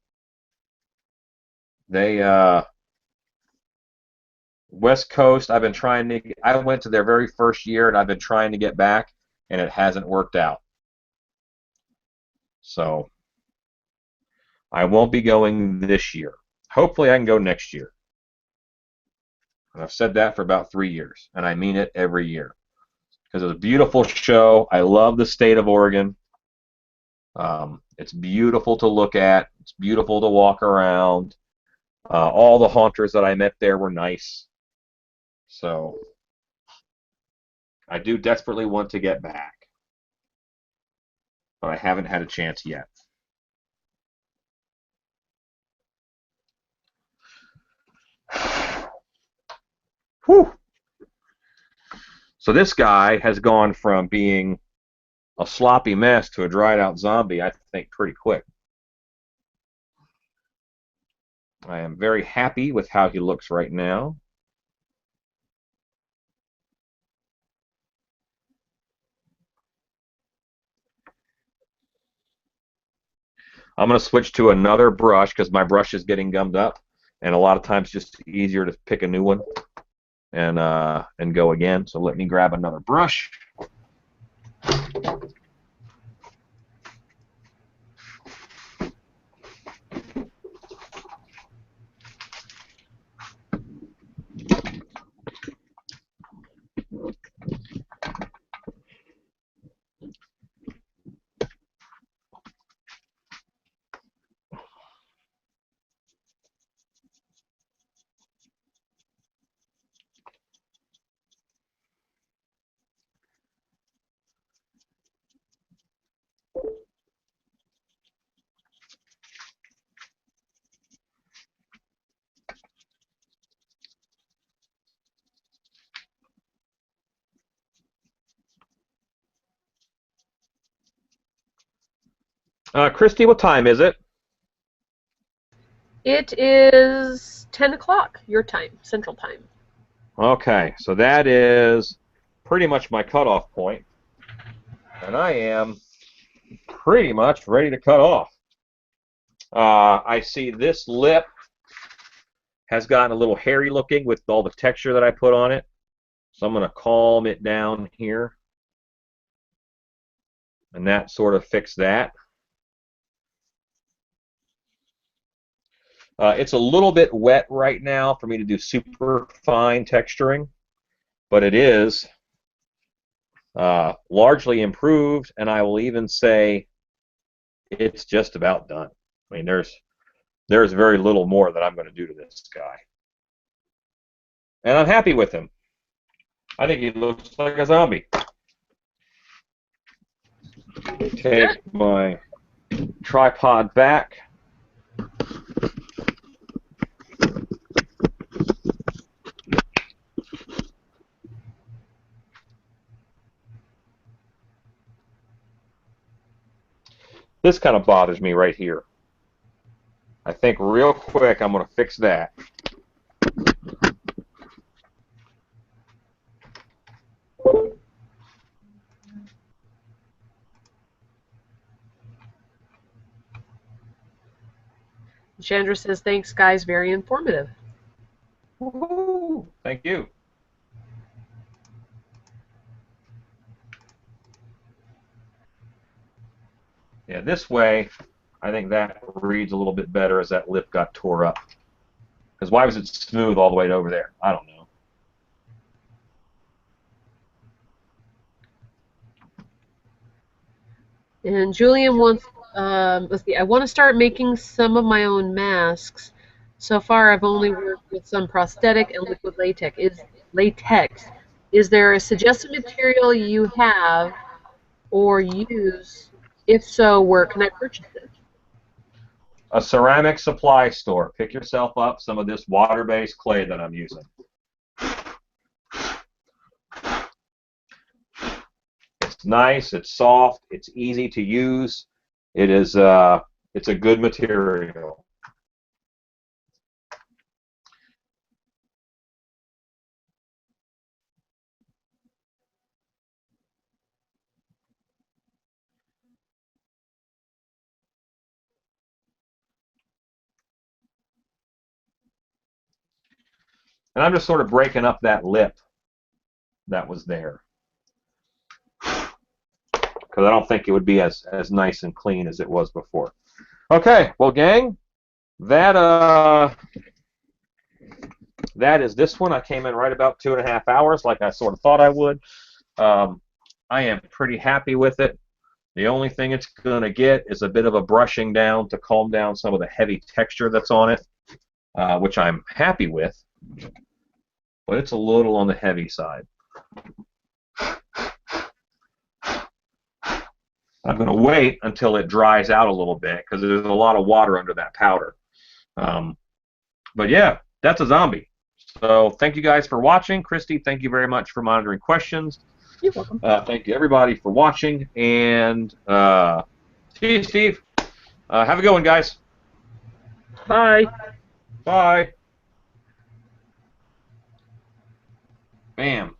They West Coast. I've been trying to. I went to their very first year, and I've been trying to get back, and it hasn't worked out. So I won't be going this year. Hopefully, I can go next year. And I've said that for about 3 years, and I mean it every year, because it's a beautiful show. I love the state of Oregon. It's beautiful to look at. It's beautiful to walk around. All the haunters that I met there were nice. So I do desperately want to get back, but I haven't had a chance yet. Whew. So this guy has gone from being a sloppy mess to a dried out zombie, I think, pretty quick. I am very happy with how he looks right now. I'm going to switch to another brush because my brush is getting gummed up, and a lot of times it's just easier to pick a new one and go again. So let me grab another brush. Christy, what time is it? It is 10 o'clock your time, Central Time. Okay, so that is pretty much my cutoff point, and I am pretty much ready to cut off. I see this lip has gotten a little hairy looking with all the texture that I put on it, so I'm going to calm it down here, and that sort of fixed that. It's a little bit wet right now for me to do super fine texturing, but it is largely improved, and I will even say it's just about done. I mean, there's very little more that I'm going to do to this guy, and I'm happy with him. I think he looks like a zombie. Take my tripod back. This kind of bothers me right here. I think real quick I'm going to fix that. Chandra says, thanks, guys. Very informative. Woo-hoo. Thank you. Yeah, this way, I think that reads a little bit better as that lip got tore up. Because why was it smooth all the way over there? I don't know. And Julian wants, let's see, I want to start making some of my own masks. So far, I've only worked with some prosthetic and liquid latex. Is there a suggested material you have or use? If so, where can I purchase it? A ceramic supply store. Pick yourself up some of this water-based clay that I'm using. It's nice, it's soft, it's easy to use. It's a good material. And I'm just sort of breaking up that lip that was there, because I don't think it would be as nice and clean as it was before. Okay, well, gang, that is this one. I came in right about 2.5 hours, like I sort of thought I would. I am pretty happy with it. The only thing it's going to get is a bit of a brushing down to calm down some of the heavy texture that's on it, which I'm happy with, but it's a little on the heavy side. I'm going to wait until it dries out a little bit because there's a lot of water under that powder. But yeah, that's a zombie. So thank you guys for watching. Christy, thank you very much for monitoring questions. You're welcome. Thank you everybody for watching, and see you, Steve. Have a good one, guys. Bye. Bye. Bam.